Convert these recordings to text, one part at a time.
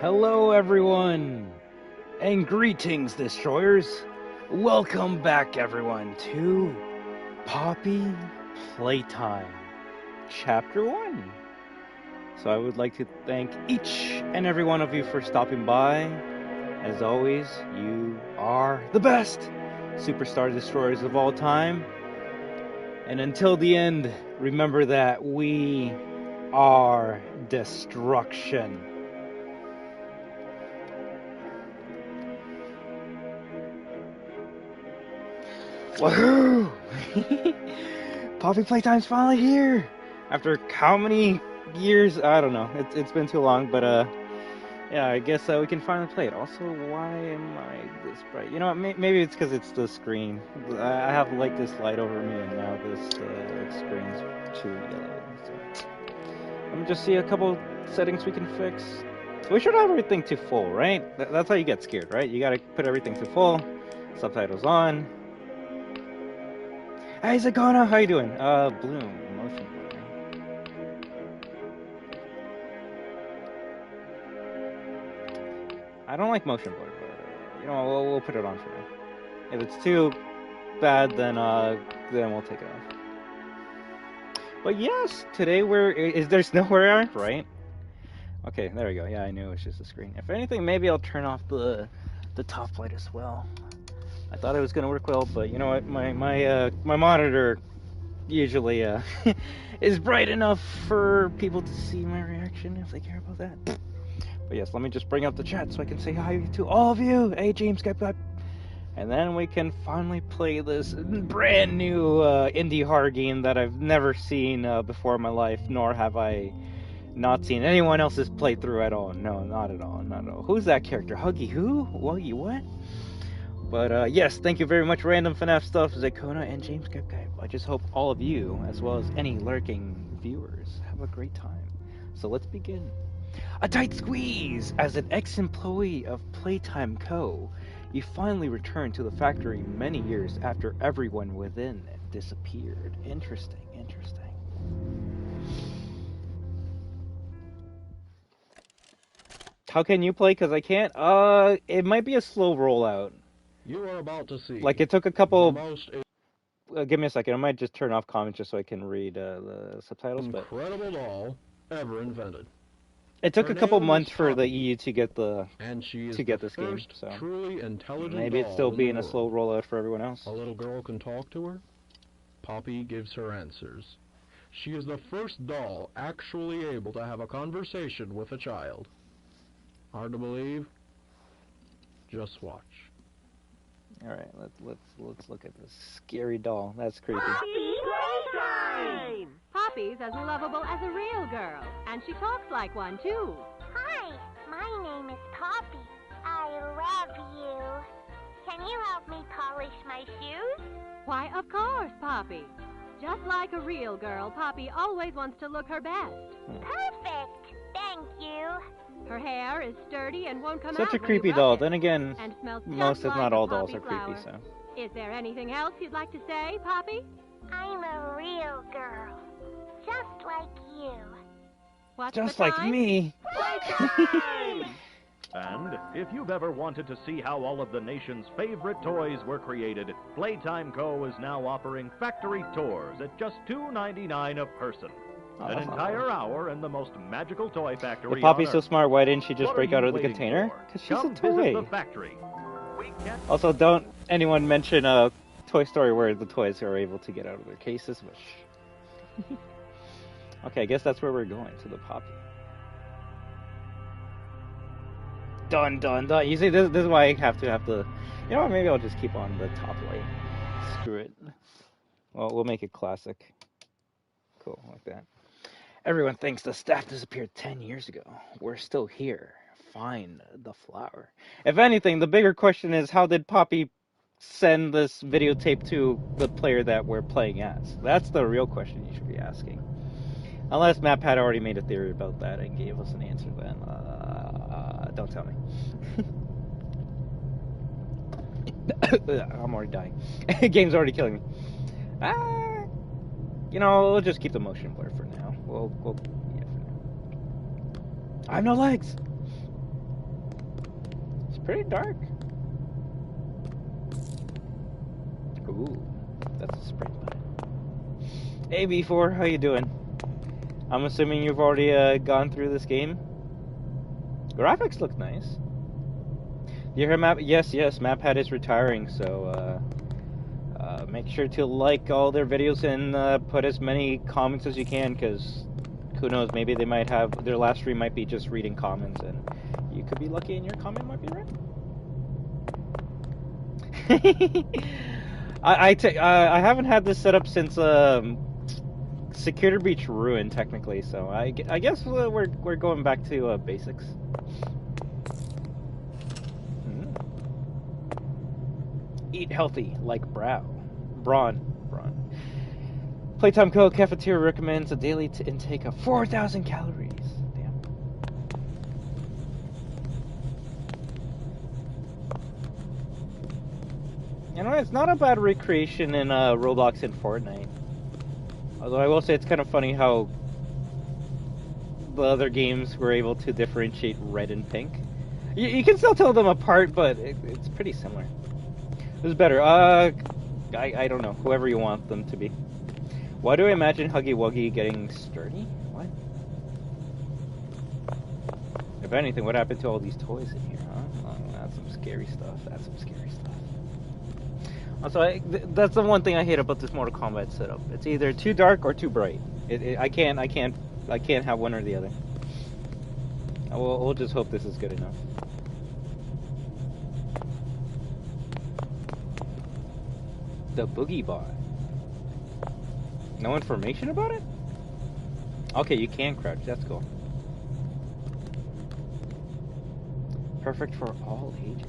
Hello everyone, and greetings destroyers. Welcome back everyone to Poppy Playtime, Chapter 1. So I would like to thank each and every one of you for stopping by. As always, you are the best superstar destroyers of all time. And until the end, remember that we are destruction. WAHOO! Poppy Playtime's finally here! After how many years? I don't know. It's been too long, but yeah, I guess we can finally play it. Also, why am I this bright? You know what? Maybe it's because it's the screen. I have like this light over me, and now this screen's too yellow. So let me just see a couple settings we can fix. We should have everything to full, right? That's how you get scared, right? You gotta put everything to full. Subtitles on. Hey Zagona, how you doing? Bloom, motion blur. I don't like motion blur, but you know, we'll put it on for now. If it's too bad, then we'll take it off. But yes, today is there snow where we are, right? Okay, there we go. Yeah, I knew it was just a screen. If anything, maybe I'll turn off the top light as well. I thought it was gonna work well, but you know what? My monitor usually is bright enough for people to see my reaction if they care about that. But yes, let me just bring up the chat so I can say hi to all of you. Hey James, GrabPack. And then we can finally play this brand new indie horror game that I've never seen before in my life, nor have I not seen anyone else's playthrough at all. No, not at all, not at all. Who's that character? Huggy Wuggy, what? But yes, thank you very much, Random FNAF Stuff, Zakona, and James GrabPack. I just hope all of you, as well as any lurking viewers, have a great time. So let's begin. A tight squeeze! As an ex-employee of Playtime Co., you finally returned to the factory many years after everyone within disappeared. Interesting, interesting. How can you play? Because I can't. It might be a slow rollout. You are about to see. Like, it took a couple... give me a second. I might just turn off comments just so I can read the subtitles. Incredible doll ever invented. It took a couple months for the EU to get this game, so truly intelligent maybe it's still being a slow rollout for everyone else. A little girl can talk to her. Poppy gives her answers. She is the first doll actually able to have a conversation with a child. Hard to believe? Just watch. All right, let's look at this scary doll. That's creepy. Poppy Playtime! Poppy's as lovable as a real girl, and she talks like one too. Hi, my name is Poppy. I love you. Can you help me polish my shoes? Why, of course, Poppy. Just like a real girl, Poppy always wants to look her best. Perfect. Thank you. Her hair is sturdy and won't come out. Such a creepy doll. Then again, and smells most, if not all, dolls are flower. creepy. So. Is there anything else you'd like to say, Poppy? I'm a real girl, just like you. What's just like me. And if you've ever wanted to see how all of the nation's favorite toys were created, Playtime Co. is now offering factory tours at just $2.99 a person. An entire hour in the most magical toy factory. If Poppy's so smart, why didn't she just break out of the container? Because she's a toy. The factory. Also, don't anyone mention Toy Story where the toys are able to get out of their cases. Which... okay, I guess that's where we're going, to the Poppy. Dun dun dun. You see, this is why I have the... You know what, maybe I'll just keep on the top light. Screw it. Well, we'll make it classic. Cool, like that. Everyone thinks the staff disappeared 10 years ago. We're still here. Find the flower. If anything, the bigger question is, how did Poppy send this videotape to the player that we're playing as? That's the real question you should be asking. Unless Map had already made a theory about that and gave us an answer then. Don't tell me. I'm already dying. Game's already killing me. You know, we'll just keep the motion blur for now. We'll yeah, for now. I have no legs! pretty dark. Ooh, that's a spring button. Hey B4, how you doing? I'm assuming you've already gone through this game. Graphics look nice. You hear Map? Yes, MapPad is retiring, so make sure to like all their videos and put as many comments as you can, because who knows, maybe they might have, their last stream might be just reading comments, and you could be lucky and your comment might be right. I haven't had this set up since Security Breach ruined, technically, so I guess we're going back to basics. Eat healthy, like Braun. Playtime Co. Cafeteria recommends a daily intake of 4,000 calories. Damn. You know, it's not a bad recreation in Roblox and Fortnite. Although I will say it's kind of funny how the other games were able to differentiate red and pink. You can still tell them apart, but it's pretty similar. Who's better? I don't know. Whoever you want them to be. Why do I imagine Huggy Wuggy getting sturdy? What? If anything, what happened to all these toys in here, huh? Oh, that's some scary stuff. Also, that's the one thing I hate about this Mortal Kombat setup. It's either too dark or too bright. I can't have one or the other. We'll just hope this is good enough. The Boogie Bot. No information about it? Okay, you can crouch. That's cool. Perfect for all ages.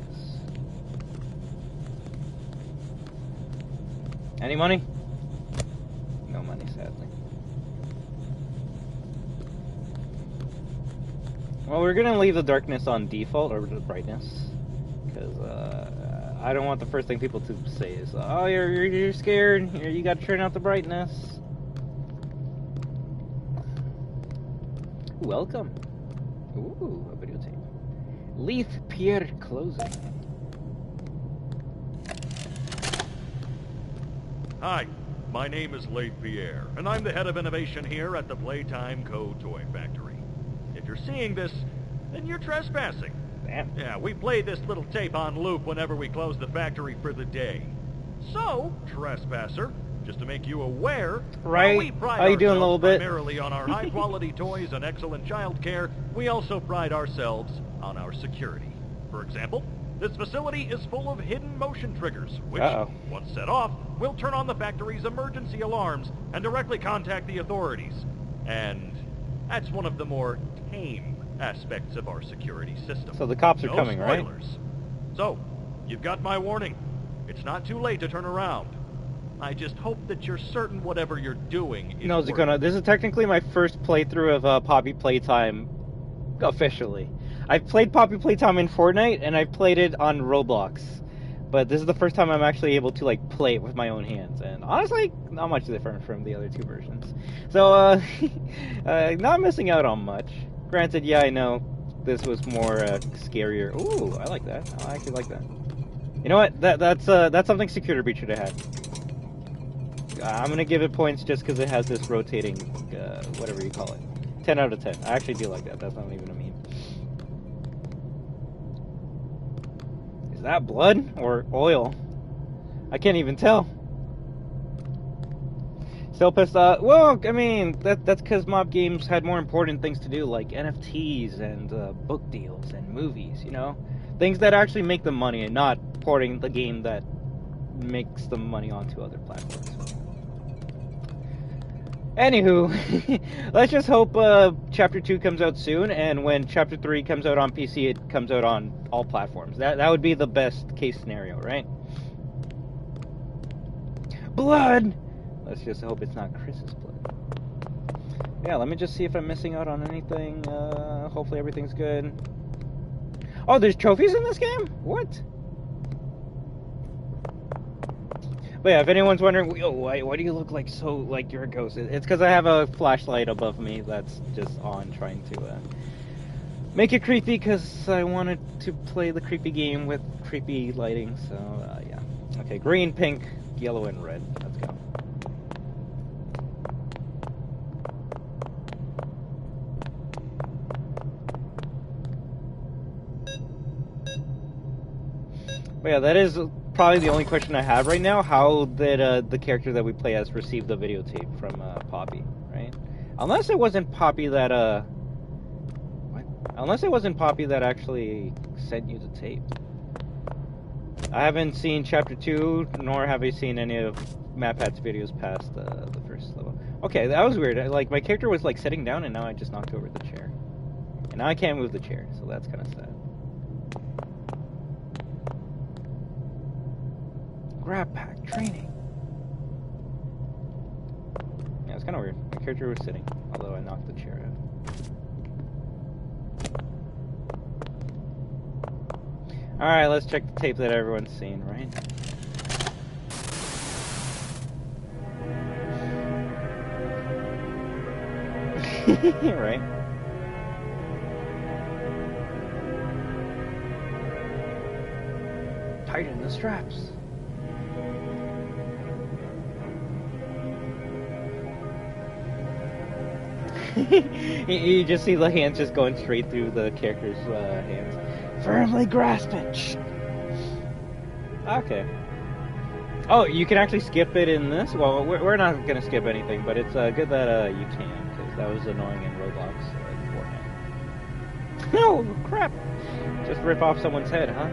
Any money? No money, sadly. Well, we're gonna leave the darkness on default, or the brightness, because I don't want the first thing people to say is, "Oh, you're scared. You got to turn out the brightness." Welcome. Ooh, a videotape. Leith Pierre closing. Hi, my name is Leith Pierre, and I'm the head of innovation here at the Playtime Co. Toy Factory. If you're seeing this, then you're trespassing. Damn. Yeah, we play this little tape on loop whenever we close the factory for the day. So, trespasser, just to make you aware, right? while we pride How you doing, a ourselves little bit? primarily on our high-quality toys and excellent child care, we also pride ourselves on our security. For example, this facility is full of hidden motion triggers, which, once set off, will turn on the factory's emergency alarms and directly contact the authorities. And that's one of the more tame aspects of our security system. So the cops are coming, right? So, you've got my warning. It's not too late to turn around. I just hope that you're certain whatever you're doing is No, Zakona, this is technically my first playthrough of Poppy Playtime officially. I've played Poppy Playtime in Fortnite, and I've played it on Roblox. But this is the first time I'm actually able to, like, play it with my own hands. And honestly, not much different from the other two versions. So, not missing out on much. Granted, yeah, I know this was more scarier. Ooh, I like that. I actually like that. You know what? That's something Security Breach should have had. I'm gonna give it points just because it has this rotating, whatever you call it. 10 out of 10. I actually do like that. That's not even a meme. Is that blood or oil? I can't even tell. Still pissed off. Well, I mean, that's because mob games had more important things to do, like NFTs and book deals and movies, you know? Things that actually make them money and not porting the game that makes them money onto other platforms. Anywho, let's just hope Chapter 2 comes out soon, and when Chapter 3 comes out on PC, it comes out on all platforms. That would be the best case scenario, right? Blood! Let's just hope it's not Chris's blood. Yeah, let me just see if I'm missing out on anything. Hopefully everything's good. Oh, there's trophies in this game? What? But yeah, if anyone's wondering, yo, why do you look like so like you're a ghost? It's because I have a flashlight above me that's just on, trying to make it creepy because I wanted to play the creepy game with creepy lighting. So yeah. Okay, green, pink, yellow, and red. Let's go. But yeah, that is probably the only question I have right now. How did the character that we play as receive the videotape from Poppy, right? Unless it wasn't Poppy that what? Unless it wasn't Poppy that actually sent you the tape. I haven't seen Chapter 2, nor have I seen any of MatPat's videos past the first level. Okay, that was weird. Like, my character was, like, sitting down, and now I just knocked over the chair. And now I can't move the chair, so that's kind of sad. GrabPack training. Yeah, it's kind of weird. My character was sitting, although I knocked the chair out. Alright, let's check the tape that everyone's seen, right? Right? Tighten the straps. You just see the hands just going straight through the character's hands. Firmly grasp it. Okay. Oh, you can actually skip it in this? Well, we're not going to skip anything, but it's good that you can, because that was annoying in Roblox Fortnite. No, crap! Just rip off someone's head, huh?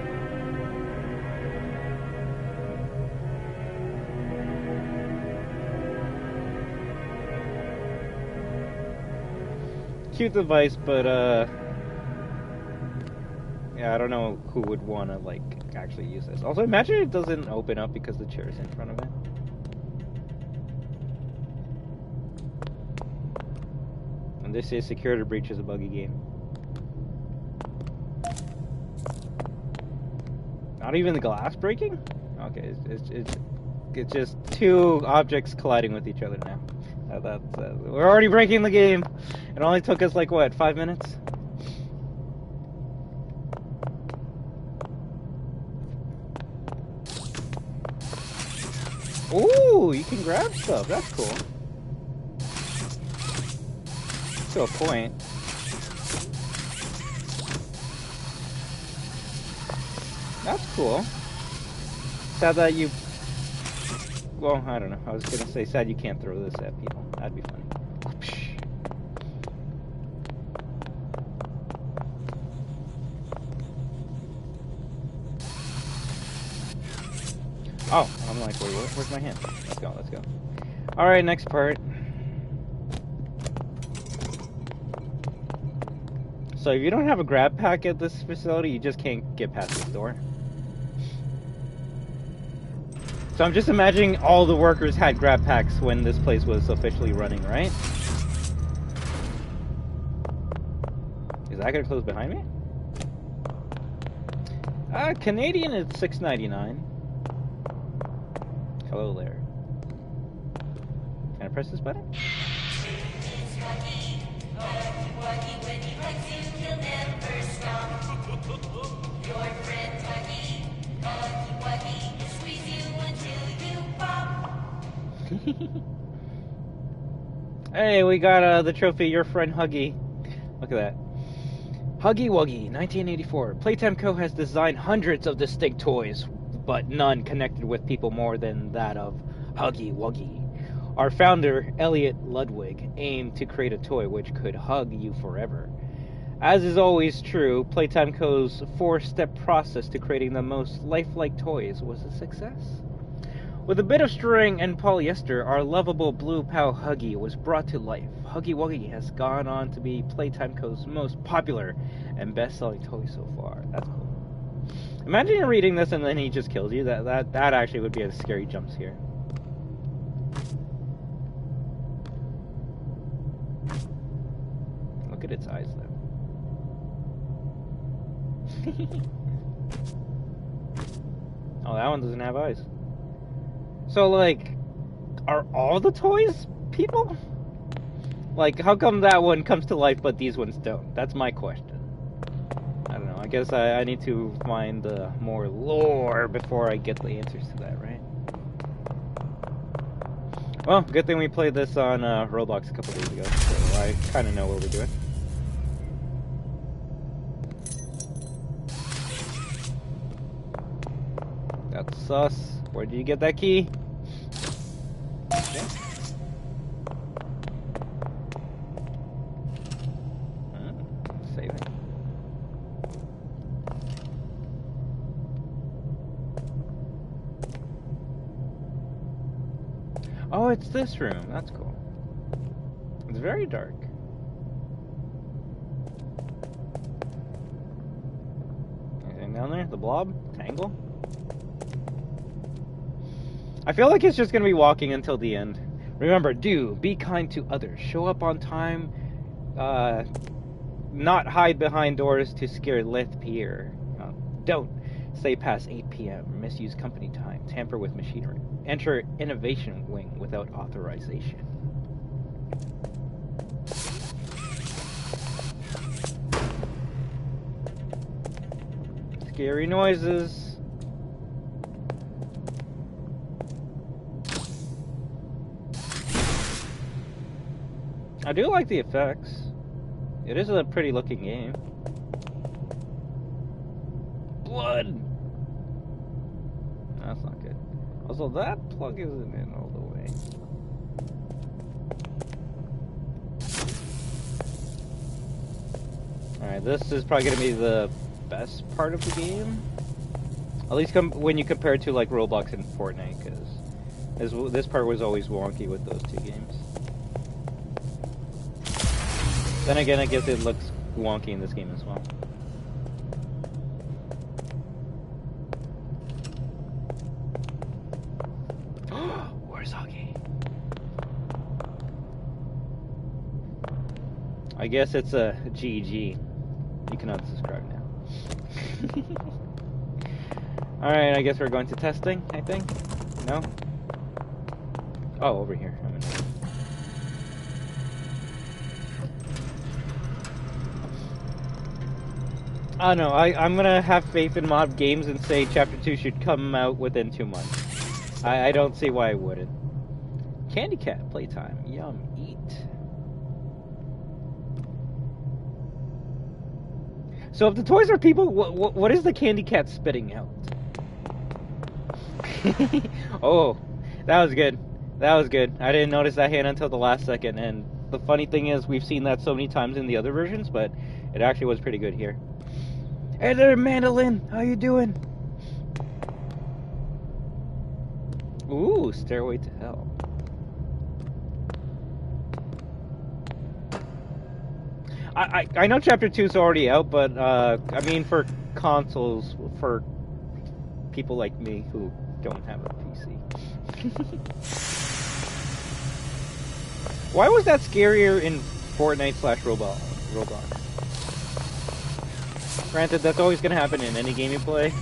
Cute device, but yeah, I don't know who would want to like actually use this. Also, imagine it doesn't open up because the chair is in front of it. And they say security breach is a buggy game. Not even the glass breaking? Okay, it's just two objects colliding with each other now. We're already breaking the game. It only took us like what, 5 minutes? Ooh, you can grab stuff. That's cool. To a point. That's cool. Sad that you... Well, I don't know. I was gonna say sad you can't throw this at people. That'd be funny. Oh, I'm like, wait, where's my hand? Let's go, let's go. Alright, next part. So if you don't have a grab pack at this facility, you just can't get past this door. So I'm just imagining all the workers had grab packs when this place was officially running, right? Is that gonna close behind me? Canadian is $6.99. Hello there. Can I press this button? Your friend Huggy, Huggy Wuggy, squeeze you until you pop. Hey, we got the trophy, your friend Huggy. Look at that. Huggy Wuggy, 1984. Playtime Co. has designed hundreds of distinct toys, but none connected with people more than that of Huggy Wuggy. Our founder, Elliot Ludwig, aimed to create a toy which could hug you forever. As is always true, Playtime Co.'s 4-step process to creating the most lifelike toys was a success. With a bit of string and polyester, our lovable blue pal Huggy was brought to life. Huggy Wuggy has gone on to be Playtime Co.'s most popular and best-selling toy so far. That's cool. Imagine you're reading this and then he just kills you. That actually would be a scary jump scare. Look at its eyes, though. Oh, that one doesn't have eyes. So, like, are all the toys people? Like, how come that one comes to life but these ones don't? That's my question. I don't know. I guess I need to find more lore before I get the answers to that, right? Well, good thing we played this on Roblox a couple days ago, so I kind of know what we're doing. That's sus. Where did you get that key? Okay. Saving. Oh, it's this room. That's cool. It's very dark. Anything down there? The blob? Tangle? I feel like it's just gonna be walking until the end. Remember, be kind to others. Show up on time. Not hide behind doors to scare Lith Pier. Don't stay past 8 p.m. Misuse company time. Tamper with machinery. Enter innovation wing without authorization. Scary noises. I do like the effects. It is a pretty looking game. Blood! That's not good. Also, that plug isn't in all the way. Alright, this is probably going to be the best part of the game. At least when you compare it to like Roblox and Fortnite, because this part was always wonky with those two games. Then again, I guess it looks wonky in this game as well. Where's Huggy? I guess it's a GG. You can unsubscribe now. Alright, I guess we're going to testing, I think. No? Oh, over here. I'm in. I don't know, I'm gonna have faith in Mob Games and say Chapter 2 should come out within 2 months. I don't see why I wouldn't. Candy Cat Playtime. Yum, eat. So if the toys are people, what is the Candy Cat spitting out? Oh, that was good. That was good. I didn't notice that hand until the last second, and the funny thing is we've seen that so many times in the other versions, but it actually was pretty good here. Hey there, Mandolin! How you doing? Ooh, Stairway to Hell. I know Chapter 2 is already out, but I mean for consoles, for people like me who don't have a PC. Why was that scarier in Fortnite / Roblox? Granted, that's always going to happen in any game you play.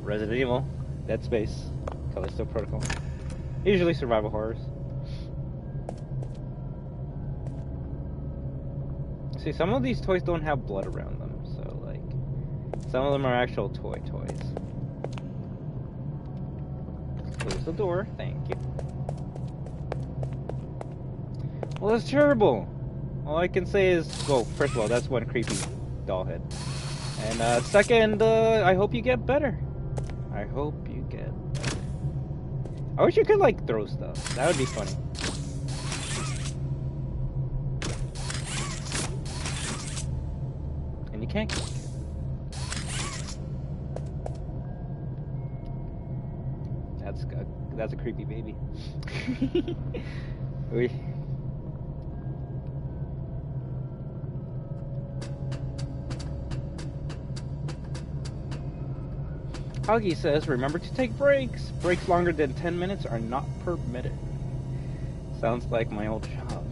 Resident Evil, Dead Space, Callisto Protocol. Usually survival horrors. See, some of these toys don't have blood around them, so, like, some of them are actual toys. Close the door, thank you. Well, that's terrible. All I can say is, well, first of all, that's one creepy doll head. And second, I hope you get better. I hope you get better. I wish you could, like, throw stuff. That would be funny. And you can't. That's a creepy baby. Huggy says, remember to take breaks. Breaks longer than 10 minutes are not permitted. Sounds like my old job.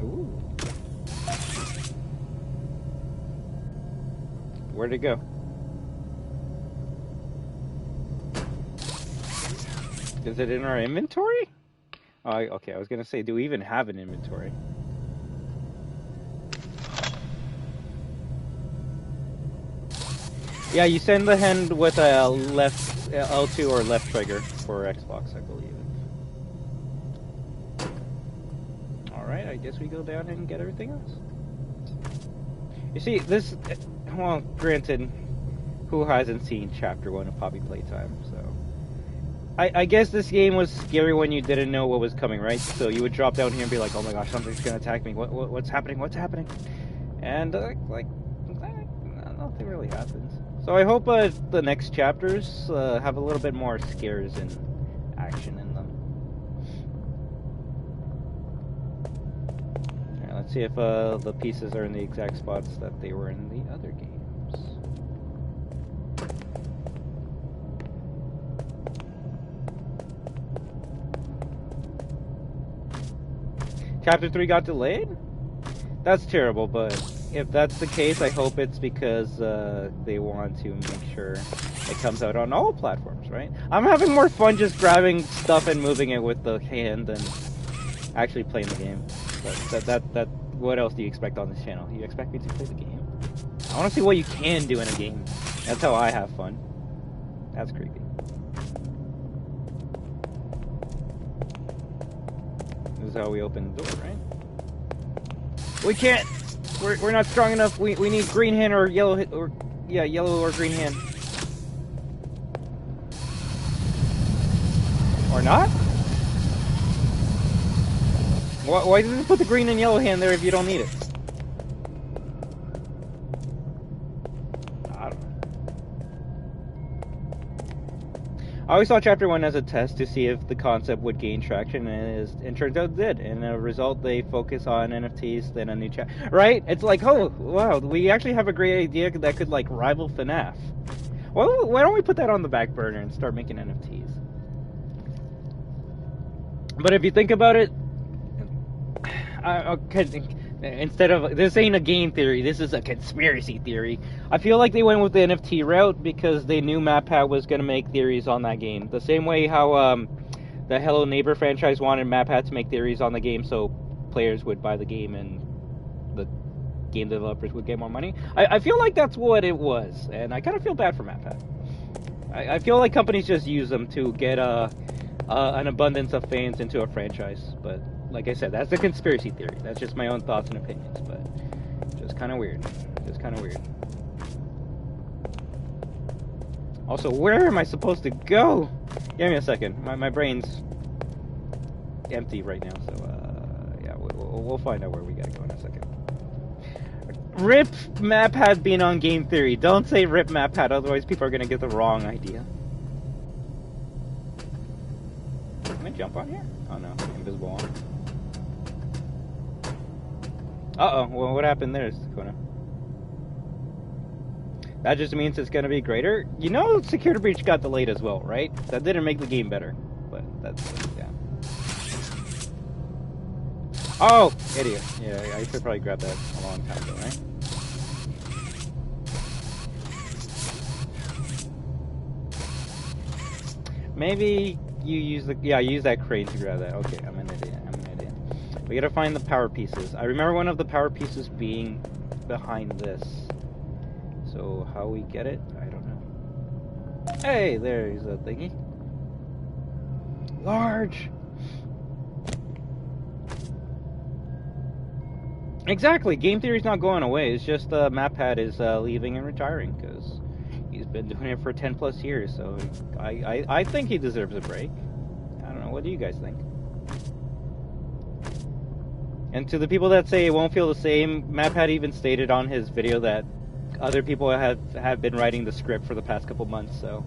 Ooh. Where'd it go? Is it in our inventory? Oh, okay, I was gonna say, do we even have an inventory? Yeah, you send the hand with a left L2 or left trigger for Xbox, I believe. Alright, I guess we go down and get everything else. You see, this... Well, granted, who hasn't seen Chapter 1 of Poppy Playtime, so... I guess this game was scary when you didn't know what was coming, right? So you would drop down here and be like, oh my gosh, something's gonna attack me. What's happening? What's happening? And, nothing really happens. So I hope the next chapters have a little bit more scares and action in them. Alright, let's see if the pieces are in the exact spots that they were in the other games. Chapter 3 got delayed? That's terrible, but if that's the case, I hope it's because they want to make sure it comes out on all platforms, right? I'm having more fun just grabbing stuff and moving it with the hand than actually playing the game. But what else do you expect on this channel? You expect me to play the game? I want to see what you can do in a game. That's how I have fun. That's creepy. This is how we open the door, right? We can't! We're not strong enough. We need green hand or yellow or yellow or green hand. Or not? Why did you put the green and yellow hand there if you don't need it? I don't know. I always saw Chapter 1 as a test to see if the concept would gain traction, and it turns out it did. And as a result, they focus on NFTs, then a new chapter. Right? It's like, oh, wow, we actually have a great idea that could, like, rival FNAF. Well, why don't we put that on the back burner and start making NFTs? But if you think about it, instead of, this ain't a game theory, this is a conspiracy theory. I feel like they went with the NFT route because they knew MatPat was going to make theories on that game. The same way how the Hello Neighbor franchise wanted MatPat to make theories on the game so players would buy the game and the game developers would get more money. I feel like that's what it was, and I kind of feel bad for MatPat. I feel like companies just use them to get an abundance of fans into a franchise, but like I said, that's a conspiracy theory. That's just my own thoughts and opinions, but just kind of weird. Just kind of weird. Also, where am I supposed to go? Give me a second. My brain's empty right now, so yeah, we'll find out where we gotta go in a second. RIP MatPat being on Game Theory. Don't say RIP MatPat, otherwise people are gonna get the wrong idea. Can I jump on here? Oh no, invisible on. Uh-oh, well, what happened there, Sakuna? That just means it's gonna be greater? You know Security Breach got delayed as well, right? That didn't make the game better, but that's, yeah. Oh! Idiot. Yeah, I should probably grab that a long time ago, right? Maybe you use the, yeah, use that crane to grab that. Okay, I'm an idiot. We gotta find the power pieces. I remember one of the power pieces being behind this. So how we get it, I don't know. Hey, there's a thingy. Large! Exactly, Game Theory's not going away. It's just MatPat is leaving and retiring because he's been doing it for 10 plus years. So I think he deserves a break. I don't know, what do you guys think? And to the people that say it won't feel the same, MatPat even stated on his video that other people have been writing the script for the past couple months. So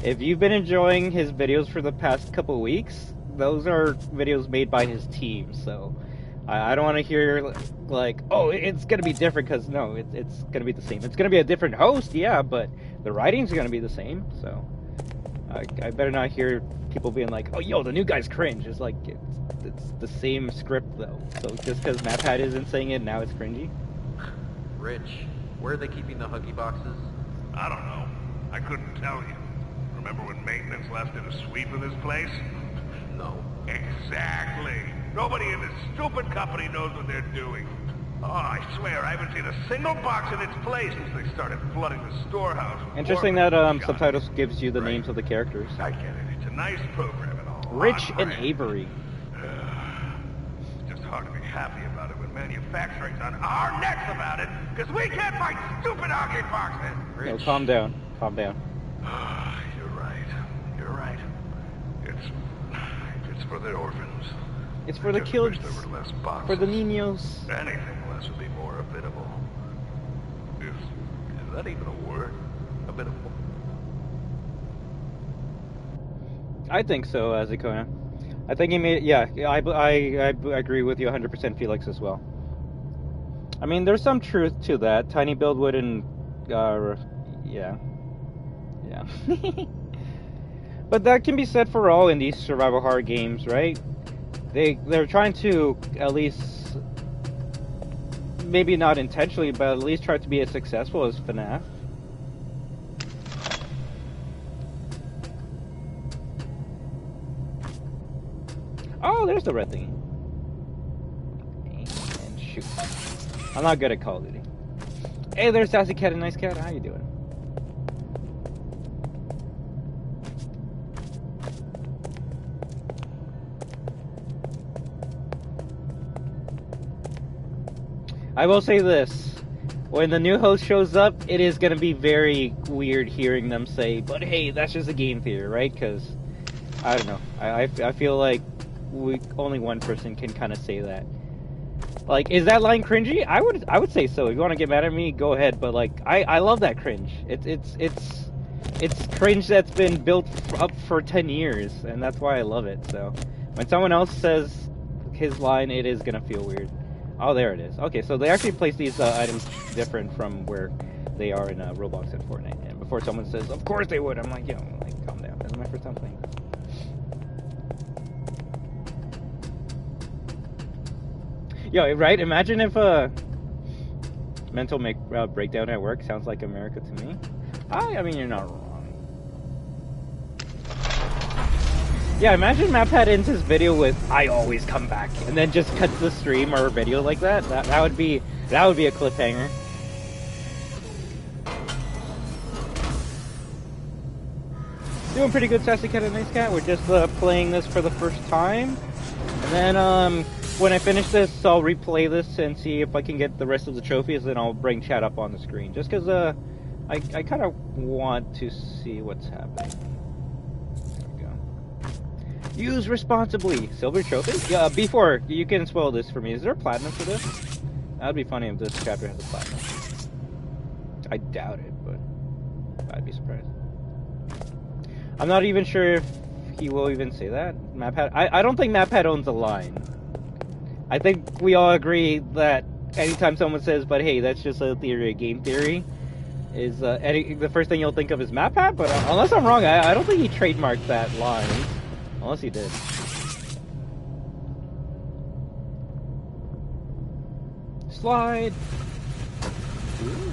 if you've been enjoying his videos for the past couple weeks, those are videos made by his team. So I don't want to hear like, oh, it's going to be different, because no, it's going to be the same. It's going to be a different host, yeah, but the writing's going to be the same. So I better not hear people being like, oh, yo, the new guy's cringe. It's like, it's the same script, though. So just because MatPat isn't saying it, now it's cringy? Rich, where are they keeping the Huggy boxes? I don't know. I couldn't tell you. Remember when maintenance left in a sweep of this place? No. Exactly. Nobody in this stupid company knows what they're doing. Oh, I swear, I haven't seen a single box in its place since they started flooding the storehouse. Interesting that subtitles gives you the names of the characters. I get it. It's a nice program and all. Rich and Avery. It's just hard to be happy about it when manufacturing's on our necks about it, because we can't fight stupid arcade boxes. No, calm down. Calm down. You're right. You're right. It's for the orphans. It's for the Just kids. wish there were less boxes. For the niños. Anything less would be more habitable. Is that even a word? Habitable? I think so, Azikona. I think he made. Yeah, I agree with you 100%, Felix, as well. I mean, there's some truth to that. Tiny build wouldn't. Yeah. But that can be said for all in these survival horror games, right? They're trying to at least, maybe not intentionally, but at least try to be as successful as FNAF. Oh, there's the red thing. And shoot. I'm not good at Call of Duty. Hey, there's Sassy Cat and Nice Cat. How you doing? I will say this. When the new host shows up, it is going to be very weird hearing them say, but hey, that's just a game theory, right? Because, I don't know. I feel like only one person can kind of say that. Like, is that line cringy? I would say so. If you want to get mad at me, go ahead. But like, I love that cringe. It's cringe that's been built up for 10 years, and that's why I love it. So when someone else says his line, it is gonna feel weird. Oh, there it is. Okay, so they actually place these items different from where they are in Roblox and Fortnite. And before someone says, "Of course they would," I'm like, yo, like, calm down. This is my first time playing. Yo, right? Imagine if mental breakdown at work sounds like America to me. I mean, you're not wrong. Yeah, imagine MapPad ends his video with "I always come back," and then just cuts the stream or video like that. That would be a cliffhanger. Doing pretty good, Sassy Cat and Nice Cat. We're just playing this for the first time, and then when I finish this, I'll replay this and see if I can get the rest of the trophies. Then I'll bring chat up on the screen, just because I kind of want to see what's happening. Use responsibly. Silver trophy? Yeah, before, you can spoil this for me. Is there a platinum for this? That would be funny if this chapter has a platinum. I doubt it, but I'd be surprised. I'm not even sure if he will even say that. MapPad. I don't think MapPad owns a line. I think we all agree that anytime someone says, but hey, that's just a theory, a game theory, is the first thing you'll think of is MapPad, but unless I'm wrong, I don't think he trademarked that line. Unless he did. Slide! Ooh.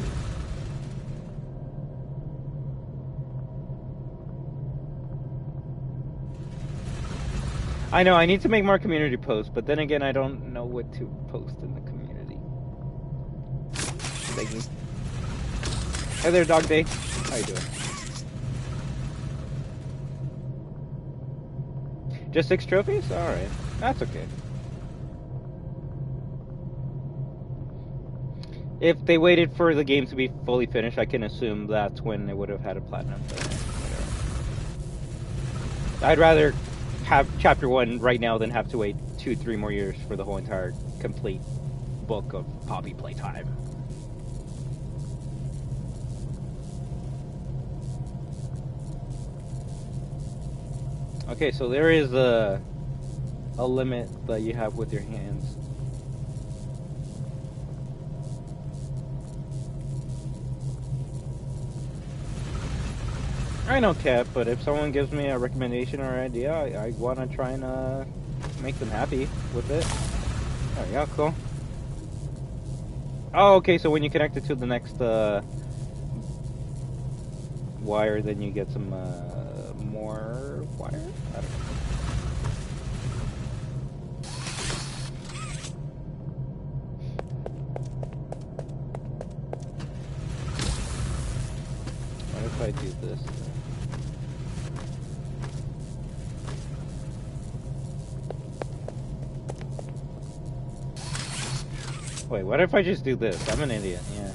I know, I need to make more community posts, but then again, I don't know what to post in the community. Thank you. Hey there, Dog Day. How you doing? Just 6 trophies? Alright. That's okay. If they waited for the game to be fully finished, I can assume that's when they would have had a platinum. I'd rather have chapter 1 right now than have to wait 2-3 more years for the whole entire complete book of Poppy Playtime. Okay, so there is a limit that you have with your hands. I know, Cat, but if someone gives me a recommendation or idea, I want to try and make them happy with it. There we go, cool. Oh, okay, so when you connect it to the next wire, then you get some more wire? I don't know. if I do this? Wait, what if I just do this? I'm an idiot, yeah.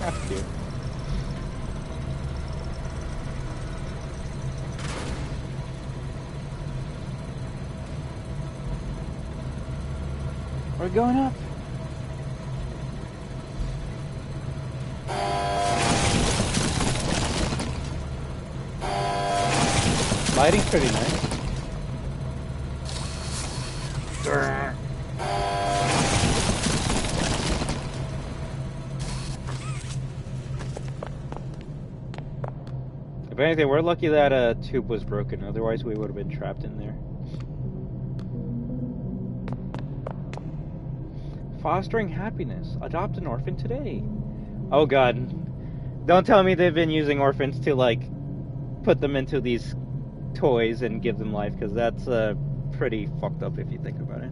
That's cute. We're going up. Lighting's pretty nice. If anything, we're lucky that tube was broken. Otherwise, we would have been trapped in there. Fostering happiness. Adopt an orphan today. Oh god. Don't tell me they've been using orphans to, like, put them into these toys and give them life, because that's pretty fucked up if you think about it.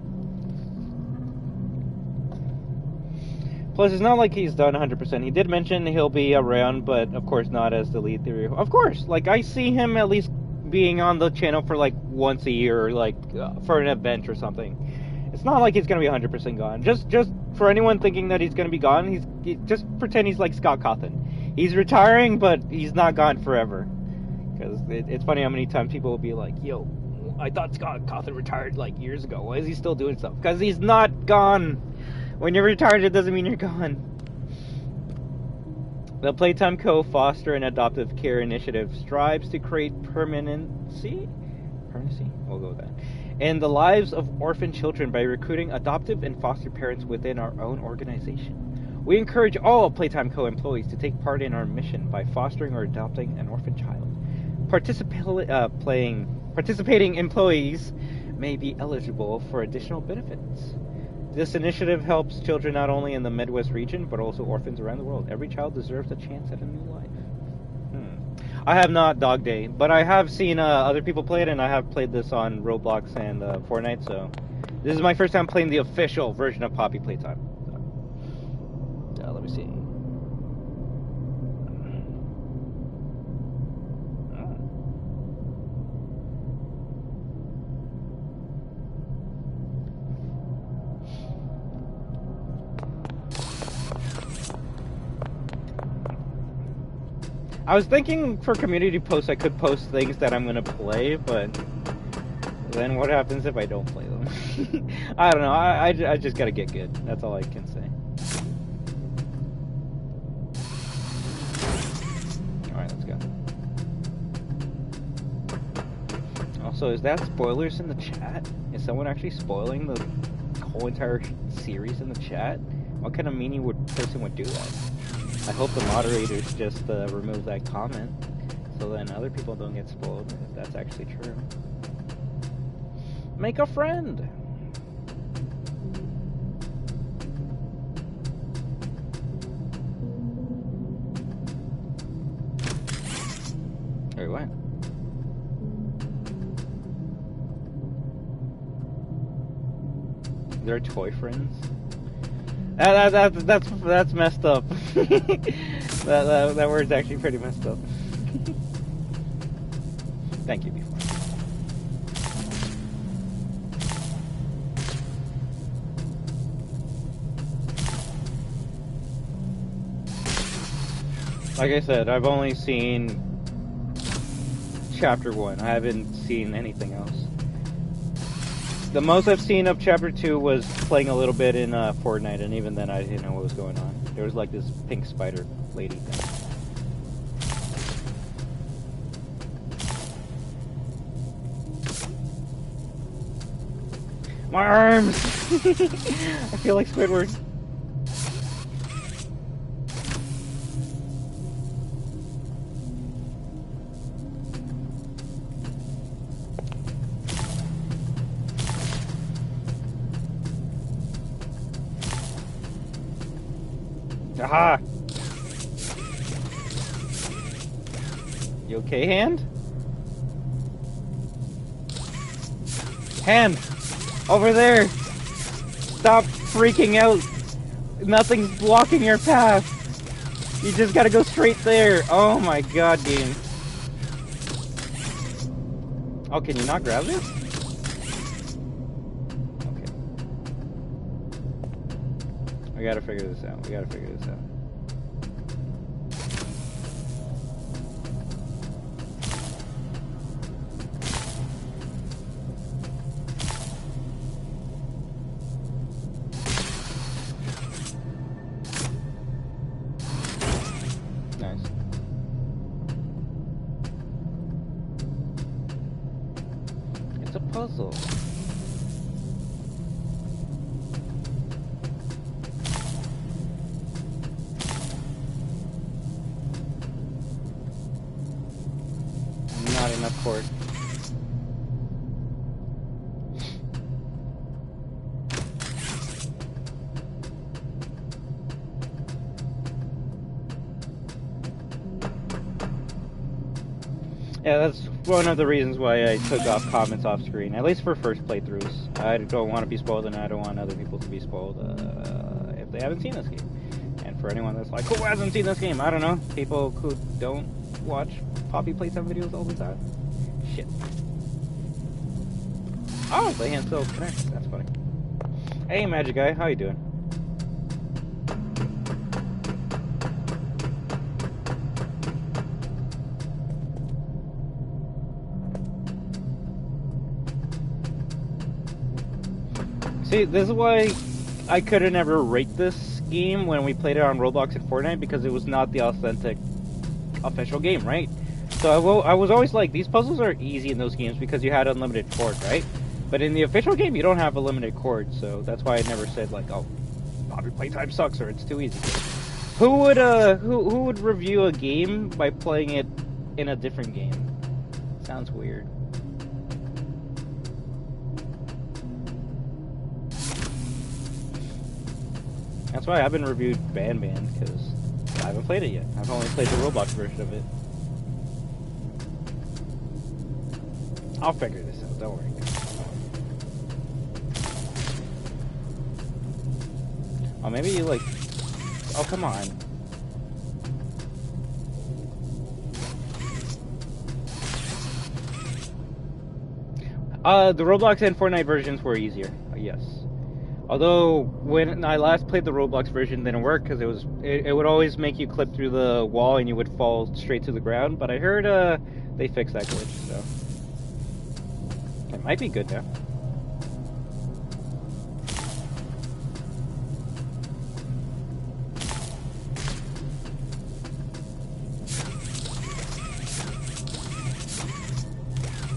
Plus, it's not like he's done 100%. He did mention he'll be around, but of course not as the lead theory. Of course, like, I see him at least being on the channel for, like, once a year, or, like, for an event or something. It's not like he's gonna be 100% gone. Just for anyone thinking that he's gonna be gone, just pretend he's like Scott Cawthon. He's retiring, but he's not gone forever. Because it's funny how many times people will be like, yo, I thought Scott Cawthon retired, like, years ago. Why is he still doing stuff? Because he's not gone. When you're retired, it doesn't mean you're gone. The Playtime Co. Foster and Adoptive Care Initiative strives to create permanency? We'll go with that. In the lives of orphan children by recruiting adoptive and foster parents within our own organization. We encourage all Playtime Co. employees to take part in our mission by fostering or adopting an orphan child. Participating employees may be eligible for additional benefits. This initiative helps children not only in the Midwest region, but also orphans around the world. Every child deserves a chance at a new life. I have not Dog Day, but I have seen other people play it, and I have played this on Roblox and Fortnite, so this is my first time playing the official version of Poppy Playtime. So, let me see. I was thinking for community posts I could post things that I'm gonna play, but then what happens if I don't play them? I don't know, I just gotta get good. That's all I can say. Alright, let's go. Also, is that spoilers in the chat? Is someone actually spoiling the whole entire series in the chat? What kind of meanie person would do that? I hope the moderators just remove that comment, so then other people don't get spoiled, if that's actually true. Make a friend! Wait, what? They're toy friends? That's messed up. that word's actually pretty messed up. Thank you, before. Like I said, I've only seen Chapter 1. I haven't seen anything else. The most I've seen of Chapter 2 was playing a little bit in Fortnite, and even then I didn't know what was going on. There was like this pink spider lady thing. My arms! I feel like Squidward. Aha! You okay, Hand? Hand! Over there! Stop freaking out! Nothing's blocking your path! You just gotta go straight there! Oh my god, game. Oh, can you not grab this? Okay. We gotta figure this out. We gotta figure this out. Puzzle. Not enough cord. Yeah, that's one of the reasons why I took off comments off screen, at least for first playthroughs. I don't want to be spoiled, and I don't want other people to be spoiled if they haven't seen this game. And for anyone that's like, who hasn't seen this game? I don't know. People who don't watch Poppy Playtime videos all the time. Shit. Oh, the hand still connects. That's funny. Hey, Magic Guy, how you doing? See, this is why I could have never rate this game when we played it on Roblox and Fortnite, because it was not the authentic official game, right? So I was always like, these puzzles are easy in those games because you had unlimited cord, right? But in the official game, you don't have a limited cord, so that's why I never said like, oh, Poppy Playtime sucks or it's too easy. Who would review a game by playing it in a different game? Sounds weird. That's why I haven't reviewed Ban, because I haven't played it yet. I've only played the Roblox version of it. I'll figure this out, don't worry. Oh, maybe you like... Oh, come on. The Roblox and Fortnite versions were easier, yes. Although, when I last played the Roblox version, it didn't work, because it would always make you clip through the wall and you would fall straight to the ground, but I heard they fixed that glitch, so... It might be good now.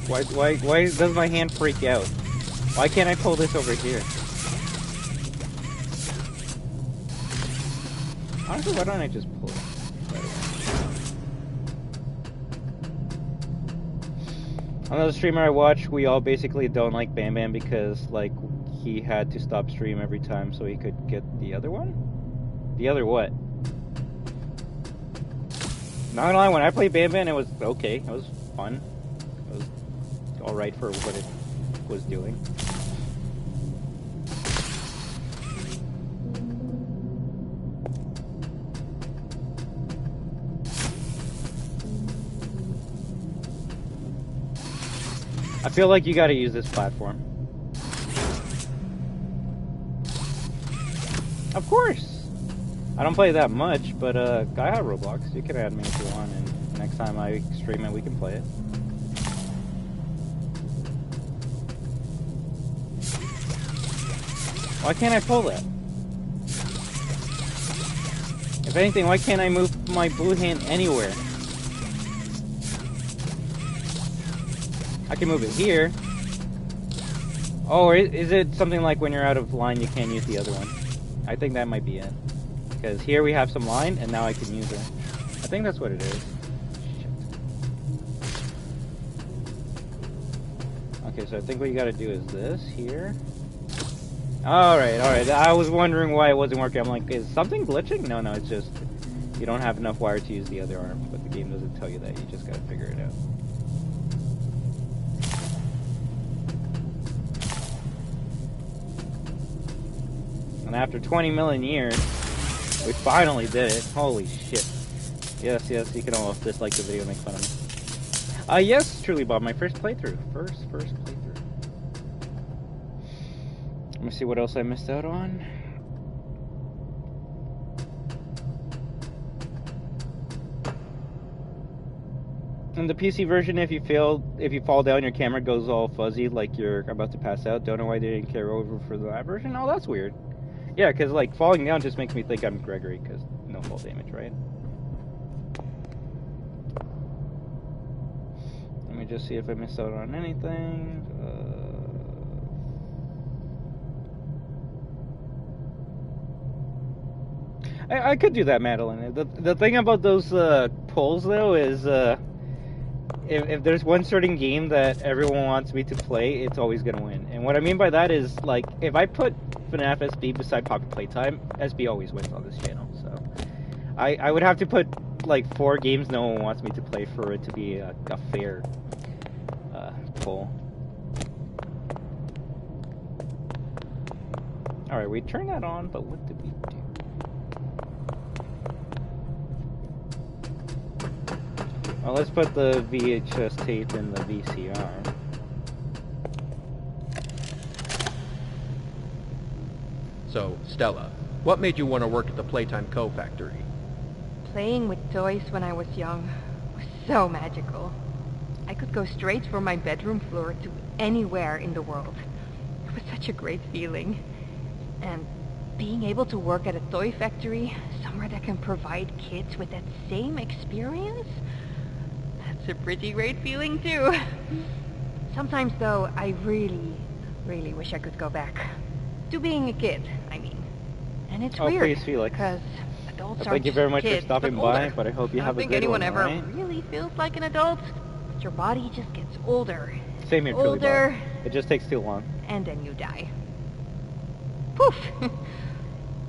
Why does my hand freak out? Why can't I pull this over here? Honestly, why don't I just pull it? Another streamer I watch, we all basically don't like Bam Bam because, like, he had to stop stream every time so he could get the other one? The other what? Not gonna lie, when I played Bam Bam, it was okay. It was fun. It was alright for what it was doing. I feel like you gotta use this platform. Of course! I don't play that much, but I have Roblox. You can add me if you want, and next time I stream it, we can play it. Why can't I pull that? If anything, why can't I move my blue hand anywhere? I can move it here. Oh, or is it something like when you're out of line you can't use the other one? I think that might be it. Because here we have some line, and now I can use it. I think that's what it is. Shit. Okay, so I think what you gotta do is this, here. Alright, alright. I was wondering why it wasn't working. I'm like, is something glitching? No, it's just You don't have enough wire to use the other arm, but the game doesn't tell you that. You just gotta figure it out. And after 20 million years, we finally did it. Holy shit. Yes, you can all dislike the video, make fun of me. Yes, truly, Bob, my first playthrough. First playthrough. Let me see what else I missed out on. In the PC version, if you fall down, your camera goes all fuzzy, like you're about to pass out. Don't know why they didn't carry over for that version. Oh, that's weird. Yeah, because like falling down just makes me think I'm Gregory, because no fall damage, right? Let me just see if I missed out on anything. I could do that, Madeline. The thing about those polls, though, is if there's one certain game that everyone wants me to play, it's always gonna win. And what I mean by that is, like, if I put FNAF SB beside Poppy Playtime, SB always wins on this channel. So I would have to put like 4 games no one wants me to play for it to be a fair poll. Alright, we turned that on, but what did we do? Well, let's put the VHS tape in the VCR. So, Stella, what made you want to work at the Playtime Co. factory? Playing with toys when I was young was so magical. I could go straight from my bedroom floor to anywhere in the world. It was such a great feeling. And being able to work at a toy factory, somewhere that can provide kids with that same experience, that's a pretty great feeling too. Sometimes though, I really wish I could go back. To being a kid, I mean. And it's weird, please, Felix. because adults aren't Thank you very much kids, for stopping but by, older. but I hope you have a think good anyone one, ever right? really feels like an adult, but your body just gets older. Same here, truly, older, Bob. It just takes too long. and then you die. Poof!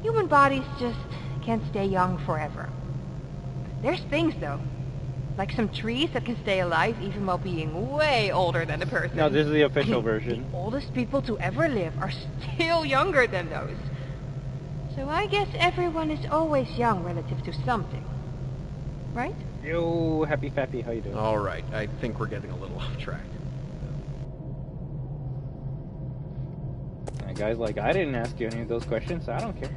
Human bodies just can't stay young forever. There's things, though. Like some trees that can stay alive even while being way older than a person. No, this is the official version. The oldest people to ever live are still younger than those. So I guess everyone is always young relative to something. Right? Yo, Happy Fappy, how you doing? Alright, I think we're getting a little off track. Guys, like, I didn't ask you any of those questions, so I don't care.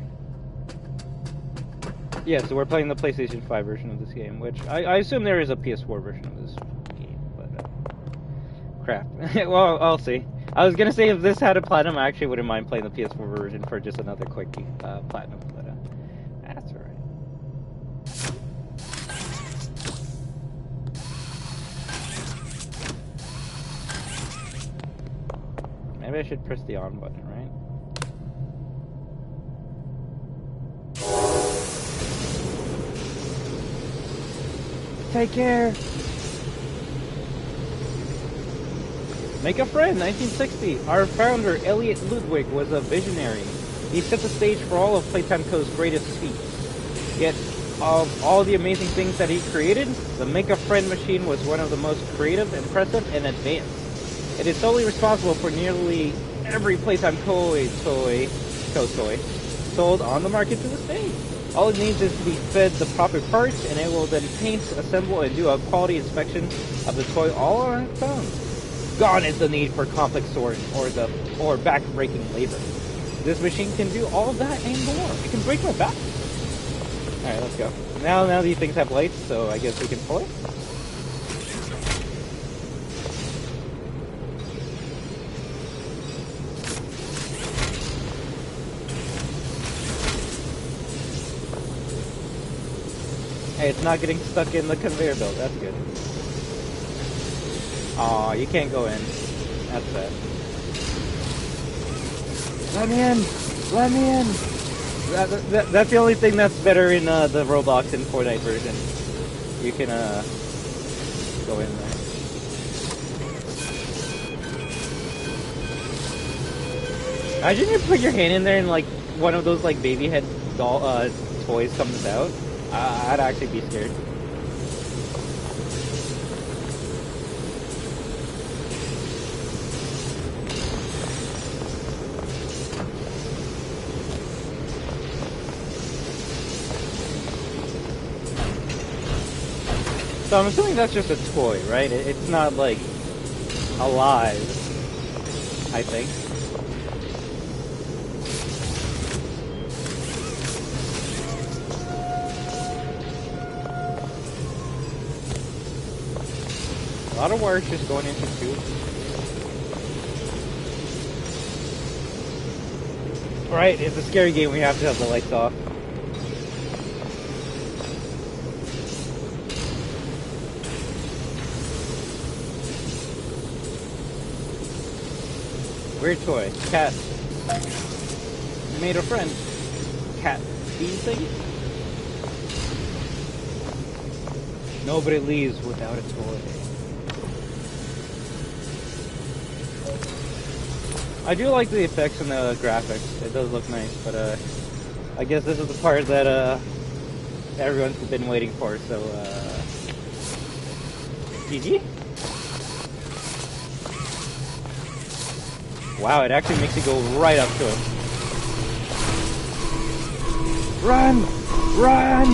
Yeah, so we're playing the PlayStation 5 version of this game, which I assume there is a PS4 version of this game, but crap. Well, I'll see. I was gonna say if this had a platinum, I actually wouldn't mind playing the PS4 version for just another quick platinum, but that's alright. Maybe I should press the on button, right? Take care! Make a Friend, 1960. Our founder, Elliot Ludwig, was a visionary. He set the stage for all of Playtime Co.'s greatest feats. Yet, of all the amazing things that he created, the Make a Friend machine was one of the most creative, impressive, and advanced. It is solely responsible for nearly every Playtime toy sold on the market to this day. All it needs is to be fed the proper parts, and it will then paint, assemble, and do a quality inspection of the toy all on its own. Gone is the need for complex sorting or back-breaking labor. This machine can do all that and more. It can break my back. Alright, let's go. Now these things have lights, so I guess we can pull it. Hey, it's not getting stuck in the conveyor belt. That's good. Aw, you can't go in. That's sad. Let me in! Let me in! That's the only thing that's better in the Roblox and Fortnite version. You can go in there. Imagine you put your hand in there and like one of those like baby head doll toys comes out. I'd actually be scared. So I'm assuming that's just a toy, right? It's not like alive, I think. A lot of wires just going into tubes. Right, it's a scary game, we have to have the lights off. Weird toy. Cat. You made a friend. Cat. Bee thing? Nobody leaves without a toy. I do like the effects and the graphics. It does look nice, but I guess this is the part that everyone's been waiting for, so GG? Wow, it actually makes you go right up to him. Run! Run!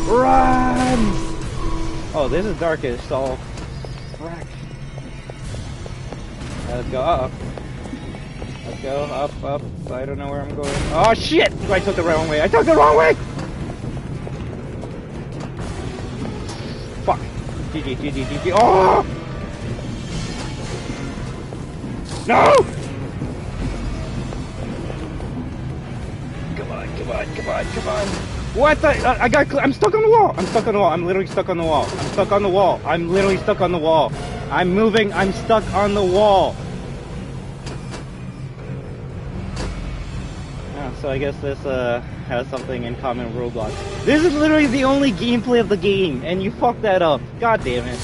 Run! Oh, this is darkest. All frack. Let's go up. Let's go up, up. I don't know where I'm going. Oh shit! I took the wrong way. I took the wrong way! Fuck. GG, GG, GG. Oh! No! Come on, come on, come on, come on. What the? I'm stuck on the wall. I'm stuck on the wall. I'm literally stuck on the wall. I'm stuck on the wall. I'm literally stuck on the wall. I'm moving. I'm stuck on the wall. Oh, so I guess this has something in common with Roblox. This is literally the only gameplay of the game, and you fucked that up. God damn it.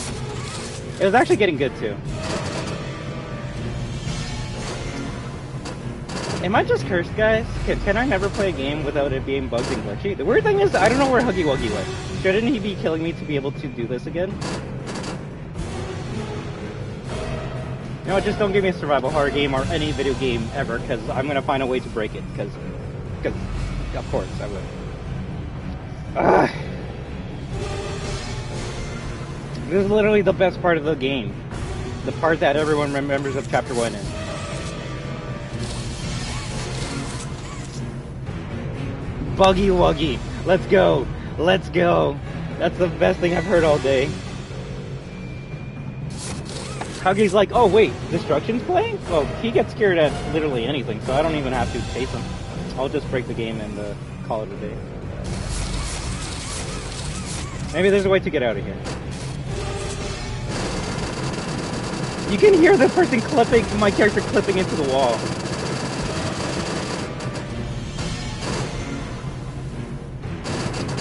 It was actually getting good too. Am I just cursed, guys? Can I never play a game without it being bugged and glitchy? The weird thing is, I don't know where Huggy Wuggy went. Shouldn't he be killing me to be able to do this again? You know what, just don't give me a survival horror game or any video game ever, because I'm going to find a way to break it, because of course I would. Ugh. This is literally the best part of the game. The part that everyone remembers of Chapter 1 in. Buggy Wuggy. Let's go. Let's go. That's the best thing I've heard all day. Huggy's like, oh wait, Destruction's playing? Well, he gets scared at literally anything, so I don't even have to chase him. I'll just break the game and call it a day. Maybe there's a way to get out of here. You can hear the person clipping, my character clipping into the wall.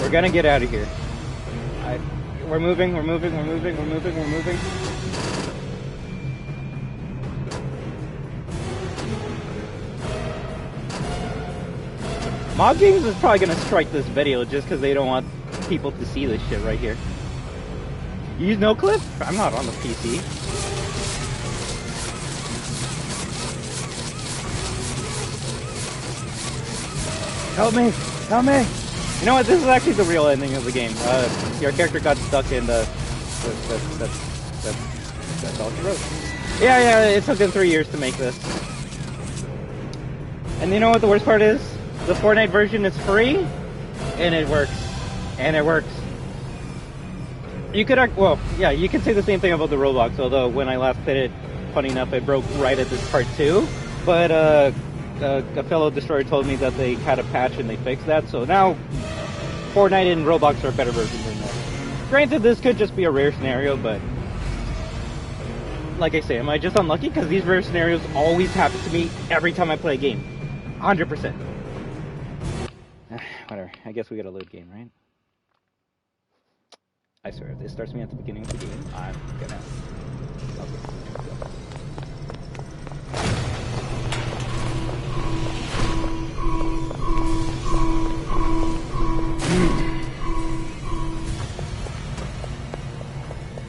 We're gonna get out of here. We're moving, we're moving, we're moving, we're moving, we're moving. Mob Games is probably gonna strike this video just because they don't want people to see this shit right here. You use no clip? I'm not on the PC. Help me! Help me! You know what? This is actually the real ending of the game. Your character got stuck in the... That's all she wrote. Yeah, it took them 3 years to make this. And you know what the worst part is? The Fortnite version is free, and it works. And it works. You could, well, yeah, you can say the same thing about the Roblox, although when I last played it, funny enough, it broke right at this part too. But, a fellow destroyer told me that they had a patch and they fixed that, so now Fortnite and Roblox are better versions than that. Granted, this could just be a rare scenario, but like I say, am I just unlucky? Because these rare scenarios always happen to me every time I play a game. 100%. Whatever, I guess we gotta load game, right? I swear, if this starts me at the beginning of the game, I'm gonna... Okay.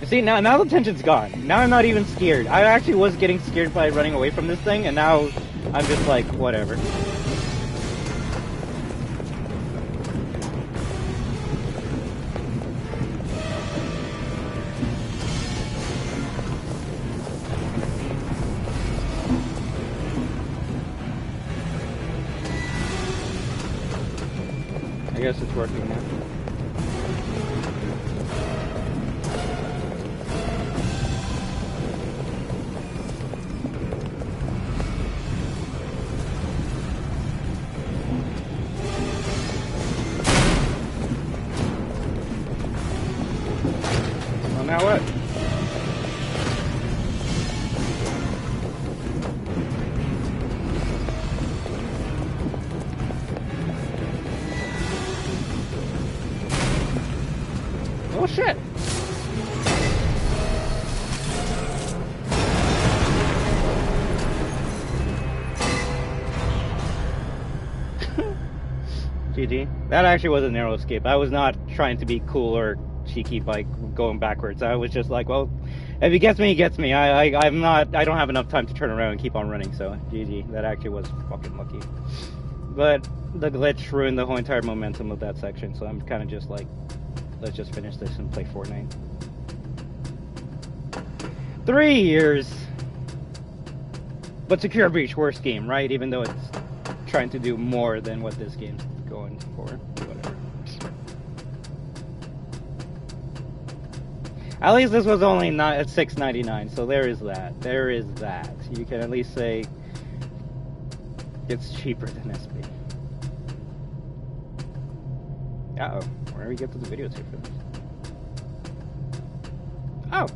See, now the tension's gone. Now I'm not even scared. I actually was getting scared by running away from this thing, and now I'm just like, whatever. I guess it's working now. Well, now what? Oh shit! GG. That actually was a narrow escape. I was not trying to be cool or cheeky by going backwards. I was just like, well, if he gets me, he gets me. I don't have enough time to turn around and keep on running, so GG. That actually was fucking lucky. But the glitch ruined the whole entire momentum of that section, so I'm kind of just like, let's just finish this and play Fortnite. 3 years! But Secure Breach, worst game, right? Even though it's trying to do more than what this game's going for. Whatever. At least this was only not at $6.99, so there is that. There is that. You can at least say it's cheaper than SB. Uh-oh. Where do we get to the videotape for this? Oh!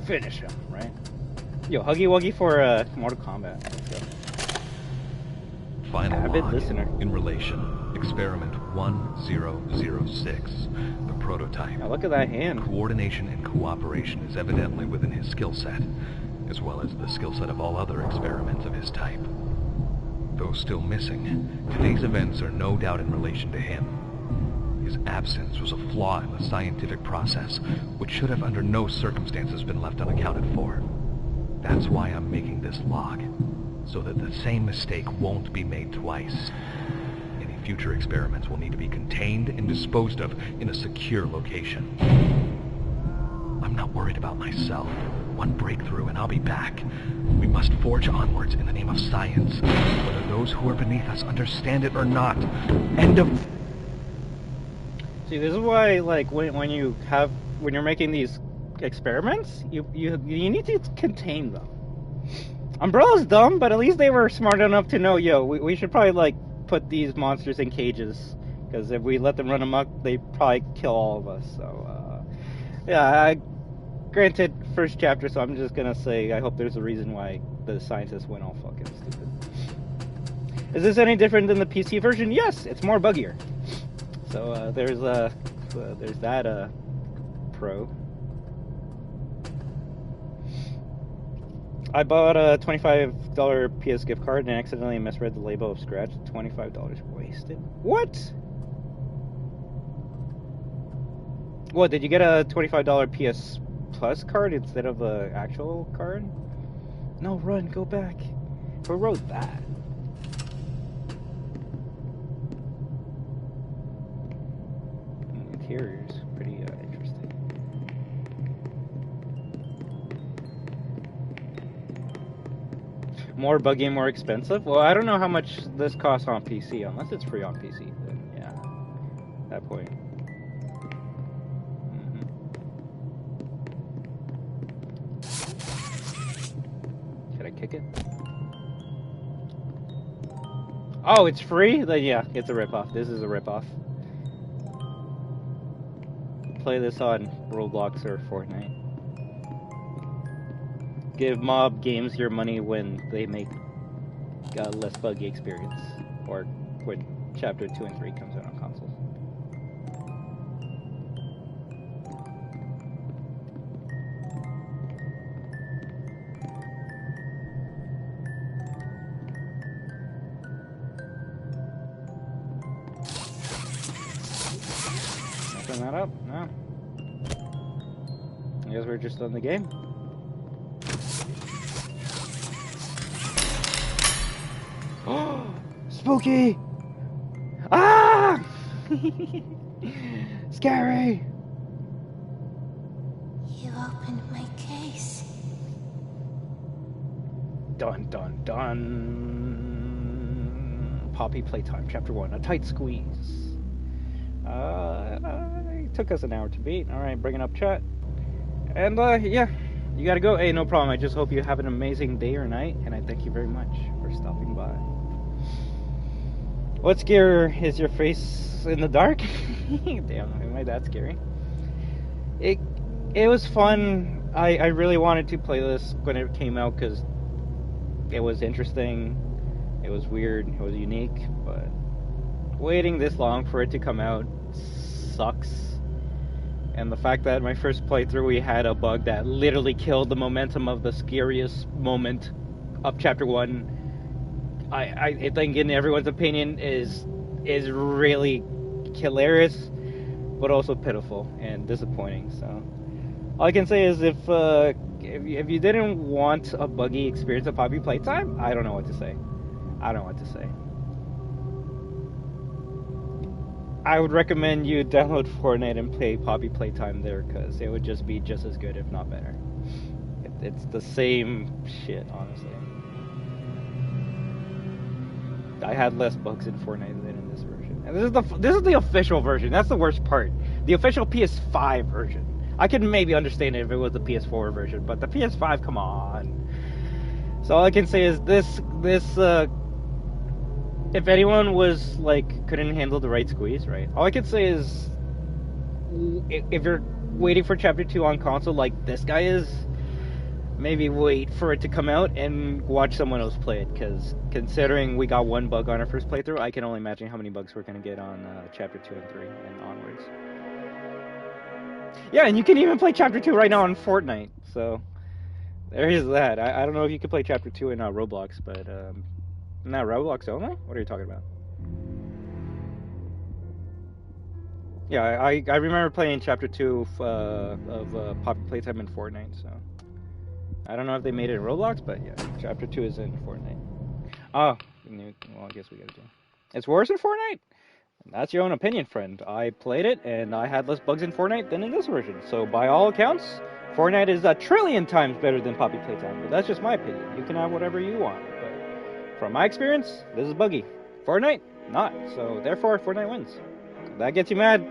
Finish him, right? Yo, Huggy Wuggy for Mortal Kombat. Let's go. Final Avid log listener. in relation. Experiment 1006. The prototype. Now look at that hand. Coordination and cooperation is evidently within his skill set, as well as the skill set of all other experiments of his type. Though still missing, today's events are no doubt in relation to him. His absence was a flaw in the scientific process, which should have under no circumstances been left unaccounted for. That's why I'm making this log, so that the same mistake won't be made twice. Any future experiments will need to be contained and disposed of in a secure location. I'm not worried about myself. One breakthrough and I'll be back. We must forge onwards in the name of science, whether those who are beneath us understand it or not. End of... See, this is why, like, when you're making these experiments, you need to contain them. Umbrella's dumb, but at least they were smart enough to know, yo, we should probably, like, put these monsters in cages, because if we let them run amok, they probably kill all of us, so, yeah, granted, first chapter, so I'm just gonna say, I hope there's a reason why the scientists went all fucking stupid. Is this any different than the PC version? Yes, it's more buggier. So, there's that, pro. I bought a $25 PS gift card and accidentally misread the label of Scratch. $25 wasted. What? What, did you get a $25 PS Plus card instead of the actual card? No, run, go back. Who wrote that? Interior's pretty interesting. More buggy and more expensive? Well, I don't know how much this costs on PC, unless it's free on PC. Then yeah, at that point. Can I kick it? Oh, it's free? Then yeah, it's a ripoff. This is a ripoff. Play this on Roblox or Fortnite. Give mob games your money when they make a less buggy experience, or when Chapter 2 and 3 comes out on consoles. Nothing that up? No. I guess we're just on the game. Spooky! Ah! Scary! You opened my case. Dun dun dun. Poppy Playtime, Chapter 1, A Tight Squeeze. It took us an hour to beat. Alright, bringing up chat. And, yeah, you gotta go. Hey, no problem. I just hope you have an amazing day or night, and I thank you very much for stopping by. What scare is your face in the dark? Damn, my dad's scary. It was fun. I really wanted to play this when it came out because it was interesting, it was weird, it was unique, but waiting this long for it to come out sucks. And the fact that my first playthrough we had a bug that literally killed the momentum of the scariest moment of Chapter 1, I think in everyone's opinion is really hilarious, but also pitiful and disappointing. So all I can say is if you didn't want a buggy experience of Poppy Playtime, I don't know what to say. I don't know what to say. I would recommend you download Fortnite and play Poppy Playtime there, because it would just be just as good, if not better. It's the same shit, honestly. I had less bugs in Fortnite than in this version. And this is the official version. That's the worst part. The official PS5 version. I could maybe understand it if it was the PS4 version, but the PS5, come on. So all I can say is this if anyone was like couldn't handle the right squeeze, right? All I can say is if you're waiting for Chapter 2 on console like this guy is, maybe wait for it to come out and watch someone else play it, because considering we got one bug on our first playthrough, I can only imagine how many bugs we're going to get on Chapter 2 and 3 and onwards. Yeah, and you can even play Chapter 2 right now on Fortnite, so there is that. I don't know if you can play Chapter 2 in Roblox, but not Roblox only? What are you talking about? Yeah, I remember playing Chapter 2 of Poppy Playtime in Fortnite, so I don't know if they made it in Roblox, but yeah, Chapter 2 is in Fortnite. Oh, well, I guess we gotta do. It's worse in Fortnite? That's your own opinion, friend. I played it, and I had less bugs in Fortnite than in this version. So, by all accounts, Fortnite is 1,000,000,000,000 times better than Poppy Playtime. But that's just my opinion. You can have whatever you want. But from my experience, this is buggy. Fortnite, not. So, therefore, Fortnite wins. If that gets you mad,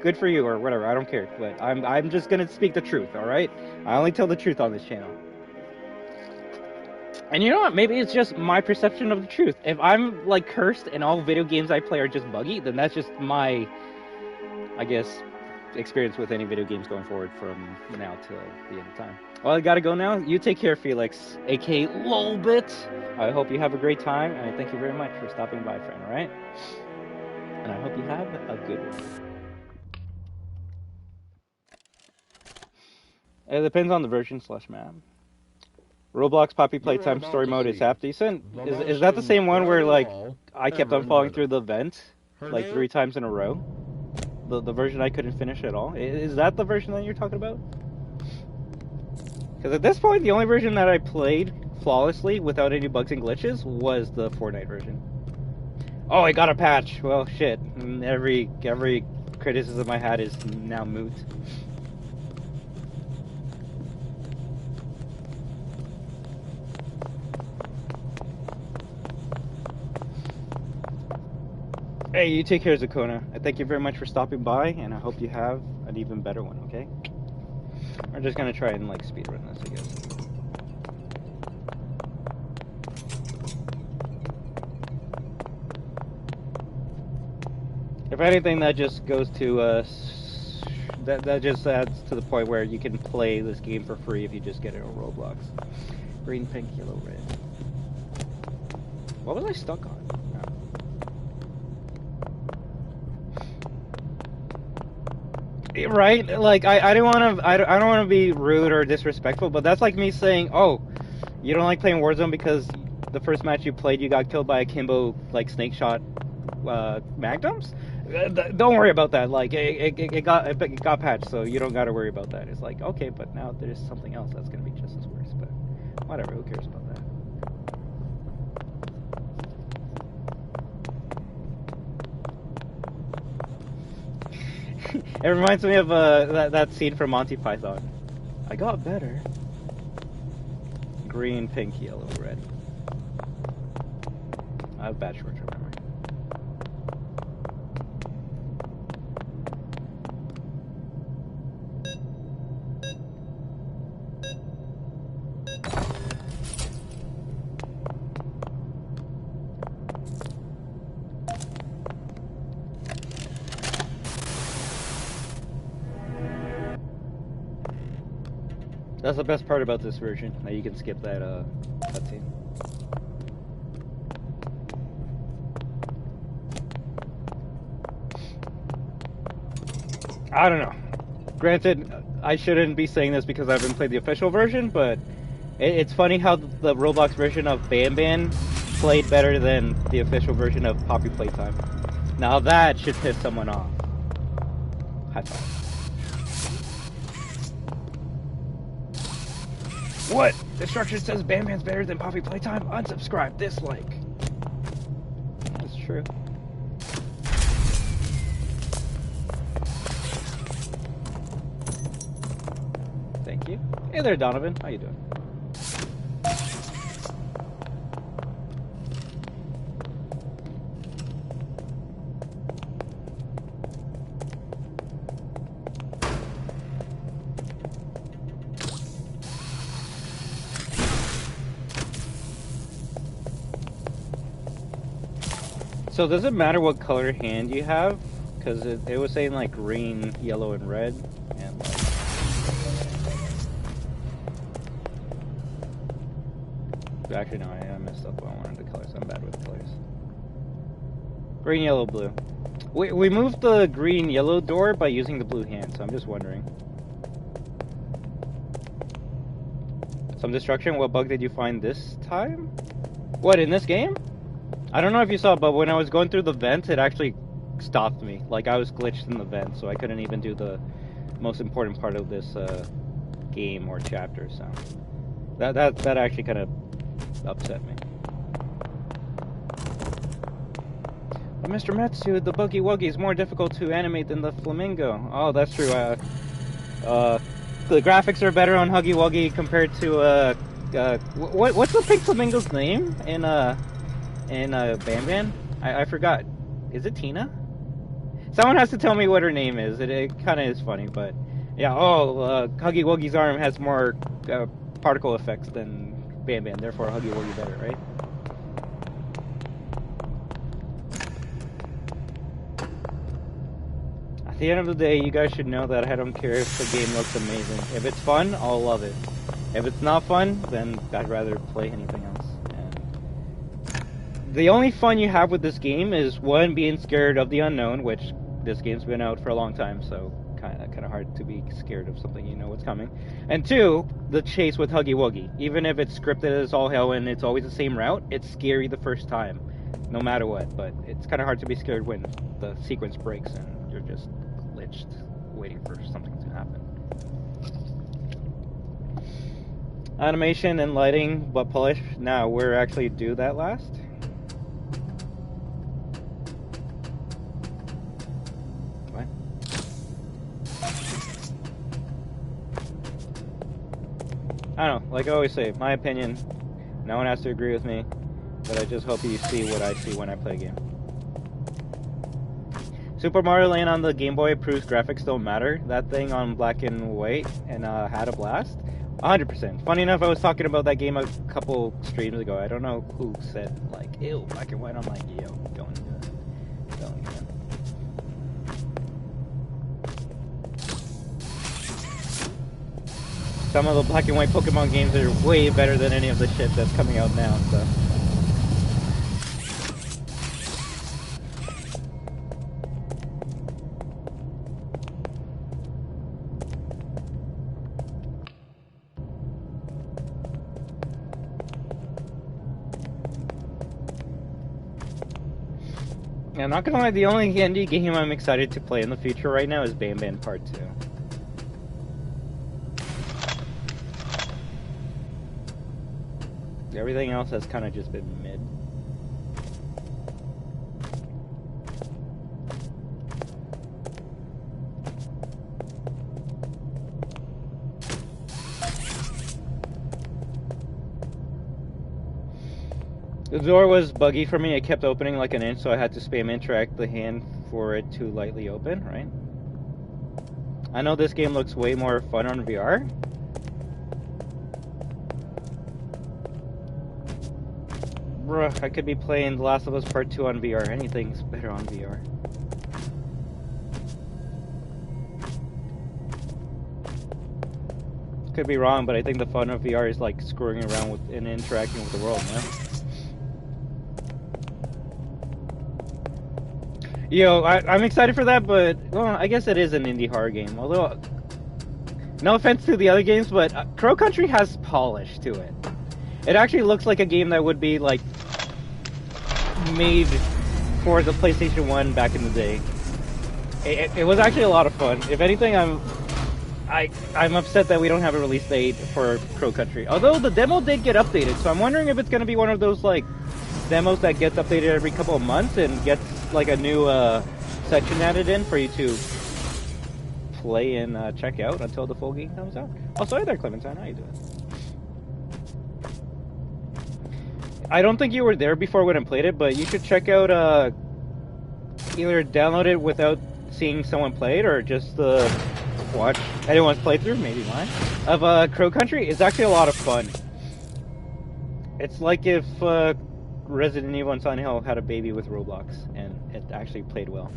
good for you, or whatever. I don't care. But I'm just gonna speak the truth, alright? I only tell the truth on this channel. And you know what? Maybe it's just my perception of the truth. If I'm, like, cursed and all video games I play are just buggy, then that's just my, I guess, experience with any video games going forward from now till the end of time. Well, I gotta go now. You take care, Felix, aka Lolbit. I hope you have a great time, and I thank you very much for stopping by, friend, alright? And I hope you have a good one. It depends on the version / map. Roblox Poppy Playtime story mode is half decent. Is that the same one where, like, I kept on falling through the vent, like, 3 times in a row? The version I couldn't finish at all? Is that the version that you're talking about? Because at this point, the only version that I played flawlessly without any bugs and glitches was the Fortnite version. Oh, I got a patch! Well, shit. Every criticism I had is now moot. Hey, you take care, Zakona. I thank you very much for stopping by, and I hope you have an even better one, okay? We're just gonna try and, like, speedrun this, I guess. If anything, that just goes to, that just adds to the point where you can play this game for free if you just get it on Roblox. Green, pink, yellow, red. What was I stuck on? Right? Like, I don't want to be rude or disrespectful, but that's like me saying, oh, you don't like playing Warzone because the first match you played you got killed by a Kimbo, like, snake shot magnums? Don't worry about that. Like it got patched, so you don't got to worry about that. It's like, okay, but now there's something else that's gonna be just as worse. But whatever, who cares about that? It reminds me of that scene from Monty Python. I got better. Green, pink, yellow, red. I have bad short-term memory. That's the best part about this version, that you can skip that cutscene. I don't know. Granted, I shouldn't be saying this because I haven't played the official version, but it's funny how the Roblox version of Ban Ban played better than the official version of Poppy Playtime. Now that should piss someone off. High five. What? Destruction says Ban Ban's better than Poppy Playtime? Unsubscribe, dislike. That's true. Thank you. Hey there, Donovan. How you doing? So does it matter what color hand you have? Because it was saying like green, yellow, and red. And like... Actually no, I messed up what I wanted the colors. I'm bad with colors. Green, yellow, blue. We moved the green, yellow door by using the blue hand, so I'm just wondering. Some destruction? What bug did you find this time? What, in this game? I don't know if you saw, but when I was going through the vent, it actually stopped me. Like, I was glitched in the vent, so I couldn't even do the most important part of this game or chapter, so... That actually kind of upset me. But Mr. Metsu, the Huggy Wuggy is more difficult to animate than the flamingo. Oh, that's true. The graphics are better on Huggy Wuggy compared to, what's the pink flamingo's name in Ban Ban? I forgot. Is it Tina? Someone has to tell me what her name is. It kind of is funny, but yeah. Huggy Wuggy's arm has more particle effects than Ban Ban, therefore Huggy Wuggy better, right? At the end of the day, you guys should know that I don't care if the game looks amazing. If it's fun, I'll love it. If it's not fun, then I'd rather play anything else. The only fun you have with this game is, one, being scared of the unknown, which this game's been out for a long time, so kind of hard to be scared of something you know what's coming. And two, the chase with Huggy Wuggy. Even if it's scripted as all hell and it's always the same route, it's scary the first time, no matter what. But it's kind of hard to be scared when the sequence breaks and you're just glitched, waiting for something to happen. Animation and lighting, but polish. Now, we're actually do that last. I don't know, like I always say, my opinion, no one has to agree with me, but I just hope you see what I see when I play a game. Super Mario Land on the Game Boy proves graphics don't matter. That thing on black and white and had a blast. 100%. Funny enough, I was talking about that game a couple streams ago. I don't know who said, like, ew, black and white. I'm like, yo, don't do it. Don't do it. Some of the black and white Pokemon games are way better than any of the shit that's coming out now, so... Yeah, I'm not gonna lie, the only indie game I'm excited to play in the future right now is Bam Bam Part 2. Everything else has kind of just been mid. The door was buggy for me. It kept opening like an inch, so I had to spam interact the hand for it to lightly open, right? I know this game looks way more fun on VR. Bruh, I could be playing The Last of Us Part 2 on VR. Anything's better on VR. Could be wrong, but I think the fun of VR is like screwing around with and interacting with the world, man. Yo, I'm excited for that, but well, I guess it is an indie horror game. Although, no offense to the other games, but Crow Country has polish to it. It actually looks like a game that would be like made for the PlayStation 1 back in the day. It was actually a lot of fun. If anything, I'm upset that we don't have a release date for Crow Country. Although the demo did get updated, so I'm wondering if it's going to be one of those like demos that gets updated every couple of months and gets like a new section added in for you to play and check out until the full game comes out. Also, hey there, Clementine, how you doing? I don't think you were there before when I played it, but you should check out either download it without seeing someone play it or just watch anyone's playthrough, maybe mine, of Crow Country. It's actually a lot of fun. It's like if Resident Evil and Silent Hill had a baby with Roblox, and it actually played well.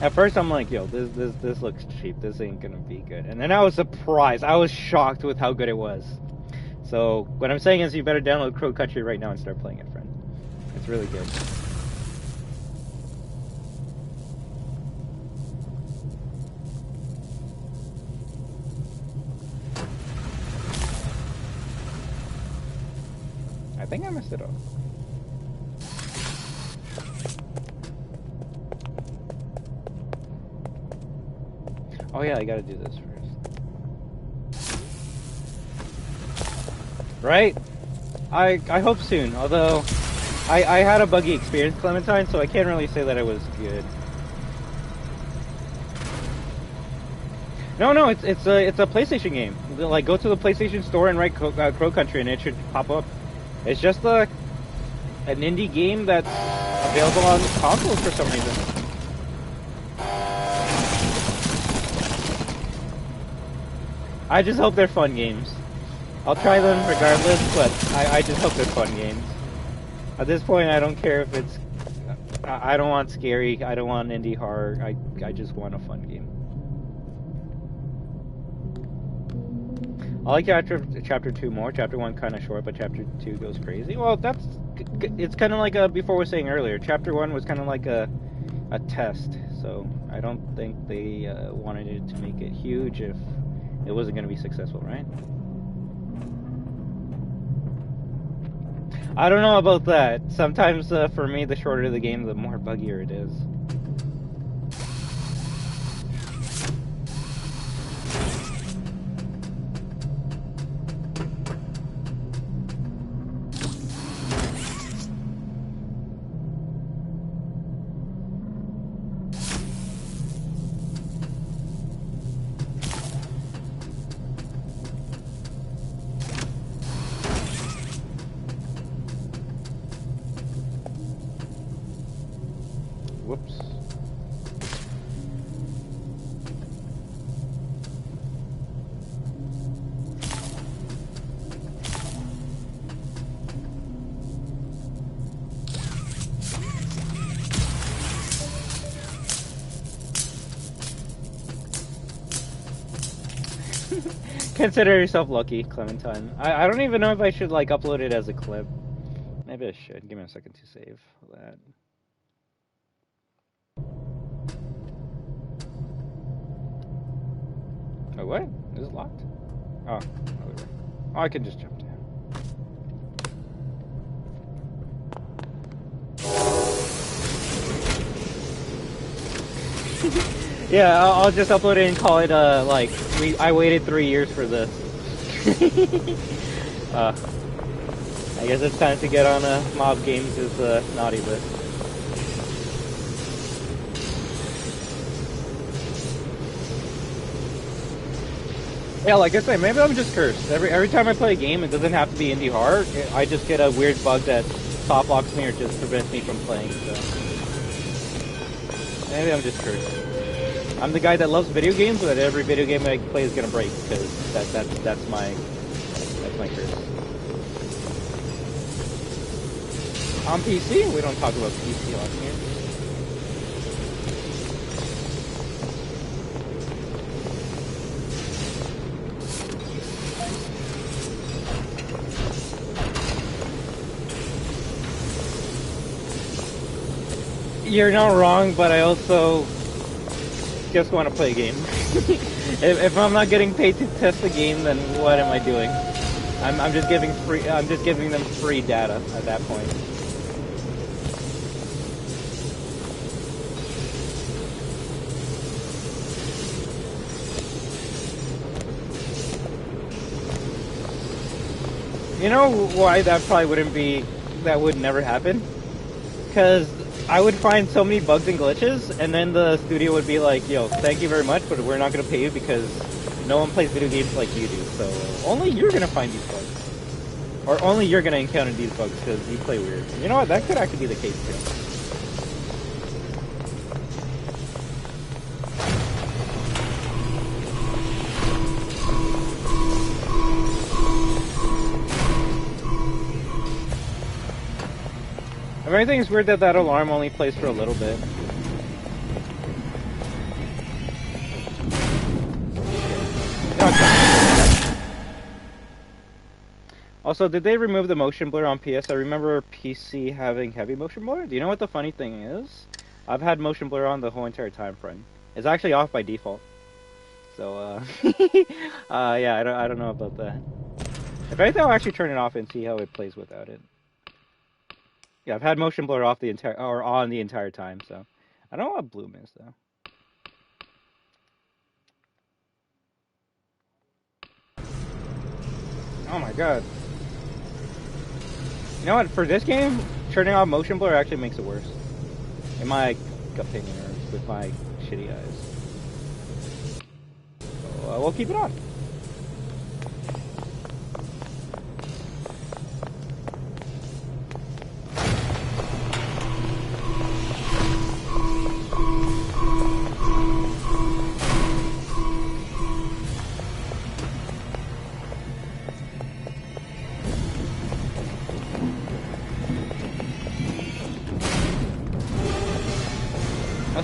At first, I'm like, yo, this looks cheap. This ain't gonna be good. And then I was surprised. I was shocked with how good it was. So what I'm saying is, you better download Crow Country right now and start playing it, friend. It's really good. I think I messed it up. Oh yeah, I gotta do this first. Right? I hope soon, although I had a buggy experience, Clementine, so I can't really say that it was good. No, it's a PlayStation game. Like, go to the PlayStation store and write Crow Country and it should pop up. It's just an indie game that's available on consoles for some reason. I just hope they're fun games. I'll try them regardless, but I just hope they're fun games. At this point, I don't care if it's... I don't want scary, I don't want indie horror, I just want a fun game. I like chapter 2 more. Chapter 1 kind of short, but chapter 2 goes crazy. Well, it's kind of like before we were saying earlier. Chapter 1 was kind of like a test, so I don't think they wanted it to make it huge if it wasn't going to be successful, right? I don't know about that. Sometimes for me, the shorter the game, the more buggier it is. Whoops. Consider yourself lucky, Clementine. I don't even know if I should like upload it as a clip. Maybe I should. Give me a second to save that. Oh, what? Is it locked? Oh, other way. Oh, I can just jump down. Yeah, I'll just upload it and call it, like, I waited 3 years for this. I guess it's time to get on Mob Games' naughty list. Yeah, like I say, maybe I'm just cursed. Every time I play a game, it doesn't have to be indie hard. I just get a weird bug that top locks me or just prevents me from playing, so... Maybe I'm just cursed. I'm the guy that loves video games, but every video game I play is gonna break, because that's my curse. On PC? We don't talk about PC on here. You're not wrong, but I also just want to play a game. if I'm not getting paid to test the game, then what am I doing? I'm just giving them free data at that point. You know why that probably would never happen? Because I would find so many bugs and glitches, and then the studio would be like, yo, thank you very much, but we're not going to pay you because no one plays video games like you do, so only you're going to find these bugs. Or only you're going to encounter these bugs because you play weird. You know what, that could actually be the case too. If anything, it's weird that alarm only plays for a little bit. Also, did they remove the motion blur on PS? I remember PC having heavy motion blur. Do you know what the funny thing is? I've had motion blur on the whole entire time frame. It's actually off by default. So, yeah, I don't know about that. If anything, I'll actually turn it off and see how it plays without it. Yeah, I've had motion blur off on the entire time, so I don't know what Bloom is though. Oh my god. You know what, for this game, turning off motion blur actually makes it worse. In my opinion, or with my shitty eyes. So, we'll keep it on.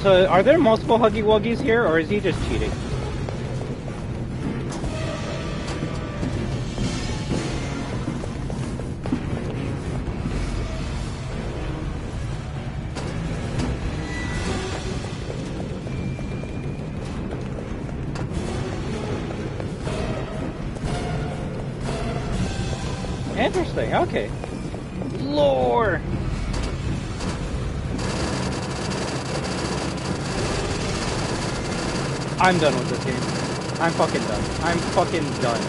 So, are there multiple Huggy Wuggies here, or is he just cheating? Interesting, okay. Lore! I'm done with this game. I'm fucking done. I'm fucking done.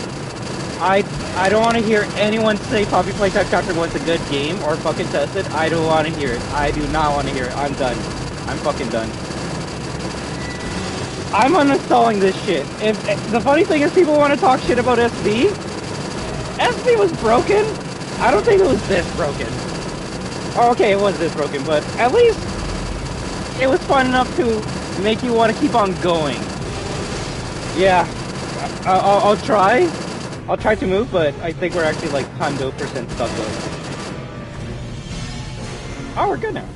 I don't want to hear anyone say Poppy Playtime Chapter 1's a good game or fucking test it. I don't want to hear it. I do not want to hear it. I'm done. I'm fucking done. I'm uninstalling this shit. If the funny thing is people want to talk shit about SB. SB was broken. I don't think it was this broken. Oh, okay, it was this broken, but at least it was fun enough to make you want to keep on going. Yeah, I'll try. I'll try to move, but I think we're actually like 100% stuck though. Oh, we're good now.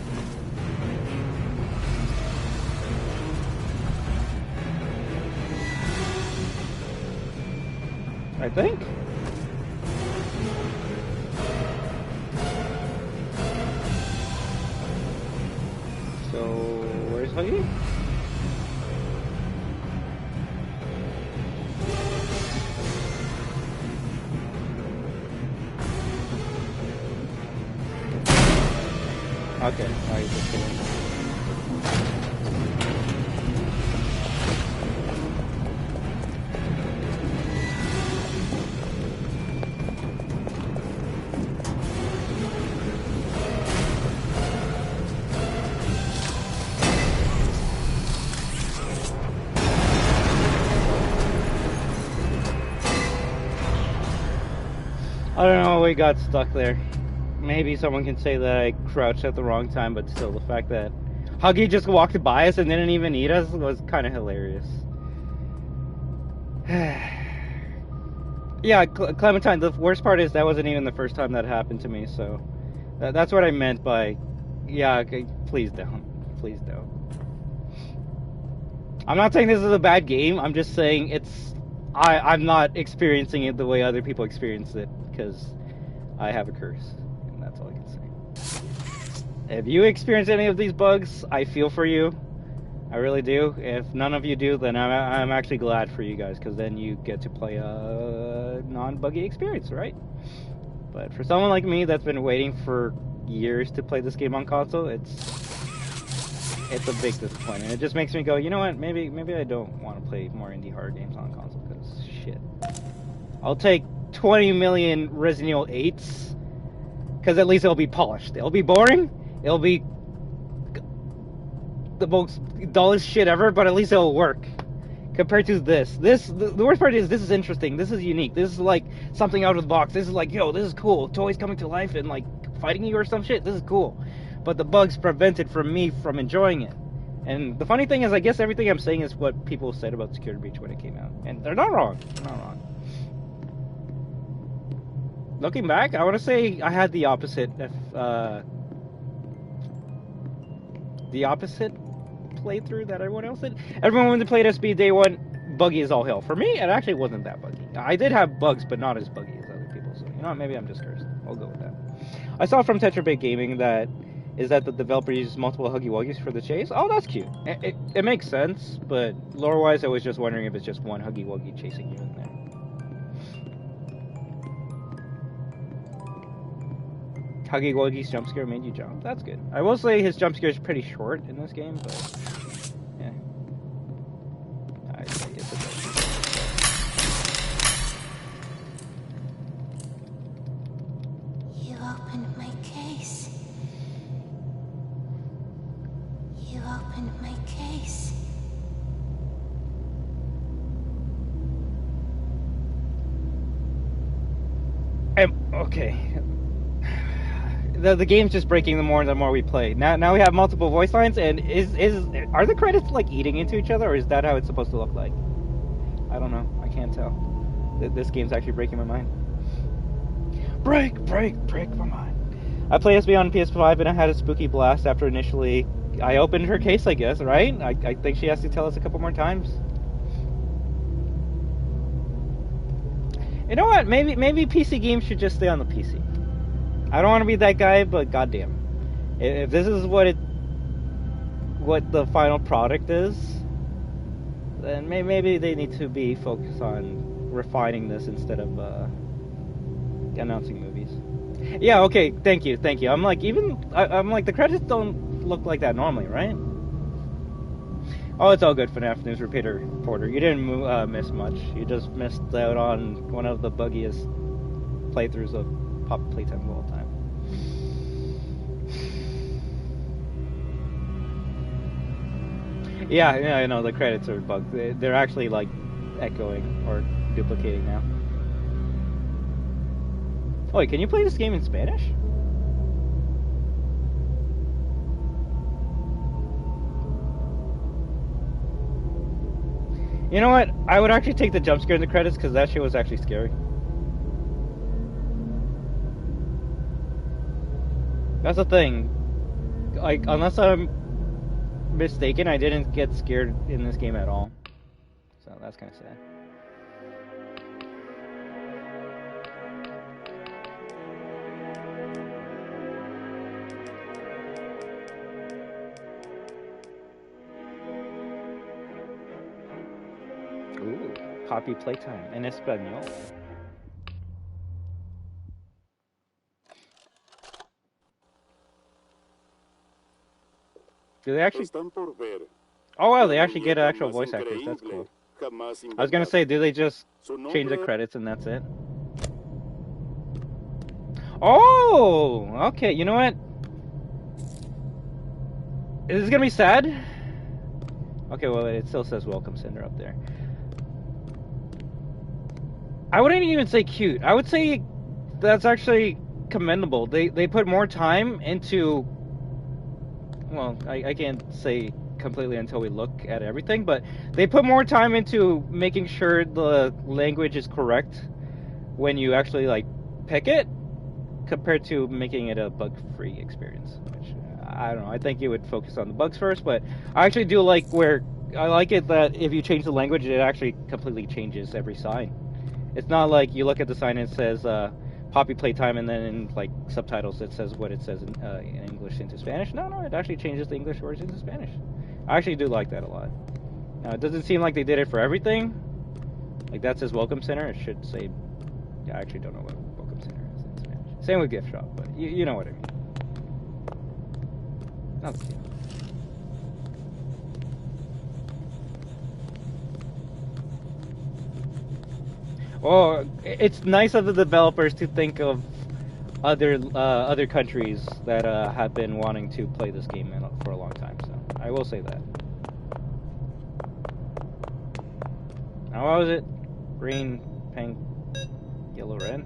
I think. So, where's Huggy? Okay, now he's just kidding. I don't know, we got stuck there. Maybe someone can say that I crouched at the wrong time, but still, the fact that Huggy just walked by us and didn't even eat us was kind of hilarious. Yeah, Clementine, the worst part is that wasn't even the first time that happened to me, so that's what I meant by, yeah, okay, please don't. Please don't. I'm not saying this is a bad game, I'm just saying I'm not experiencing it the way other people experience it, because I have a curse, and that's all I can say. If you experience any of these bugs, I feel for you. I really do. If none of you do, then I'm actually glad for you guys, because then you get to play a non-buggy experience, right? But for someone like me that's been waiting for years to play this game on console, it's a big disappointment. It just makes me go, you know what, maybe I don't want to play more indie horror games on console, because shit. I'll take 20 million Resident Evil 8s, because at least it'll be polished. It'll be boring, it'll be the most dullest shit ever, but at least it'll work. Compared to this, the worst part is this is interesting, this is unique, this is like something out of the box, this is like, yo, this is cool, toys coming to life and like fighting you or some shit, this is cool. But the bugs prevented me from enjoying it. And the funny thing is, I guess everything I'm saying is what people said about Security Breach when it came out. And they're not wrong. They're not wrong. Looking back, I want to say I had the opposite playthrough that everyone else did. Everyone when they played SB day one, buggy as all hell. For me, it actually wasn't that buggy. I did have bugs, but not as buggy as other people. So, you know what, maybe I'm just cursed. I'll go with that. I saw from Tetrabit Gaming that the developer uses multiple Huggy Wuggies for the chase. Oh, that's cute. It makes sense, but lore-wise, I was just wondering if it's just one Huggy Wuggy chasing you in there. Huggy Wuggy's jump scare made you jump. That's good. I will say his jump scare is pretty short in this game, but yeah. I guess it does. You opened my case. You opened my case. Okay. The game's just breaking the more we play. Now we have multiple voice lines, and are the credits like eating into each other, or is that how it's supposed to look like? I don't know. I can't tell. This game's actually breaking my mind. Break my mind. I played SB on PS5 and I had a spooky blast after initially I opened her case, I guess, right? I think she has to tell us a couple more times. You know what? Maybe PC games should just stay on the PC. I don't want to be that guy, but goddamn, if this is what the final product is, then maybe they need to be focused on refining this instead of announcing movies. Yeah, okay, thank you. I'm like, I'm like, the credits don't look like that normally, right? Oh, it's all good, FNAF News Reporter. You didn't miss much. You just missed out on one of the buggiest playthroughs of Playtime of all time. Yeah, I know, the credits are bugged. They're actually, like, echoing or duplicating now. Oh, wait, can you play this game in Spanish? You know what? I would actually take the jump scare in the credits, because that shit was actually scary. That's the thing. Like, unless I'm mistaken, I didn't get scared in this game at all. So that's kind of sad. Ooh, Poppy Playtime in Espanol. Do they actually? Oh wow, they actually get actual voice actors. That's cool. I was gonna say, do they just change the credits and that's it? Oh, okay. You know what? Is this gonna be sad? Okay, well, it still says Welcome Cinder up there. I wouldn't even say cute. I would say that's actually commendable. They put more time into. Well, I can't say completely until we look at everything, but they put more time into making sure the language is correct when you actually like pick it, compared to making it a bug-free experience. Which I don't know. I think you would focus on the bugs first, but I actually do like where I like it that if you change the language, it actually completely changes every sign. It's not like you look at the sign and it says Poppy Playtime, and then in like subtitles it says what it says in English into Spanish. No, it actually changes the English words into Spanish. I actually do like that a lot. Now, it doesn't seem like they did it for everything. Like that says Welcome Center. It should say. I actually don't know what Welcome Center is in Spanish. Same with Gift Shop, but you know what I mean. Not the same. Oh, it's nice of the developers to think of other countries that have been wanting to play this game for a long time. So I will say that. Now, what was it? Green, pink, yellow, red.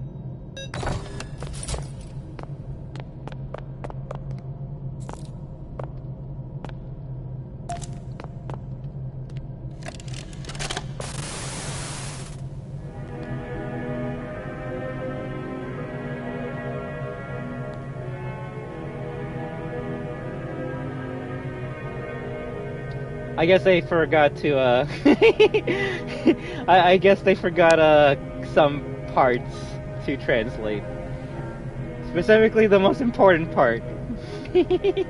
I guess they forgot to, I guess they forgot, some parts to translate. Specifically the most important part. God damn it.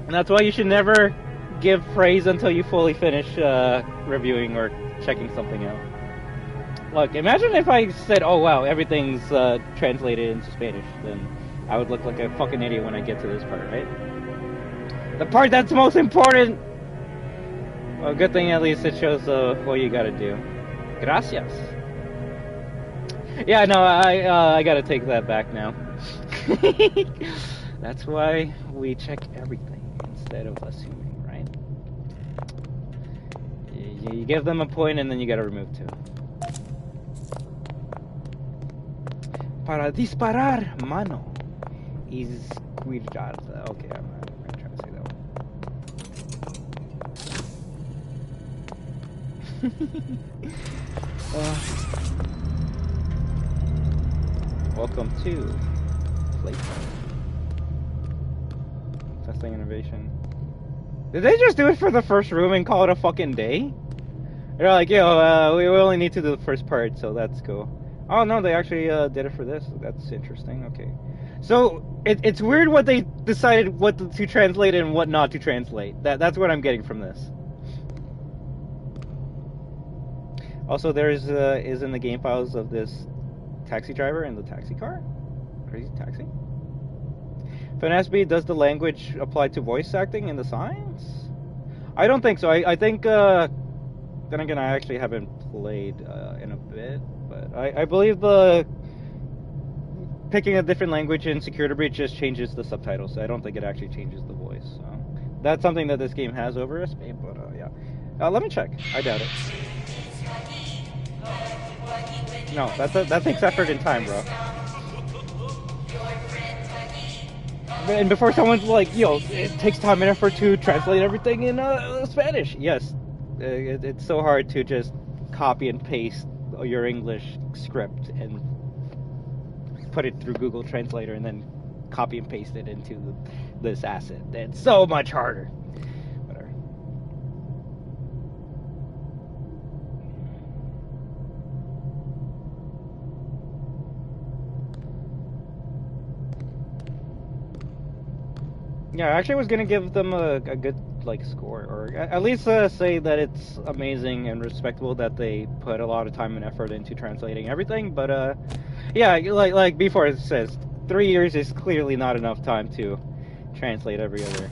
And that's why you should never give praise until you fully finish, reviewing or checking something out. Look, imagine if I said, oh wow, everything's, translated into Spanish, then I would look like a fucking idiot when I get to this part, right? The part that's most important! Well, good thing at least it shows what you gotta do. Gracias. Yeah, no, I gotta take that back now. That's why we check everything instead of assuming, right? You give them a point and then you gotta remove two. Para disparar, mano. Izquierda. Okay, I'm not gonna try to say that one. Welcome to Playtime. Testing innovation. Did they just do it for the first room and call it a fucking day? They're like, yo, we only need to do the first part, so that's cool. Oh no, they actually did it for this. That's interesting. Okay. So it's weird what they decided what to translate and what not to translate. That's what I'm getting from this. Also, there's is in the game files of this taxi driver in the taxi car. Crazy taxi. FNSB, does the language apply to voice acting in the signs? I don't think so. I think then again, I actually haven't played in a bit, but I believe the picking a different language in Security Breach just changes the subtitles. So I don't think it actually changes the voice. So that's something that this game has over SP, but yeah. Let me check. I doubt it. No, that takes effort and time, bro. And before someone's like, yo, it takes time and effort to translate everything in Spanish. Yes, it's so hard to just copy and paste your English script and put it through Google Translator and then copy and paste it into this asset. It's so much harder. Whatever. Yeah, I actually was gonna give them a good like score, or at least say that it's amazing and respectable that they put a lot of time and effort into translating everything. But yeah, like before it says, 3 years is clearly not enough time to translate every other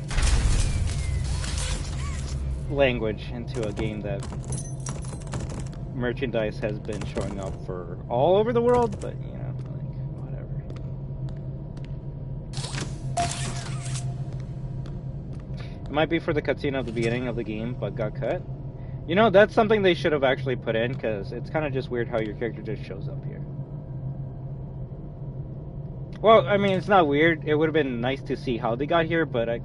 language into a game that merchandise has been showing up for all over the world. But you know, like whatever. It might be for the cutscene of the beginning of the game, but got cut. You know, that's something they should have actually put in, because it's kind of just weird how your character just shows up here. Well, I mean, it's not weird. It would have been nice to see how they got here, but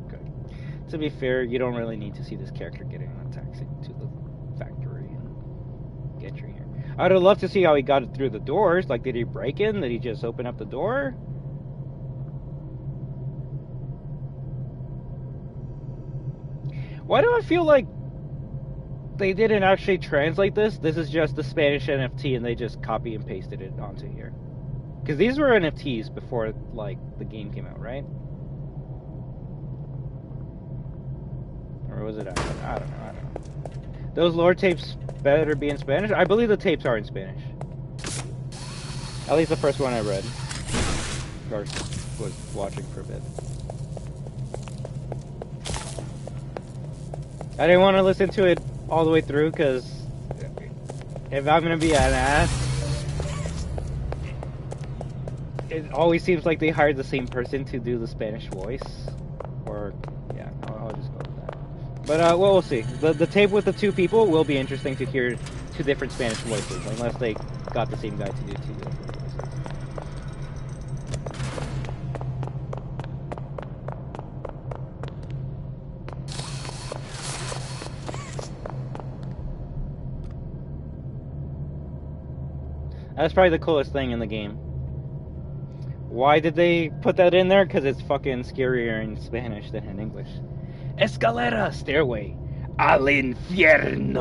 to be fair, you don't really need to see this character getting on a taxi to the factory and get you here. I'd have loved to see how he got it through the doors. Like, did he break in? Did he just open up the door? Why do I feel like they didn't actually translate this? This is just the Spanish NFT and they just copy and pasted it onto here. Because these were NFTs before, like, the game came out, right? Or was it after? I don't know. Those lore tapes better be in Spanish? I believe the tapes are in Spanish. At least the first one I read. Or was watching for a bit. I didn't want to listen to it all the way through, because if I'm going to be an ass, it always seems like they hired the same person to do the Spanish voice. Or, yeah, I'll just go with that. But, well, we'll see. The tape with the two people will be interesting to hear two different Spanish voices, unless they got the same guy to do two different voices. That's probably the coolest thing in the game. Why did they put that in there? Because it's fucking scarier in Spanish than in English. Escalera, stairway al infierno.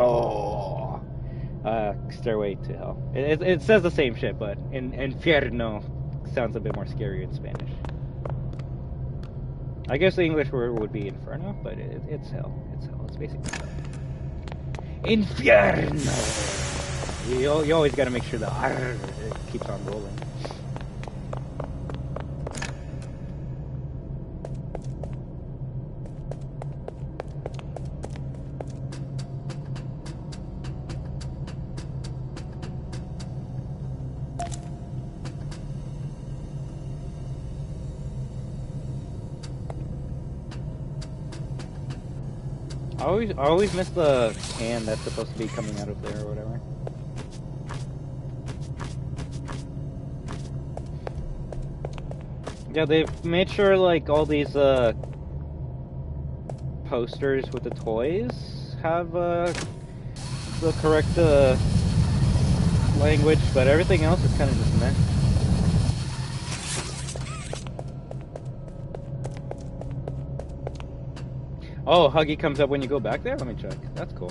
Stairway to hell. It says the same shit, but in infierno sounds a bit more scary in Spanish. I guess the English word would be inferno, but it's hell. It's hell. It's basically hell. Infierno. You always gotta make sure the R keeps on rolling. I always miss the can that's supposed to be coming out of there or whatever. Yeah, they've made sure, like, all these, posters with the toys have, the correct, language, but everything else is kind of just meh. Oh, Huggy comes up when you go back there? Let me check. That's cool.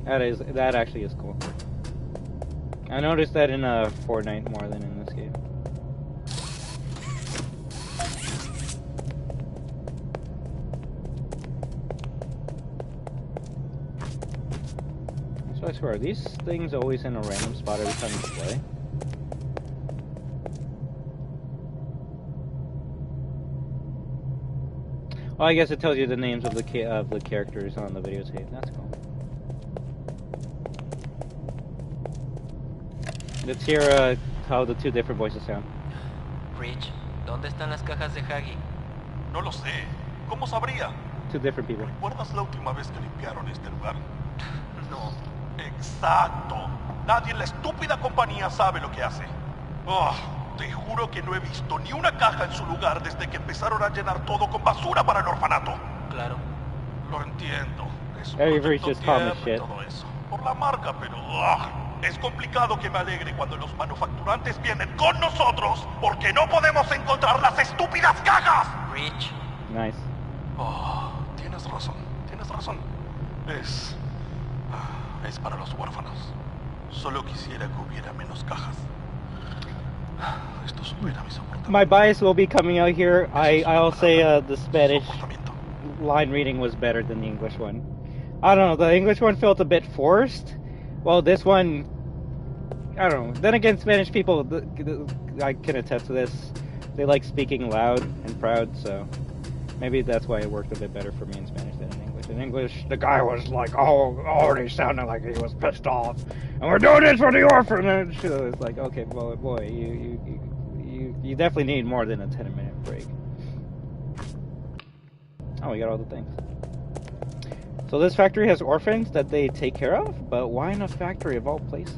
That actually is cool. I noticed that in Fortnite more than in this game. So I swear, are these things always in a random spot every time you play? Oh, I guess it tells you the names of the characters on the videotape. That's cool. Let's hear how the two different voices sound. Rich, ¿dónde están las cajas de Huggy? No lo sé. ¿Cómo sabría? Two different people. ¿Recuerdas la última vez que limpiaron este lugar? No. Exacto. Nadie en la estúpida compañía sabe lo que hace. Oh, te juro que no he visto ni una caja en su lugar desde que empezaron a llenar todo con basura para el orfanato. Claro. Lo entiendo. Es un Everybody's proyecto just calling tierno y shit. todo eso. Por la marca, pero... es complicado que me alegre cuando los manufacturantes vienen con nosotros porque no podemos encontrar las estúpidas cajas. Rich. Nice. Oh, tienes razón. Es para los huérfanos. Solo quisiera que hubiera menos cajas. Esto supera mi soportamiento. My bias will be coming out here. I'll say the Spanish line reading was better than the English one. I don't know, the English one felt a bit forced. Well, this one, I don't know. Then again, Spanish people, I can attest to this. They like speaking loud and proud, so maybe that's why it worked a bit better for me in Spanish than in English. In English, the guy was like, already sounding like he was pissed off. And we're doing this for the orphanage. So it's like, okay, well, boy, you definitely need more than a 10-minute break. Oh, we got all the things. So this factory has orphans that they take care of, but why in a factory of all places?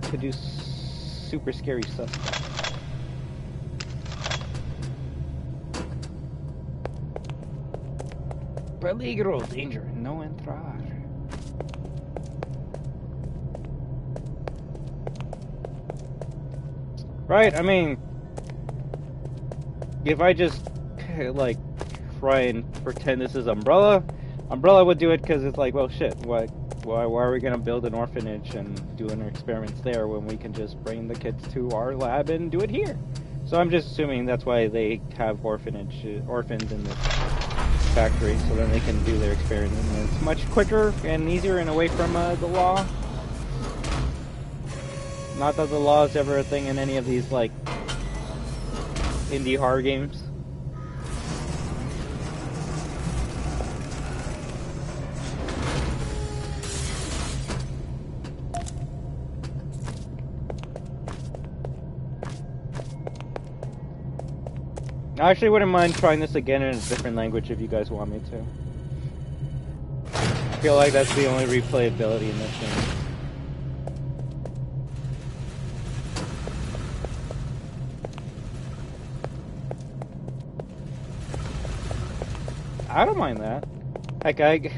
To do super scary stuff. Peligro, danger, no entrar. Right, I mean, if I just, like, try and pretend this is Umbrella would do it because it's like, well, shit, why are we going to build an orphanage and do our experiments there when we can just bring the kids to our lab and do it here? So I'm just assuming that's why they have orphans in this factory, so then they can do their experiments. And it's much quicker and easier and away from the law. Not that the law is ever a thing in any of these, like, indie horror games. I actually wouldn't mind trying this again in a different language if you guys want me to. I feel like that's the only replayability in this game. I don't mind that. Like, you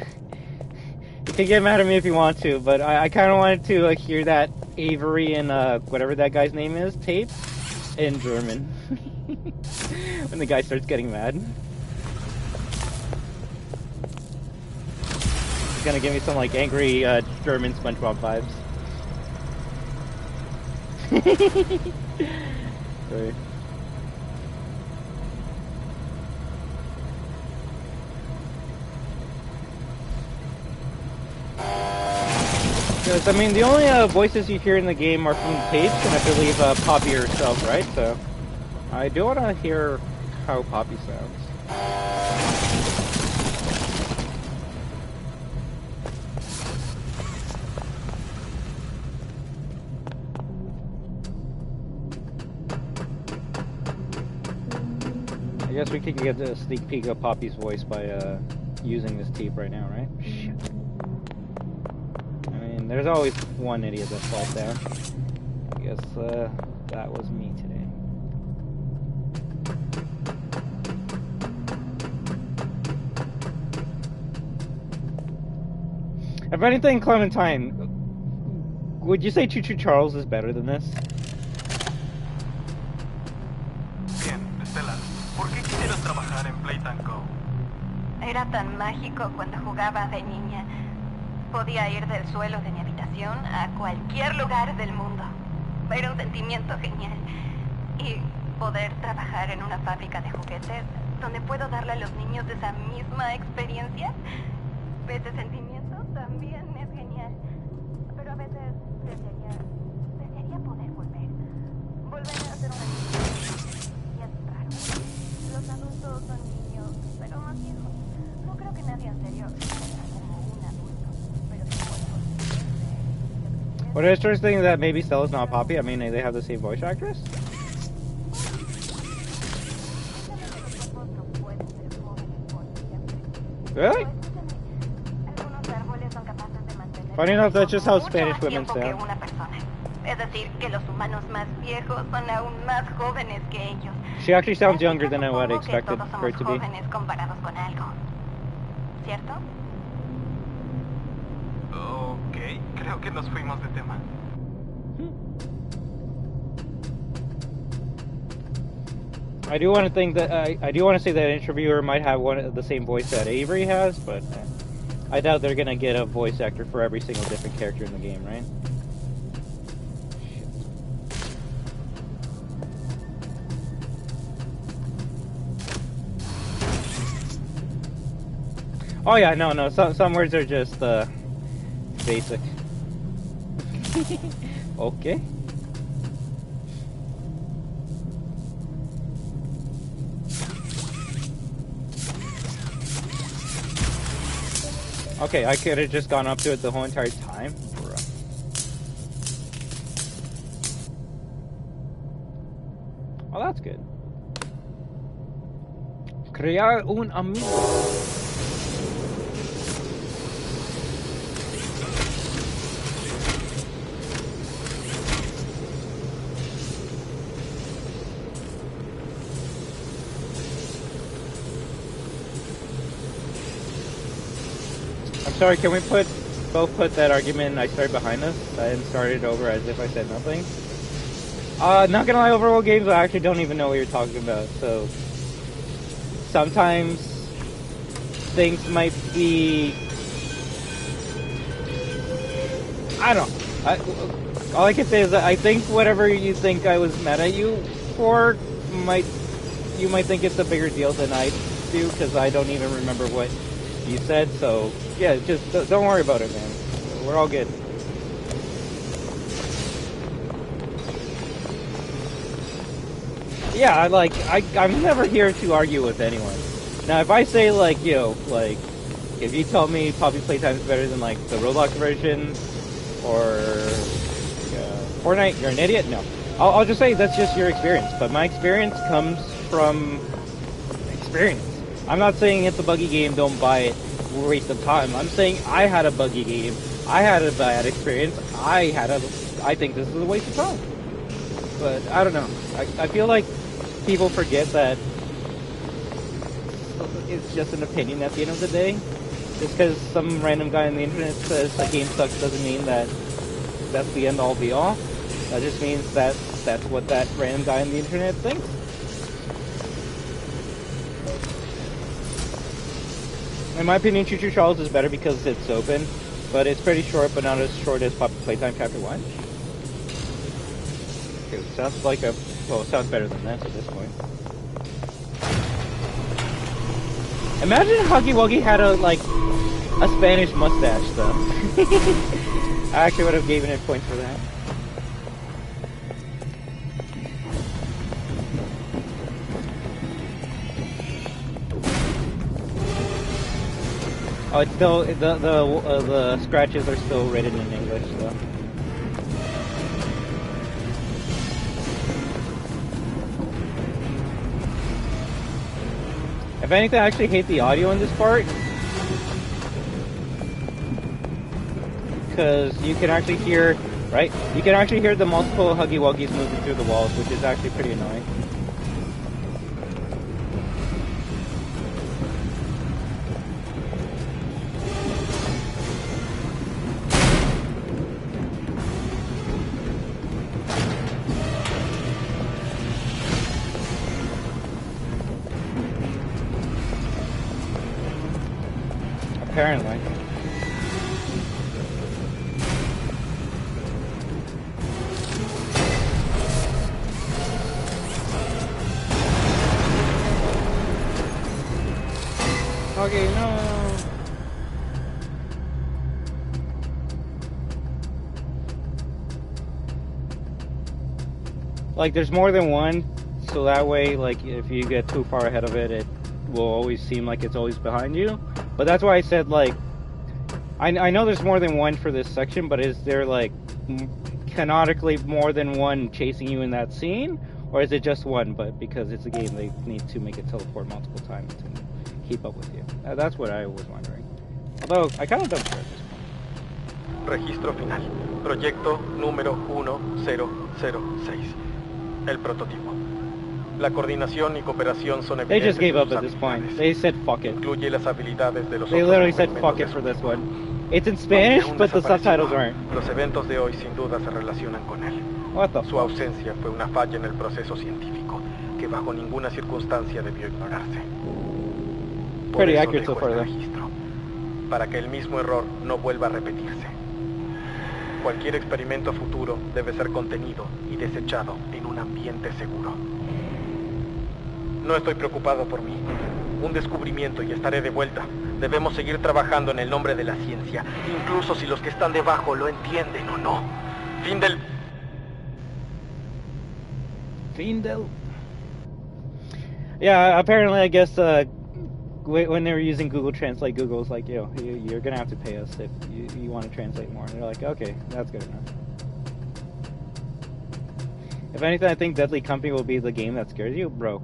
can get mad at me if you want to, but I kind of wanted to like hear that Avery and whatever that guy's name is tape in German when the guy starts getting mad. He's gonna give me some like angry German SpongeBob vibes. Right. Because, I mean, the only voices you hear in the game are from tapes, and I believe Poppy herself, right? So, I do want to hear how Poppy sounds. I guess we can get a sneak peek of Poppy's voice by using this tape right now, right? Shit. There's always one idiot that falls down. I guess that was me today. If anything, Clementine, would you say Choo Choo Charles is better than this? Bien, Estela, ¿por qué quisieras trabajar en Playtime Co? Era tan mágico cuando jugaba de niña. Podía ir del suelo de mi habitación a cualquier lugar del mundo. Era un sentimiento genial. Y poder trabajar en una fábrica de juguetes donde puedo darle a los niños esa misma experiencia. Ese sentimiento también es genial. Pero a veces desearía poder volver. Volver a ser una niña. Y es raro. Los adultos son niños, pero más viejos. No creo que nadie en serio como un adulto. What is first thing that maybe Stella's not Poppy? I mean, they have the same voice actress? Really? Funny enough, that's just how Spanish women sound. Es decir, que los humanos más viejos son aún más jóvenes que ellos. She actually sounds younger than I would have expected her to be. Jóvenes comparados con algo. ¿Cierto? Ok, creo que nos fuimos de tema. I do want to think that I do want to say that interviewer might have the same voice that Avery has, but I doubt they're gonna get a voice actor for every single different character in the game, right? Oh yeah, no. Some words are just basic. Okay. Okay, I could have just gone up to it the whole entire time. Bro. Oh, that's good. Crear un amigo. I'm sorry, can we both put that argument I started behind us and start it over as if I said nothing? Not gonna lie, overall games, I actually don't even know what you're talking about, so sometimes things might be, I don't know. All I can say is that I think whatever you think I was mad at you for, you might think it's a bigger deal than I do, because I don't even remember what you said, so yeah, just don't worry about it, man. We're all good. Yeah, I'm never here to argue with anyone. Now, if I say, like, you know, like, if you tell me Poppy Playtime is better than, like, the Roblox version, or Fortnite, you're an idiot? No. I'll just say that's just your experience, but my experience comes from experience. I'm not saying it's a buggy game, don't buy it, waste of time. I'm saying I had a buggy game, I had a bad experience, I think this is a waste of time. But, I don't know. I feel like people forget that it's just an opinion at the end of the day. Just because some random guy on the internet says a game sucks doesn't mean that that's the end all be all. That just means that that's what that random guy on the internet thinks. In my opinion, Choo Choo Charles is better because it's open, but it's pretty short, but not as short as Poppy Playtime Chapter 1. Okay, it sounds like it sounds better than this at this point. Imagine Huggy Wuggy had a Spanish mustache, though. I actually would have given it points for that. Oh, it's still the scratches are still written in English, though. If anything, I actually hate the audio in this part, because you can actually hear, right? You can actually hear the multiple Huggy Wuggies moving through the walls, which is actually pretty annoying. Apparently. Okay, no. Like, there's more than one, so that way, like, if you get too far ahead of it, it will always seem like it's always behind you. But that's why I said, like, I know there's more than one for this section, but is there, like, canonically more than one chasing you in that scene? Or is it just one, but because it's a game, they need to make it teleport multiple times to keep up with you? That's what I was wondering. Although, I kind of don't care at this point. Registro final. Proyecto número 1006. El prototipo. La coordinación y cooperación son They just evidentes gave en up sus at this point. habilidades. They said fuck it. Incluye las habilidades de los They otros literally said segmentos fuck de it for su this equipo. one. It's in Spanish, Aunque aún but the desaparecido, subtitles aren't. Los eventos de hoy sin duda se relacionan con él. What the Su ausencia fue una falla en el proceso científico que bajo ninguna circunstancia debió ignorarse. Por Pretty eso accurate so dejo far, este though. registro, para que el mismo error no vuelva a repetirse. Cualquier experimento futuro debe ser contenido y desechado en un ambiente seguro. No estoy preocupado por mí. Un descubrimiento y estaré de vuelta. Debemos seguir trabajando en el nombre de la ciencia, incluso si los que están debajo lo entienden o no. Fin del... Yeah, apparently, I guess, when they were using Google Translate, Google's like, yo, you're gonna have to pay us if you want to translate more. And they're like, okay, that's good enough. If anything, I think Deadly Company will be the game that scares you, bro.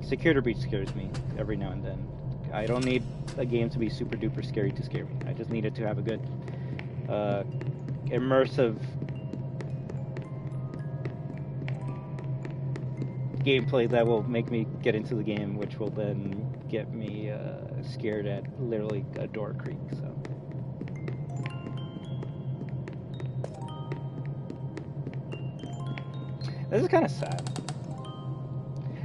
Security Breach scares me every now and then. I don't need a game to be super duper scary to scare me. I just need it to have a good immersive gameplay that will make me get into the game, which will then get me scared at literally a door creak. So this is kind of sad.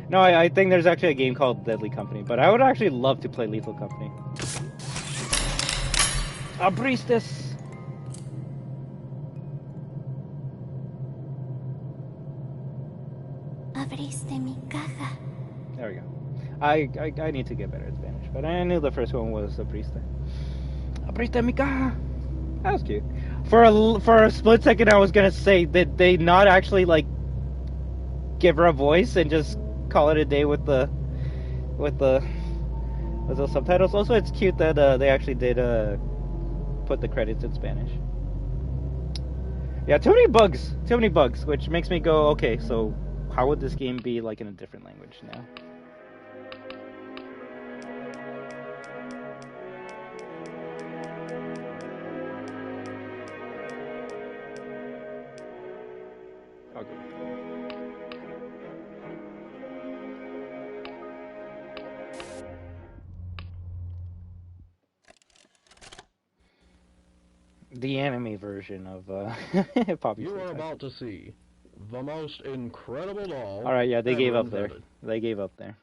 No, I think there's actually a game called Deadly Company, but I would actually love to play Lethal Company. A priestess! Abriste mi caja. There we go. I need to get better at Spanish, but I knew the first one was Abriste. Abriste mi caja! That was cute. For a split second, I was gonna say, did they not actually, like, give her a voice and just call it a day with the subtitles? Also, it's cute that they actually did put the credits in Spanish. Yeah, too many bugs, which makes me go, okay, so how would this game be like in a different language now? Okay. The anime version of Poppy You are Playtime. about to see the most incredible doll. Alright, yeah, they gave ever up there. invented. They gave up there.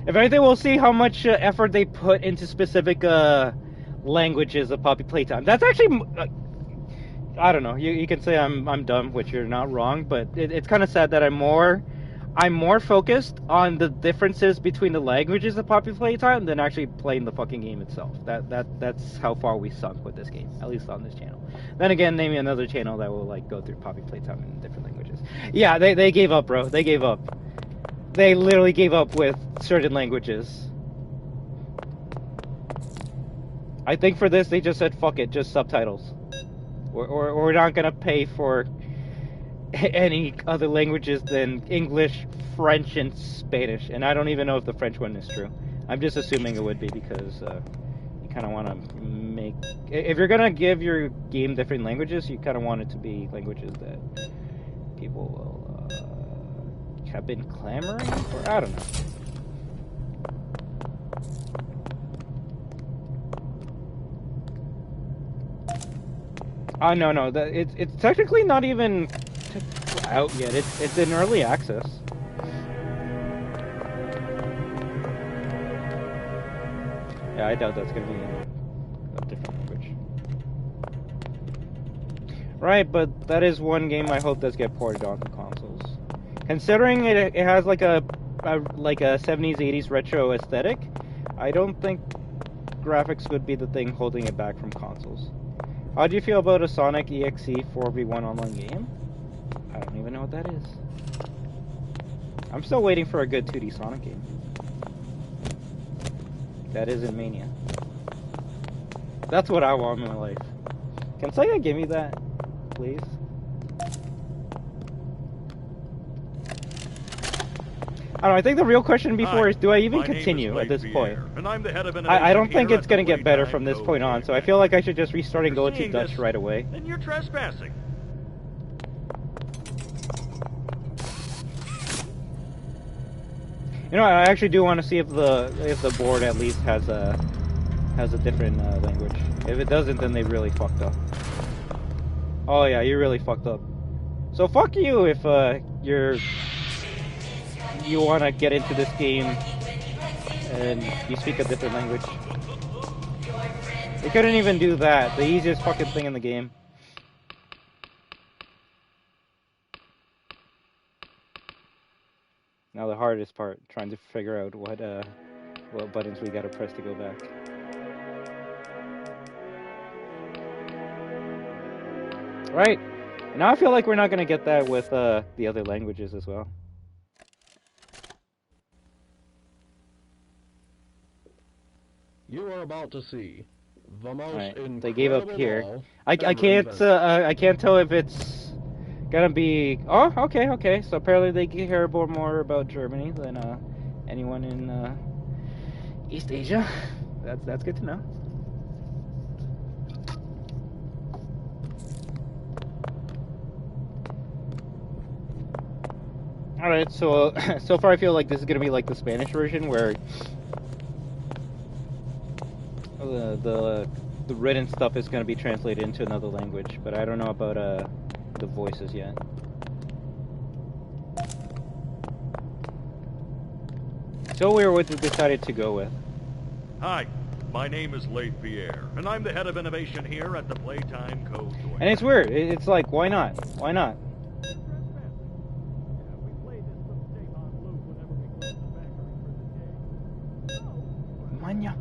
If anything, we'll see how much effort they put into specific languages of Poppy Playtime. That's actually, I don't know. You can say I'm dumb, which you're not wrong, but it's kind of sad that I'm more focused on the differences between the languages of Poppy Playtime than actually playing the fucking game itself. That's how far we sunk with this game, at least on this channel. Then again, name me another channel that will like go through Poppy Playtime in different languages. Yeah, they gave up, bro. They gave up. They literally gave up with certain languages. I think for this they just said fuck it, just subtitles. We're not gonna pay for any other languages than English, French, and Spanish. And I don't even know if the French one is true. I'm just assuming it would be because you kind of want to make... If you're going to give your game different languages, you kind of want it to be languages that people will have been clamoring for. I don't know. Oh, no. It's technically not even out yet. It's in early access. Yeah, I doubt that's gonna be a different language. Right, but that is one game I hope does get ported onto consoles. Considering it has like a 70s 80s retro aesthetic, I don't think graphics would be the thing holding it back from consoles. How do you feel about a Sonic EXE 4v1 online game? I don't even know what that is. I'm still waiting for a good 2D Sonic game. That isn't Mania. That's what I want in my life. Can Sega give me that, please? I don't know, I think the real question before is, do I even continue at this point? And I'm the head of I don't think here it's at going the to get better Playtime from this Co. point on, so I feel like I should just restart and go to Seeing Dutch this, right away. Then you're trespassing. You know, I actually do want to see if the board at least has a different language. If it doesn't, then they really fucked up. Oh yeah, you really fucked up. So fuck you if you want to get into this game and you speak a different language. They couldn't even do that. The easiest fucking thing in the game. Now the hardest part, trying to figure out what buttons we gotta press to go back. Right. Now I feel like we're not gonna get that with the other languages as well. You are about to see the most incredible They gave up here. doll I ever can't invented. I can't tell if it's Gonna be... Oh, okay, okay. So apparently they care more about Germany than anyone in East Asia. That's good to know. Alright, so so far I feel like this is gonna be like the Spanish version where the written stuff is gonna be translated into another language, but I don't know about the voices yet. So we're what we decided to go with. Hi, my name is Leif Pierre, and I'm the head of innovation here at the Playtime Co. And it's weird. It's like, why not? Why not? Manya.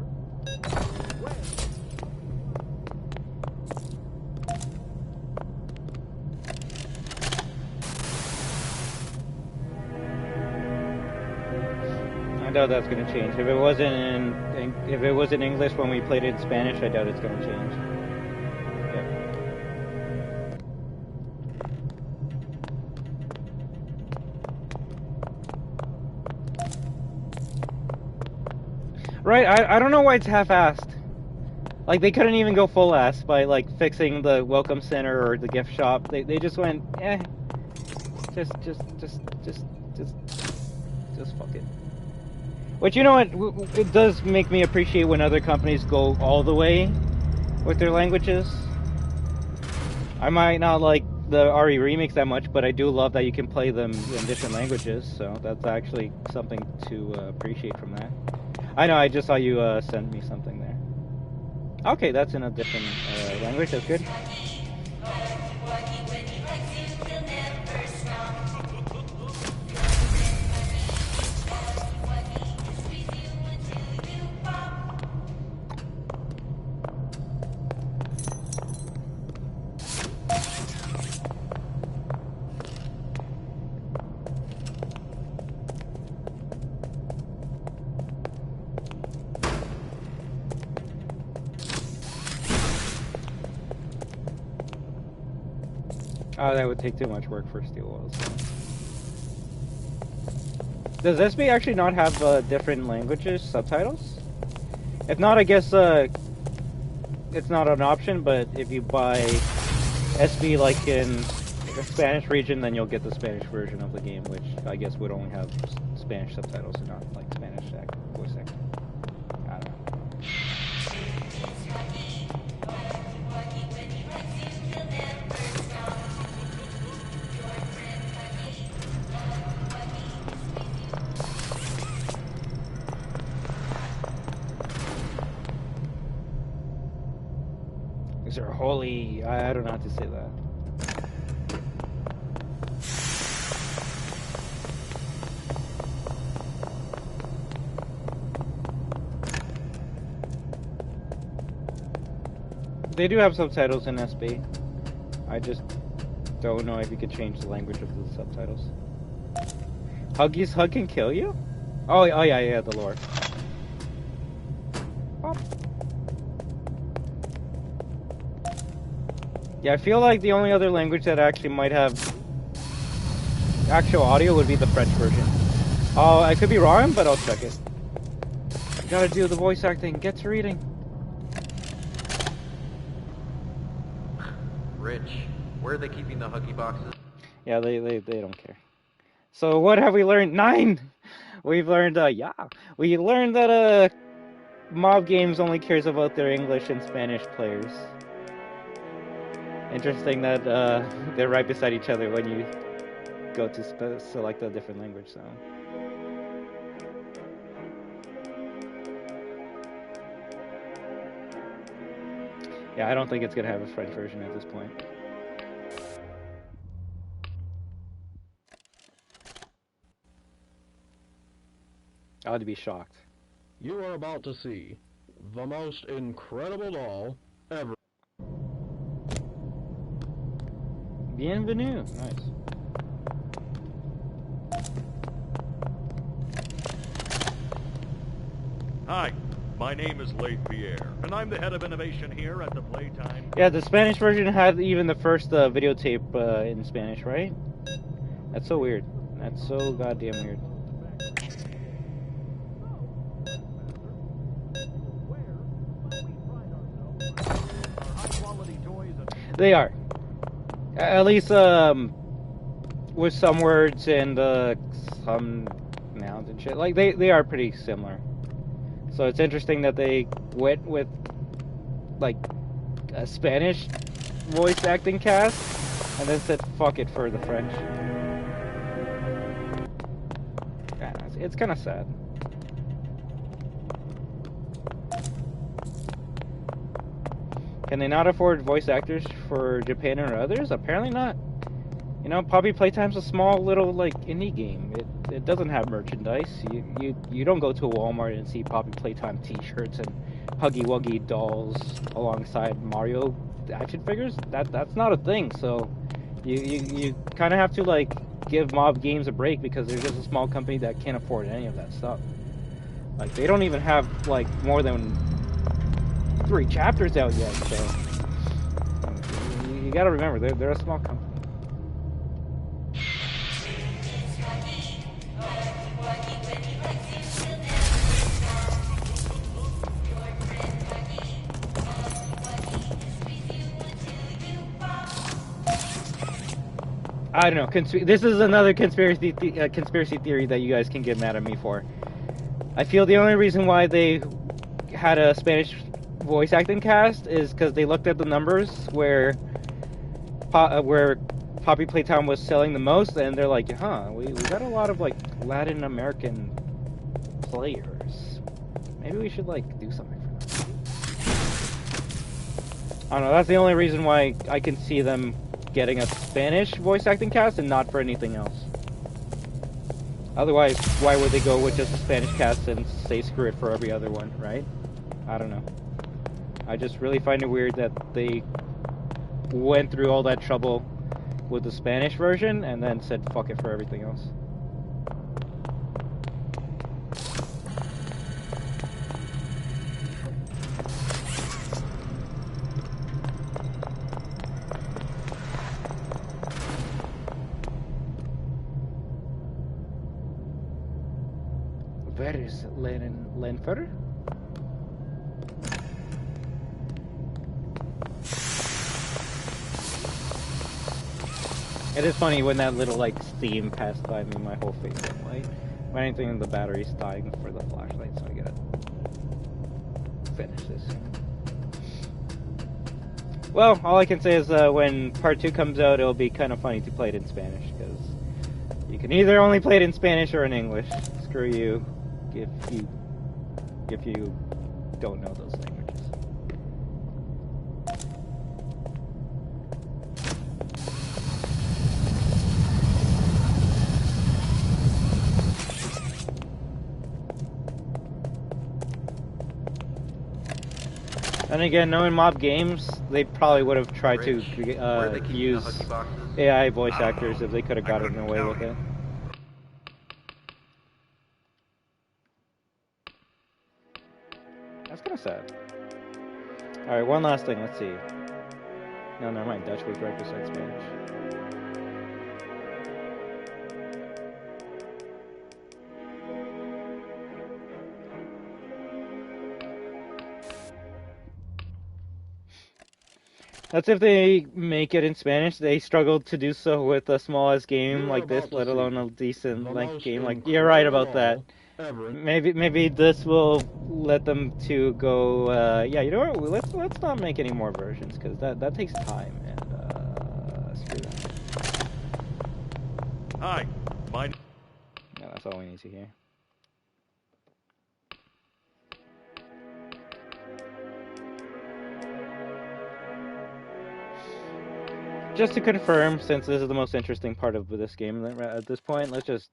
I doubt that's gonna change. If it was in English when we played it in Spanish, I doubt it's gonna change. Right, I don't know why it's half-assed. Like, they couldn't even go full-ass by, like, fixing the welcome center or the gift shop. They just went, eh. Just fuck it. But you know what? It does make me appreciate when other companies go all the way with their languages. I might not like the RE remakes that much, but I do love that you can play them in different languages, so that's actually something to appreciate from that. I know, I just saw you send me something there. Okay, that's in a different language, that's good. Oh, that would take too much work for steel wheels. Does SB actually not have different languages subtitles? If not, I guess it's not an option, but if you buy SB like in the Spanish region, then you'll get the Spanish version of the game, which I guess would only have Spanish subtitles and not like Spanish voice acting. I don't know. Is there a holy... I don't know how to say that. They do have subtitles in SB. I just don't know if you could change the language of the subtitles. Huggy's hug can kill you? Oh yeah, the lore. Oh. Yeah, I feel like the only other language that actually might have actual audio would be the French version. Oh, I could be wrong, but I'll check it. You gotta do the voice acting. Get to reading. Rich, where are they keeping the Huggy boxes? Yeah, they don't care. So what have we learned? 9! We've learned, we learned that, Mob Games only cares about their English and Spanish players. Interesting that, they're right beside each other when you go to select a different language, so... Yeah, I don't think it's gonna have a French version at this point. I would be shocked. You are about to see the most incredible doll ever. Bienvenue. Nice. Hi, My name is Leith Pierre, and I'm the head of innovation here at the Playtime. Yeah, the Spanish version had even the first videotape in Spanish, right? That's so weird. That's so goddamn weird. They are. At least with some words and some nouns and shit. Like they are pretty similar. So it's interesting that they went with like a Spanish voice acting cast and then said fuck it for the French. Yeah, it's kind of sad. Can they not afford voice actors for Japan or others? Apparently not. You know, Poppy Playtime's a small little like indie game. It doesn't have merchandise. You don't go to a Walmart and see Poppy Playtime T-shirts and Huggy Wuggy dolls alongside Mario action figures. That's not a thing. So you kind of have to like give Mob Games a break because they're just a small company that can't afford any of that stuff. Like they don't even have like more than 3 chapters out yet. So you got to remember they're a small company. I don't know. This is another conspiracy theory that you guys can get mad at me for. I feel the only reason why they had a Spanish voice acting cast is because they looked at the numbers where Poppy Playtime was selling the most, and they're like, huh, we got a lot of like Latin American players. Maybe we should like do something for them. I don't know. That's the only reason why I can see them getting a Spanish voice acting cast and not for anything else. Otherwise, why would they go with just a Spanish cast and say screw it for every other one, right? I don't know. I just really find it weird that they went through all that trouble with the Spanish version and then said fuck it for everything else. Where is Lenfer? It is funny when that little like steam passed by me, my whole face went white. If anything, the battery's dying for the flashlight, so I gotta finish this. Well, all I can say is when part 2 comes out, it'll be kind of funny to play it in Spanish, because you can either only play it in Spanish or in English. Screw you if you don't know those languages. And again, knowing Mob Games, they probably would have tried to use AI voice actors if they could have gotten away with it. That's kind of sad. Alright, one last thing, let's see. No, never mind, Dutch was right beside Spanish. That's if they make it in Spanish. They struggled to do so with a small-ass game like this, let alone a decent length game. Like, you're right about that. Maybe this will let them to go. Yeah, you know what? Let's not make any more versions because that takes time and screw that. Hi, my. Yeah, that's all we need to hear. Just to confirm, since this is the most interesting part of this game at this point, let's just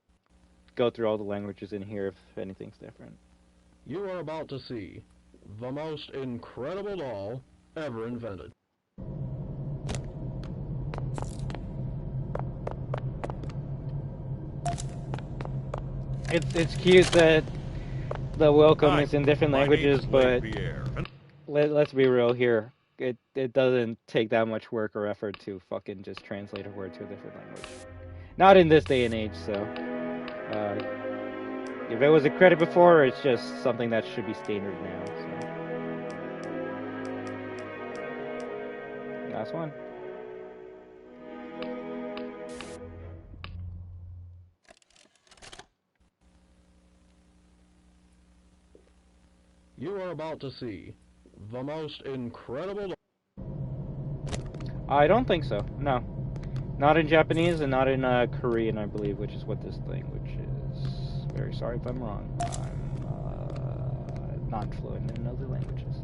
go through all the languages in here if anything's different. You are about to see the most incredible doll ever invented. It's cute that the welcome is in different My name languages, is but Pierre. let's be real here. It doesn't take that much work or effort to fucking just translate a word to a different language. Not in this day and age, so... if it was a credit before, it's just something that should be standard now, so... Last one. You are about to see the most incredible... I don't think so, no. Not in Japanese and not in Korean, I believe, which is what this language is. Very sorry if I'm wrong. I'm not fluent in other languages.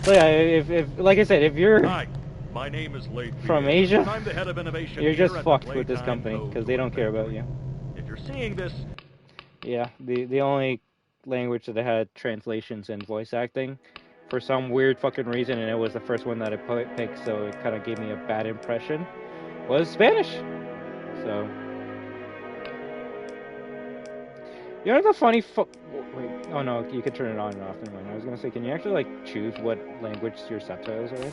So yeah, if like I said, if you're my name is from Asia, I'm the head of innovation you're just here at fucked the with this Playtime company Co. because they don't care about you. If you're seeing this, yeah, the only language that had translations and voice acting for some weird fucking reason, and it was the first one that I picked, so it kind of gave me a bad impression, was Spanish. So, you know the funny wait, oh no, you can turn it on and off. Never mind. I was gonna say, can you actually like choose what language your subtitles are in?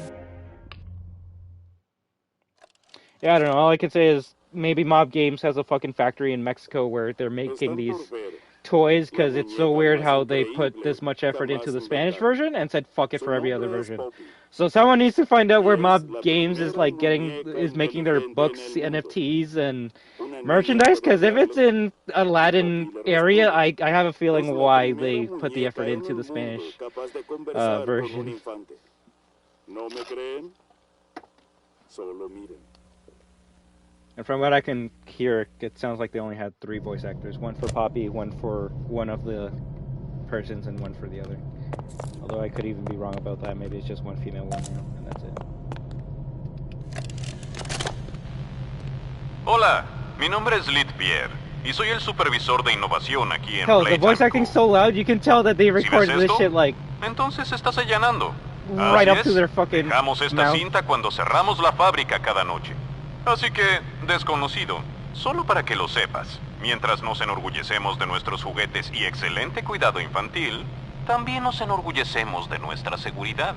Yeah, I don't know. All I can say is maybe Mob Games has a fucking factory in Mexico where they're making these toys, because it's so weird how they put this much effort into the Spanish version and said fuck it for every other version. So someone needs to find out where Mob Games is like making their books, NFTs, and merchandise, because if it's in a Latin area, I have a feeling why they put the effort into the Spanish version. And from what I can hear, it sounds like they only had 3 voice actors. One for Poppy, one for one of the persons, and one for the other. Although I could even be wrong about that. Maybe it's just one female, one male, and that's it. Hola, mi nombre es Pierre, y soy el supervisor de innovación aquí en Hell, Playtime. the voice acting's so loud, you can tell that they recorded this shit like... Entonces estás allanando. Right Así up to their fucking dejamos esta mouth. cinta cuando cerramos la fábrica cada noche. Así que, desconocido, solo para que lo sepas, mientras nos enorgullecemos de nuestros juguetes y excelente cuidado infantil, también nos enorgullecemos de nuestra seguridad.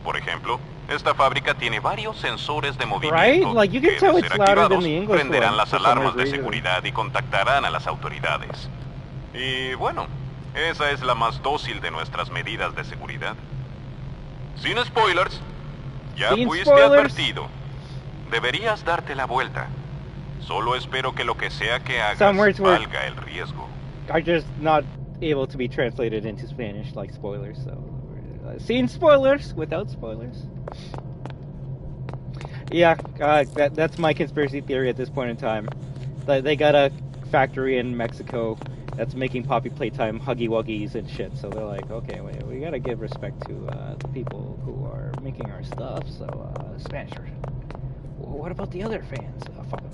Por ejemplo, esta fábrica tiene varios sensores de movimiento Right? Like, you can que, tell de it's ser louder than activados, the English prenderán one, las for some alarmas de reason. seguridad y contactarán a las autoridades. Y bueno, esa es la más dócil de nuestras medidas de seguridad. Sin spoilers, ya Sin fuiste spoilers. advertido. Deberías darte la vuelta. Solo espero que lo que sea que hagas Some words were- valga el riesgo. are just not able to be translated into Spanish like spoilers, so... seen spoilers without spoilers. Yeah, that's my conspiracy theory at this point in time. They got a factory in Mexico that's making Poppy Playtime Huggy Wuggies and shit, so they're like, okay, wait, we gotta give respect to the people who are making our stuff, so Spanish version. Well, what about the other fans? Fuck them.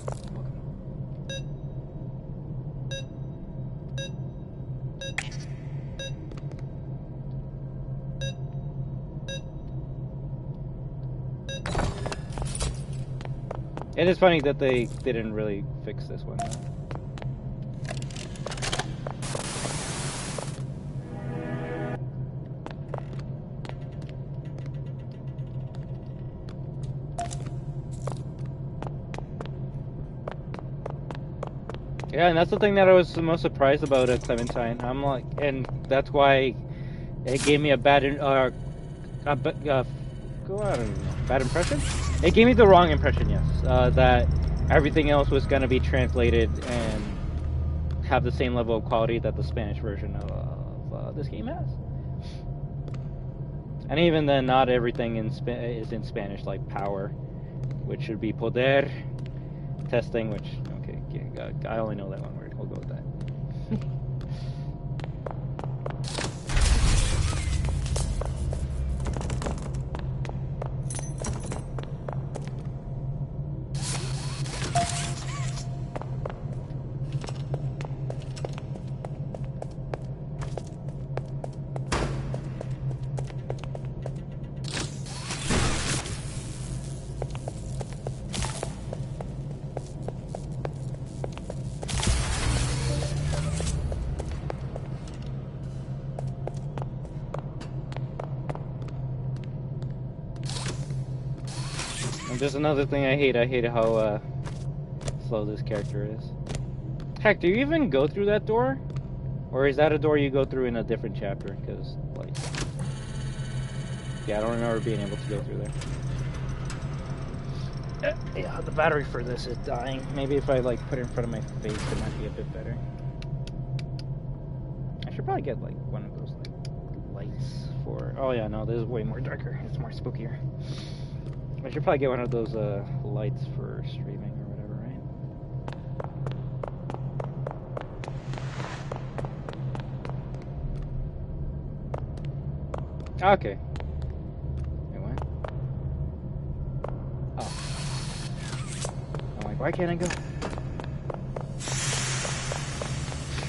It is funny that they didn't really fix this one. Yeah, and that's the thing that I was the most surprised about at Clementine. I'm like, and that's why it gave me a bad, bad impression? It gave me the wrong impression, yes. That everything else was going to be translated and have the same level of quality that the Spanish version of this game has. And even then, not everything is in Spanish, like power, which should be poder, testing, which, okay, I only know that one word. We'll go with that. Just another thing I hate. I hate how slow this character is. Heck, do you even go through that door? Or is that a door you go through in a different chapter? Because, like... Yeah, I don't remember being able to go through there. Yeah, the battery for this is dying. Maybe if I, like, put it in front of my face, it might be a bit better. I should probably get, like, one of those, like, lights for... Oh, yeah, no, this is way more darker. It's more spookier. I should probably get one of those, lights for streaming or whatever, right? Okay. Wait, what? Oh. I'm like, why can't I go?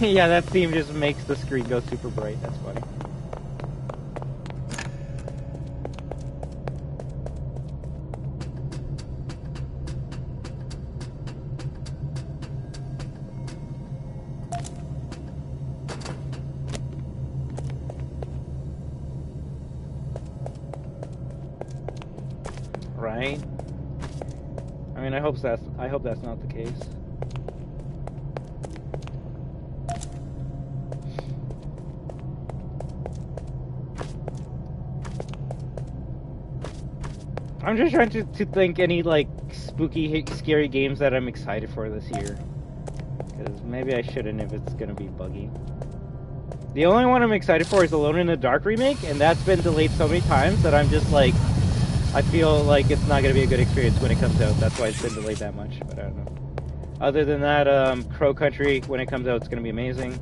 Yeah, that theme just makes the screen go super bright. That's funny. Right? I mean, I hope that's not the case. I'm just trying to think any, like, spooky, scary games that I'm excited for this year. Because maybe I shouldn't if it's gonna be buggy. The only one I'm excited for is Alone in the Dark remake, and that's been delayed so many times that I'm just like, I feel like it's not gonna be a good experience when it comes out. That's why it's been delayed that much, but I don't know. Other than that, Crow Country, when it comes out, it's gonna be amazing.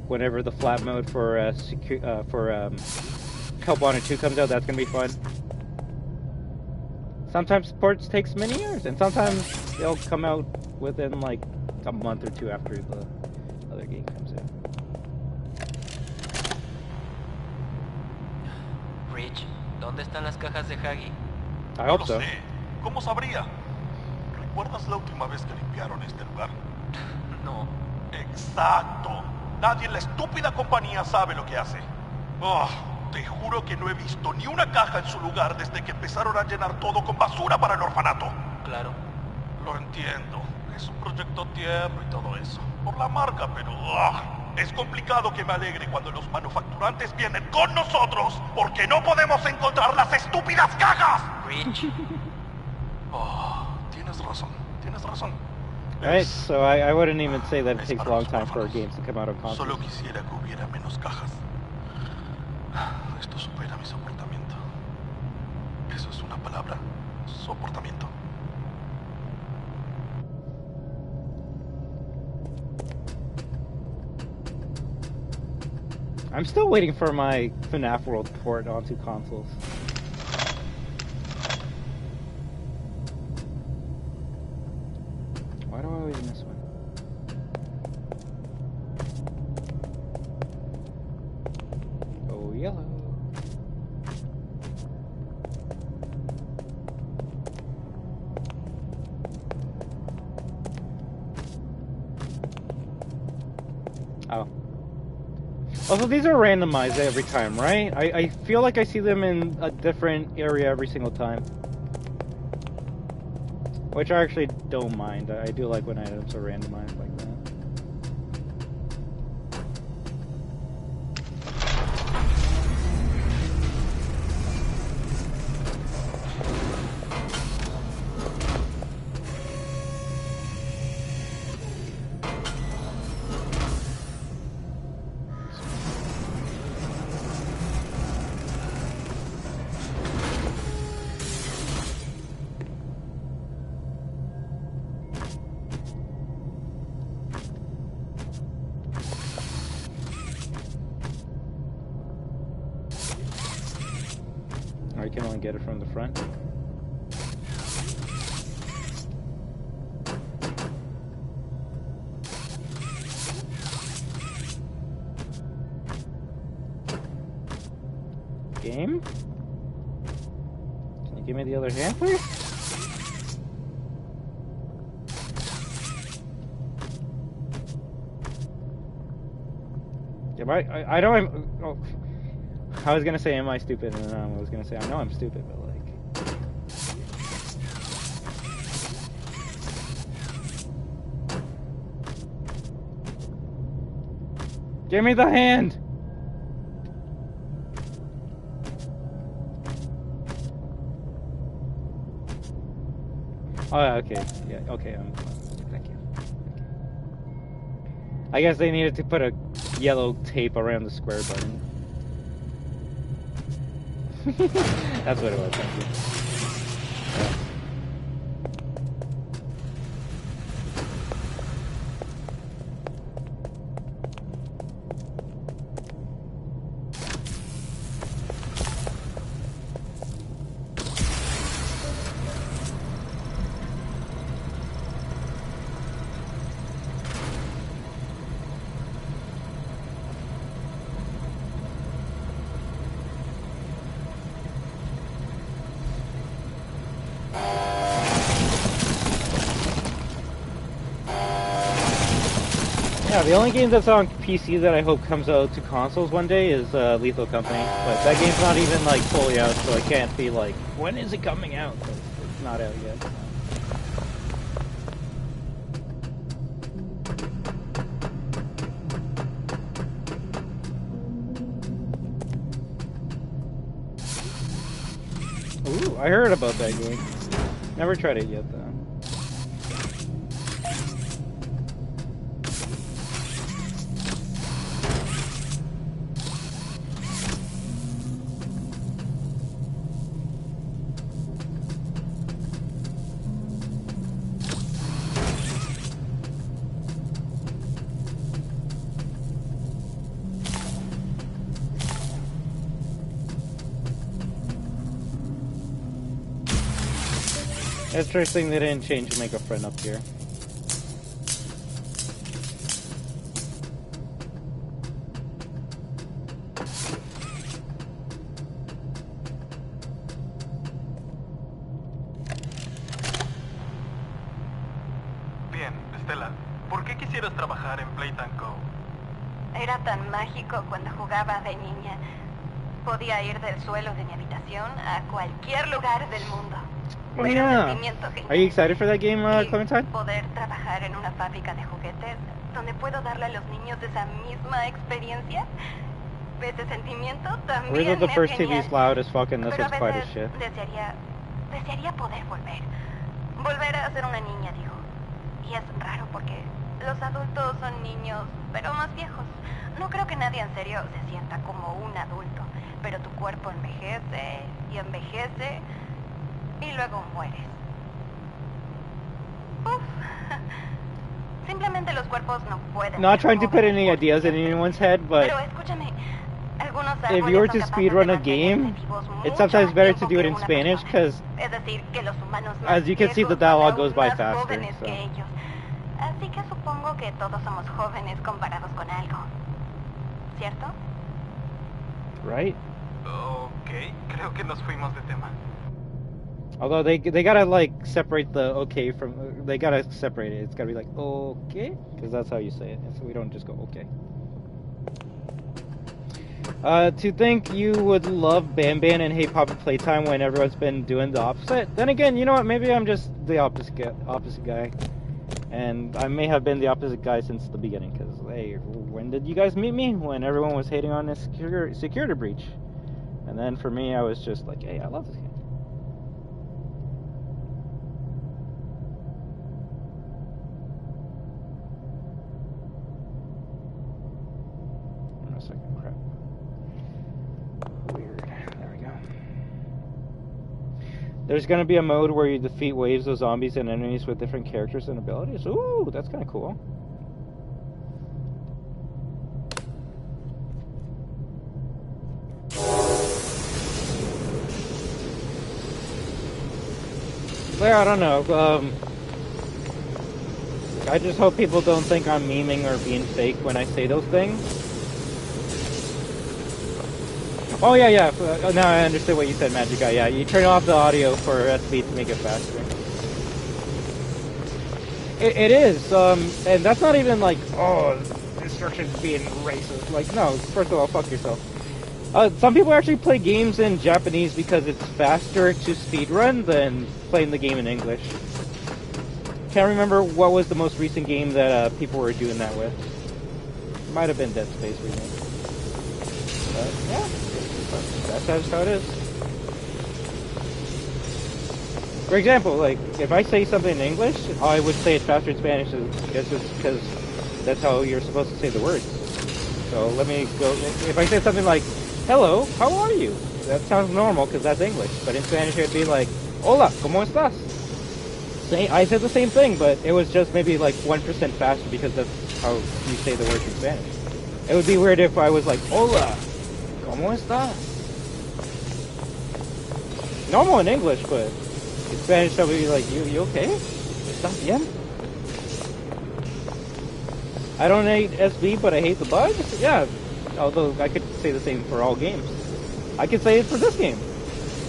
Whenever the flat mode for Help Wanted 2 comes out, that's gonna be fun. Sometimes ports takes many years, and sometimes they'll come out within like a month or two after the other game comes out. Rich, ¿dónde están las cajas de Huggy? I hope so. No sé. ¿Cómo sabría? ¿Recuerdas la última vez que limpiaron este lugar? No. Exacto. Nadie en la estúpida compañía sabe lo que hace. Oh, te juro que no he visto ni una caja en su lugar desde que empezaron a llenar todo con basura para el orfanato. Claro. Lo entiendo. Es un proyecto tierno y todo eso. Por la marca, pero... es complicado que me alegre cuando los manufacturantes vienen con nosotros porque no podemos encontrar las estúpidas cajas. Rich. Oh, tienes razón. Tienes razón. Alright, so I wouldn't even say that it takes a long time for games to come out on console. Solo quisiera que hubiera menos cajas. Esto supera mi soportamiento. ¿Eso es una palabra? Soportamiento. I'm still waiting for my FNAF World port onto consoles. Why do I always miss one? Oh, yellow. Oh. Also, these are randomized every time, right? I feel like I see them in a different area every single time. Which I actually don't mind. I do like when items are randomized like that. I can only get it from the front. Game? Can you give me the other hand, please? Yeah, I know I'm... Oh. I was gonna say, am I stupid? And then I was gonna say, I know I'm stupid, but like... Give me the hand! Oh, okay. Yeah, okay. Thank you. I guess they needed to put a yellow tape around the square button. That's what it was. Thank you. Yeah. Yeah, the only game that's on PC that I hope comes out to consoles one day is Lethal Company, but that game's not even like fully out, so I can't be like, when is it coming out? It's not out yet. Ooh, I heard about that game. Never tried it yet though. It's interesting they didn't change to make a friend up here. Bien, Stella, ¿por qué quisieras trabajar en Playtime Co? Era tan mágico cuando jugaba de niña. Podía ir del suelo de mi habitación a cualquier lugar del mundo. Oh, yeah. Are you excited for that game, Clementine? Poder trabajar en una fábrica de juguetes donde puedo darle a los niños esa misma experiencia. Ese sentimiento también Where's the es first genial. TV's loud as fuck and this Pero one's a quiet as veces shit? desearía poder volver. Volver a ser una niña, digo. Y es raro porque los adultos son niños, pero más viejos. No creo que nadie en serio se sienta como un adulto. Pero tu cuerpo envejece y envejece y luego mueres. Uf. Simplemente los cuerpos no pueden. Not trying to put any ideas in anyone's head, but Pero escúchame, algunos if you were to speedrun a game, it's sometimes better to do it in Spanish, because Es decir, que los humanos más as you can see, the viejos dialogue son goes by más faster. jóvenes So. que ellos. Así que supongo que todos somos jóvenes comparados con algo. ¿Cierto? Right? Ok, creo que nos fuimos de tema. Although they gotta like separate the okay from they gotta separate it. It's gotta be like okay, because that's how you say it. So we don't just go okay. To think you would love Ban Ban and Hey Poppy Playtime when everyone's been doing the opposite. Then again, you know what? Maybe I'm just the opposite guy, and I may have been the opposite guy since the beginning. Because hey, when did you guys meet me? When everyone was hating on this security breach, and then for me, I was just like, hey, I love this game. A second, crap. Weird. There we go. There's gonna be a mode where you defeat waves of zombies and enemies with different characters and abilities. Ooh, that's kind of cool. Yeah, I don't know. I just hope people don't think I'm memeing or being fake when I say those things. Oh yeah. Now I understood what you said, Magic Guy. Yeah, you turn off the audio for SB to make it faster. It is, and that's not even like, oh, instructions being racist. Like, no, first of all, fuck yourself. Some people actually play games in Japanese because it's faster to speedrun than playing the game in English. Can't remember what was the most recent game that people were doing that with. might have been Dead Space remake. But yeah, that's how it is. For example, like, if I say something in English, I would say it faster in Spanish just because that's how you're supposed to say the words. So let me go, if I say something like, hello, how are you? That sounds normal because that's English, but in Spanish it would be like, hola, ¿cómo estás? I said the same thing, but it was just maybe like 1% faster because that's how you say the words in Spanish. It would be weird if I was like, hola, ¿cómo estás? Normal in English, but in Spanish I would be like, you okay? ¿Estás bien? I don't hate SB, but I hate the bugs? Yeah, although I could say the same for all games. I could say it for this game.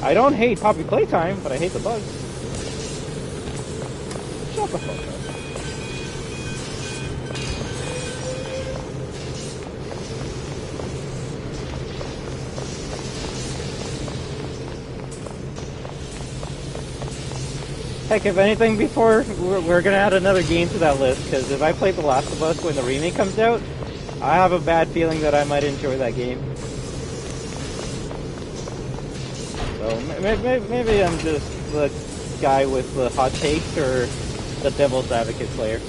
I don't hate Poppy Playtime, but I hate the bugs. Shut the fuck up. Heck, if anything, before we're gonna add another game to that list, because if I play The Last of Us when the remake comes out, I have a bad feeling that I might enjoy that game. So maybe I'm just the guy with the hot takes or the Devil's Advocate player.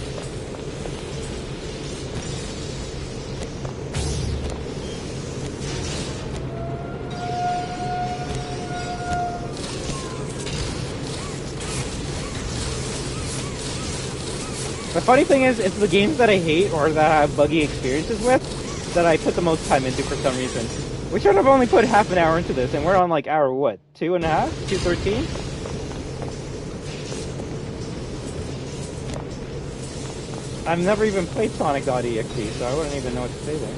The funny thing is, it's the games that I hate or that I have buggy experiences with that I put the most time into for some reason. We should have only put half an hour into this, and we're on like hour what? 2.5? 2:13? I've never even played Sonic.exe, so I wouldn't even know what to say there.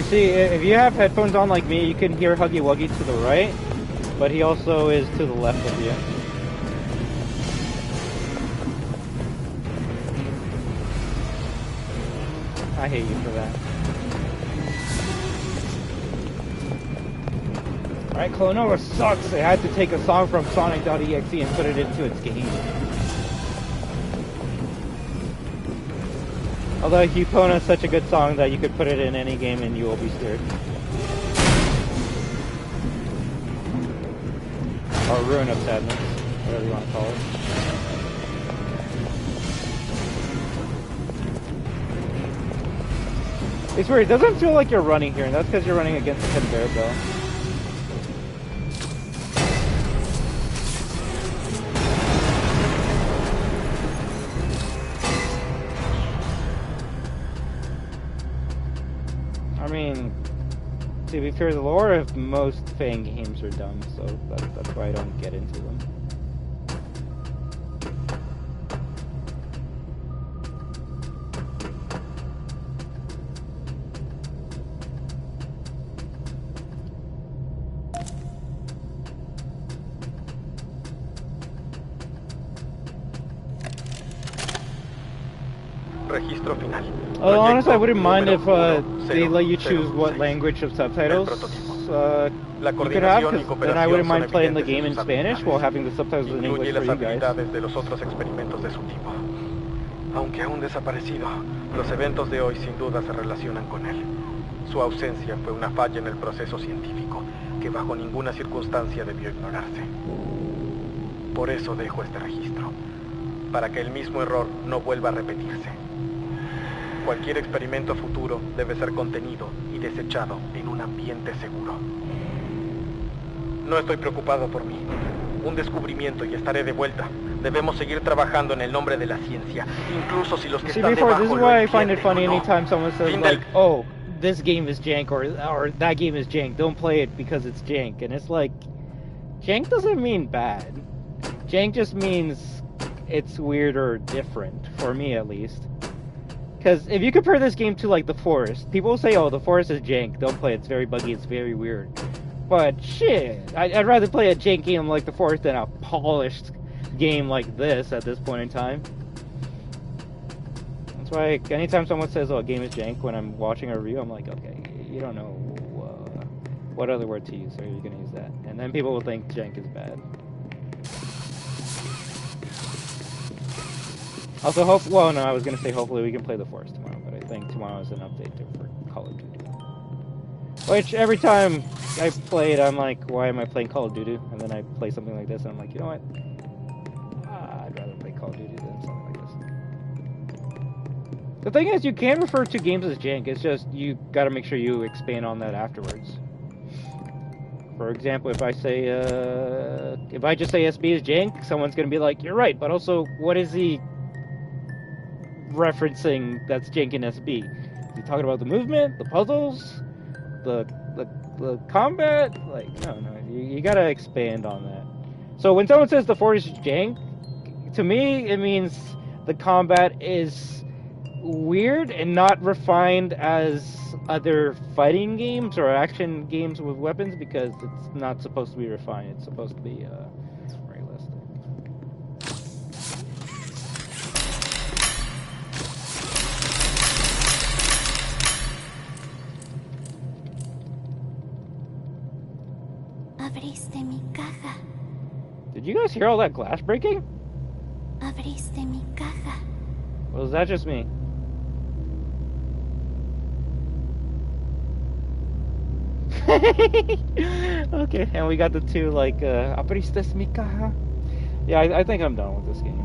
See, if you have headphones on like me, you can hear Huggy Wuggy to the right, but he also is to the left of you. I hate you for that. Alright, Klaw-Naw sucks. They had to take a song from Sonic.exe and put it into its game. Although Hupona is such a good song that you could put it in any game and you will be scared. Or Ruin of Sadness, whatever you want to call it. It's weird, it doesn't feel like you're running here, and that's because you're running against the Bear Bell. To be fair, the lore of most Fang games are dumb, so that's why I don't get into them. Registro final. Honestly, I wouldn't mind if they let you choose what language of subtitles you could have, because then I wouldn't mind playing the game in Spanish while having the subtitles in English for you guys. De los otros experimentos de su tipo. Aunque aún desaparecido, los eventos de hoy sin duda se relacionan con él. Su ausencia fue una falla en el proceso científico que bajo ninguna circunstancia debió ignorarse. Por eso dejo este registro, para que el mismo error no vuelva a repetirse. Cualquier experimento futuro debe ser contenido y desechado en un ambiente seguro. No estoy preocupado por mí. Un descubrimiento y estaré de vuelta. Debemos seguir trabajando en el nombre de la ciencia, incluso si los que están debajo this is why I find it funny anytime someone says like, oh, this game is jank or that game is jank. Don't play it because it's jank. And it's like, jank doesn't mean bad. Jank just means it's weird or different, for me at least. Because if you compare this game to, like, The Forest, people say, oh, The Forest is jank, don't play it, it's very buggy, it's very weird. But, shit, I'd rather play a jank game like The Forest than a polished game like this at this point in time. That's why anytime someone says, oh, a game is jank when I'm watching a review, I'm like, okay, you don't know what other word to use, so you're gonna use that. And then people will think jank is bad. Also, well, no, I was gonna say hopefully we can play The Forest tomorrow, but I think tomorrow is an update for Call of Duty. Which, every time I play it, I'm like, why am I playing Call of Duty? And then I play something like this, and I'm like, you know what? I'd rather play Call of Duty than something like this. The thing is, you can refer to games as jank, it's just, you gotta make sure you expand on that afterwards. For example, if I say, if I just say SB is jank, someone's gonna be like, you're right, but also, what is he referencing that's jank in SB? Is he talking about the movement, the puzzles, the combat? Like, no, you gotta expand on that. So when someone says The Forest is jank, to me, it means the combat is weird and not refined as other fighting games or action games with weapons, because it's not supposed to be refined, it's supposed to be realistic. Abriste mi caja. Did you guys hear all that glass breaking? Abriste mi caja. Or was that just me? Okay, and we got the two, like, Abriste mi caja? Yeah, I think I'm done with this game.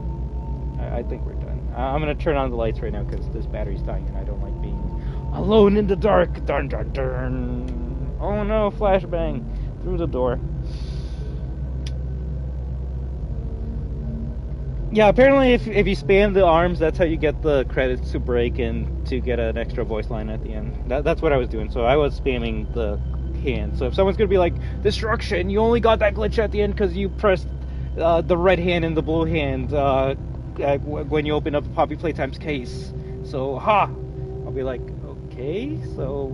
I think we're done. I'm gonna turn on the lights right now because this battery's dying and I don't like being alone in the dark. Dun dun dun. Oh no, flashbang through the door. Yeah, apparently if you spam the arms, that's how you get the credits to break and to get an extra voice line at the end. That's what I was doing, so I was spamming the hand. So if someone's gonna be like, destruction, you only got that glitch at the end because you pressed the red hand and the blue hand when you open up the Poppy Playtime's case. So, I'll be like, okay, so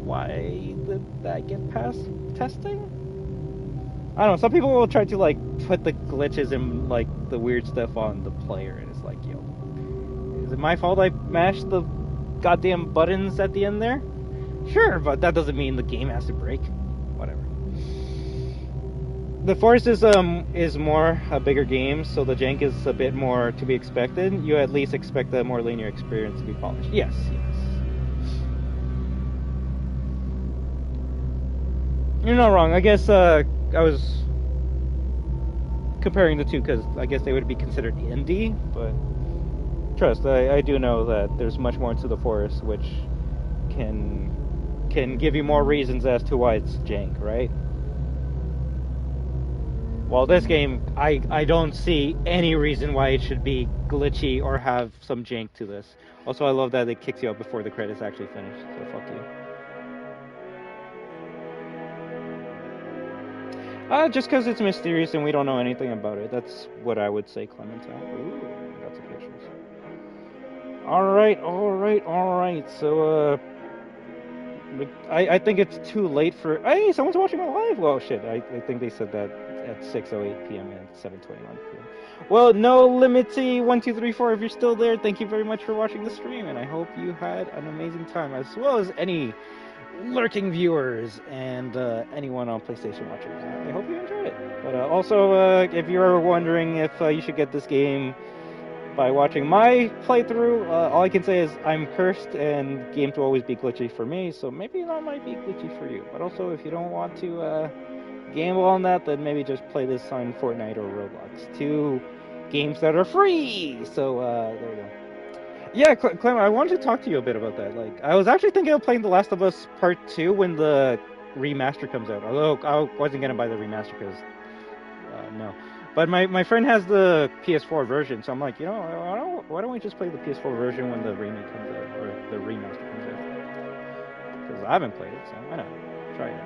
why did that get past testing? I don't know, some people will try to, like, put the glitches and, like, the weird stuff on the player, and it's like, yo, is it my fault I mashed the goddamn buttons at the end there? Sure, but that doesn't mean the game has to break. Whatever. The Forest is more a bigger game, so the jank is a bit more to be expected. You at least expect a more linear experience to be polished. Yes. You're not wrong. I guess, I was comparing the two because I guess they would be considered indie, but trust, I do know that there's much more into The Forest, which can give you more reasons as to why it's jank, right? Well, this game, I don't see any reason why it should be glitchy or have some jank to this. Also, I love that it kicks you out before the credits actually finish, so fuck you. Just because it's mysterious and we don't know anything about it. That's what I would say, Clementine. Ooh, got some pictures. Alright. So, I think it's too late for... Hey, someone's watching my live! Well, shit, I think they said that at 6:08 p.m. and 7:21 p.m. Well, no Limity1234, if you're still there, thank you very much for watching the stream, and I hope you had an amazing time, as well as any lurking viewers and anyone on PlayStation watchers. I hope you enjoyed it. But also, if you're wondering if you should get this game by watching my playthrough, all I can say is I'm cursed and games will always be glitchy for me, so maybe that might be glitchy for you. But also, if you don't want to gamble on that, then maybe just play this on Fortnite or Roblox. Two games that are free! So, there we go. Yeah, Clem, I wanted to talk to you a bit about that. Like, I was actually thinking of playing The Last of Us Part 2 when the remaster comes out. Although, I wasn't going to buy the remaster because, no. But my friend has the PS4 version, so I'm like, you know, why don't we just play the PS4 version when the remake comes out, or the remaster comes out? Because I haven't played it, so why not? Try it.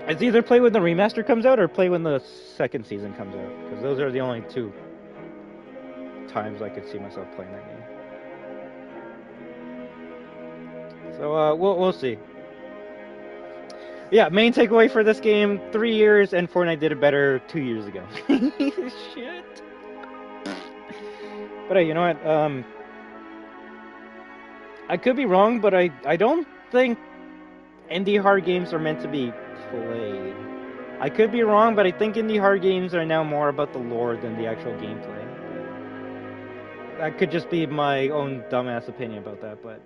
It's either play when the remaster comes out, or play when the second season comes out, because those are the only two times I could see myself playing that game. So we'll see. Yeah, main takeaway for this game: 3 years, and Fortnite did it better 2 years ago. Shit. But hey, you know what? I could be wrong, but I don't think indie hard games are meant to be played. I could be wrong, but I think indie hard games are now more about the lore than the actual gameplay. That could just be my own dumbass opinion about that, but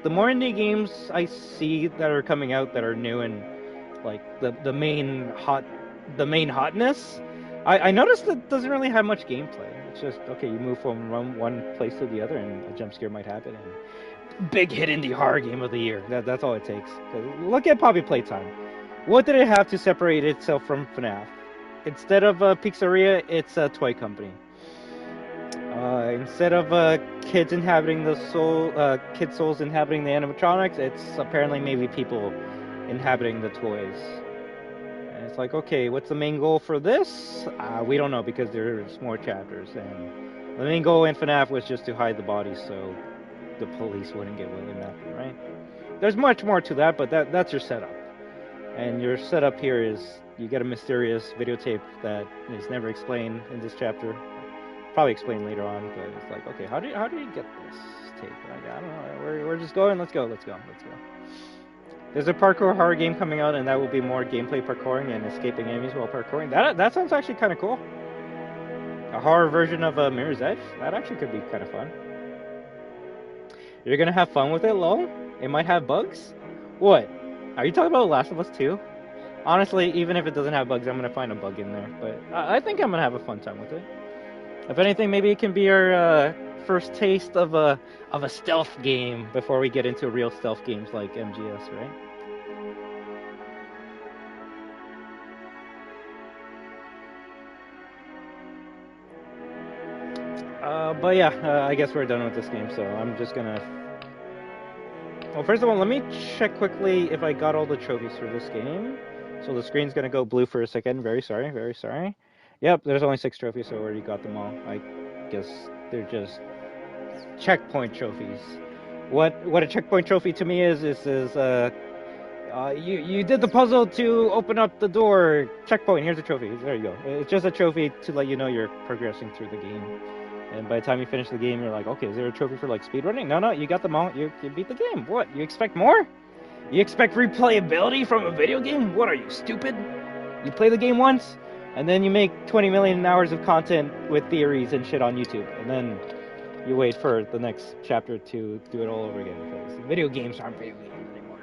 the more indie games I see that are coming out that are new and like the main hotness, I noticed that it doesn't really have much gameplay. It's just, okay, you move from one place to the other and a jump scare might happen and big hit indie horror game of the year. That's all it takes. Look at Poppy Playtime. What did it have to separate itself from FNAF? Instead of a pizzeria, it's a toy company. Instead of kids inhabiting the kids' souls inhabiting the animatronics, it's apparently maybe people inhabiting the toys. And it's like, okay, what's the main goal for this? We don't know, because there's more chapters. And the main goal in FNAF was just to hide the bodies so the police wouldn't get William after them, right? There's much more to that, but that's your setup. And your setup here is you get a mysterious videotape that is never explained in this chapter. Probably explained later on, but it's like, okay, how do you get this tape? Like, I don't know. We're just going. Let's go. There's a parkour horror game coming out, and that will be more gameplay parkouring and escaping enemies while parkouring. That sounds actually kind of cool. A horror version of Mirror's Edge. That actually could be kind of fun. You're gonna have fun with it, lol? It might have bugs? What? Are you talking about Last of Us 2? Honestly, even if it doesn't have bugs, I'm gonna find a bug in there. But I think I'm gonna have a fun time with it. If anything, maybe it can be our first taste of a stealth game before we get into real stealth games like MGS, right? But yeah, I guess we're done with this game, so I'm just gonna... Well, first of all, let me check quickly if I got all the trophies for this game. So the screen's gonna go blue for a second. Very sorry. Yep, there's only 6 trophies, so I already got them all. I guess they're just checkpoint trophies. What a checkpoint trophy to me is you did the puzzle to open up the door. Checkpoint, here's a trophy. There you go. It's just a trophy to let you know you're progressing through the game. And by the time you finish the game, you're like, okay, is there a trophy for like speedrunning? No, you got them all. You beat the game. What? You expect more? You expect replayability from a video game? What are you, stupid? You play the game once, and then you make 20 million hours of content with theories and shit on YouTube, and then you wait for the next chapter to do it all over again, because video games aren't video games anymore.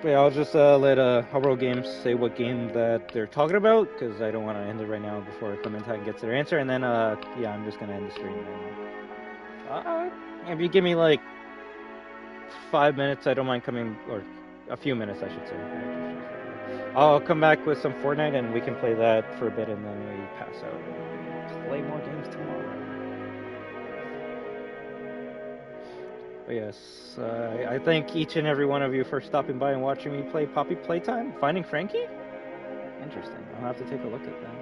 But yeah, I'll just let Horror Games say what game that they're talking about, because I don't want to end it right now before Clementine gets their answer, and then, yeah, I'm just going to end the stream right now. If you give me, like, 5 minutes, I don't mind coming, or a few minutes, I should say. I'll come back with some Fortnite, and we can play that for a bit, and then we pass out and play more games tomorrow. But yes, I thank each and every one of you for stopping by and watching me play Poppy Playtime. Finding Frankie? Interesting. I'll have to take a look at that.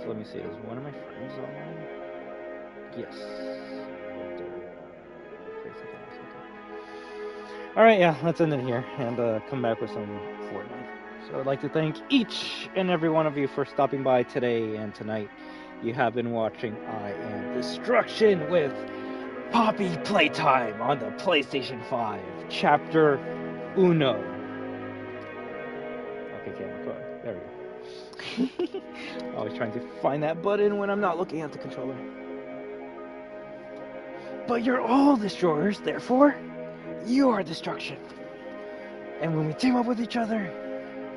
So let me see, is one of my friends online? Yes. Alright, yeah, let's end it here and come back with some Fortnite. So I'd like to thank each and every one of you for stopping by today and tonight. You have been watching I Am Destruction with Poppy Playtime on the PlayStation 5, Chapter Uno. Okay, camera, go on. There we go. Always trying to find that button when I'm not looking at the controller. But you're all destroyers, therefore, you are destruction. And when we team up with each other,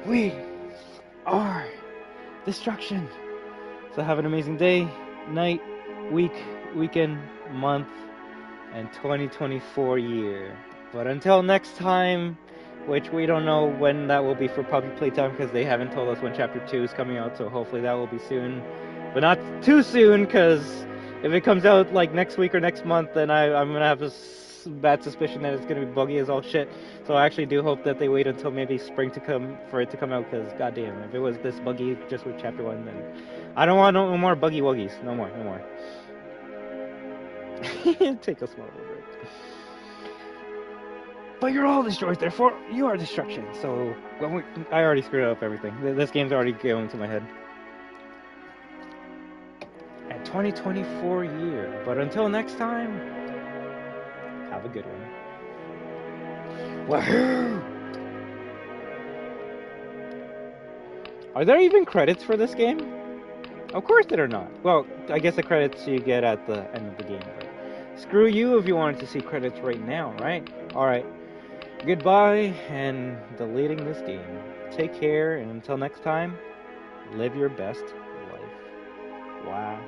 we are destruction. So have an amazing day, night, week, weekend, month, and 2024 year. But until next time, which we don't know when that will be for Poppy Playtime, because they haven't told us when Chapter 2 is coming out, so hopefully that will be soon. But not too soon, because if it comes out like next week or next month, then I'm going to have to bad suspicion that it's gonna be buggy as all shit. So I actually do hope that they wait until maybe spring to come for it to come out. Because goddamn, if it was this buggy just with Chapter 1, then I don't want no more buggy wuggies. No more. Take a small little break. But you're all destroyed, therefore you are destruction. So I already screwed up everything. This game's already going to my head. 2024 year. But until next time, have a good one. Wahoo! Are there even credits for this game? Of course there are not. Well, I guess the credits you get at the end of the game. But screw you if you wanted to see credits right now, right? Alright. Goodbye and deleting this game. Take care, and until next time, live your best life. Wow.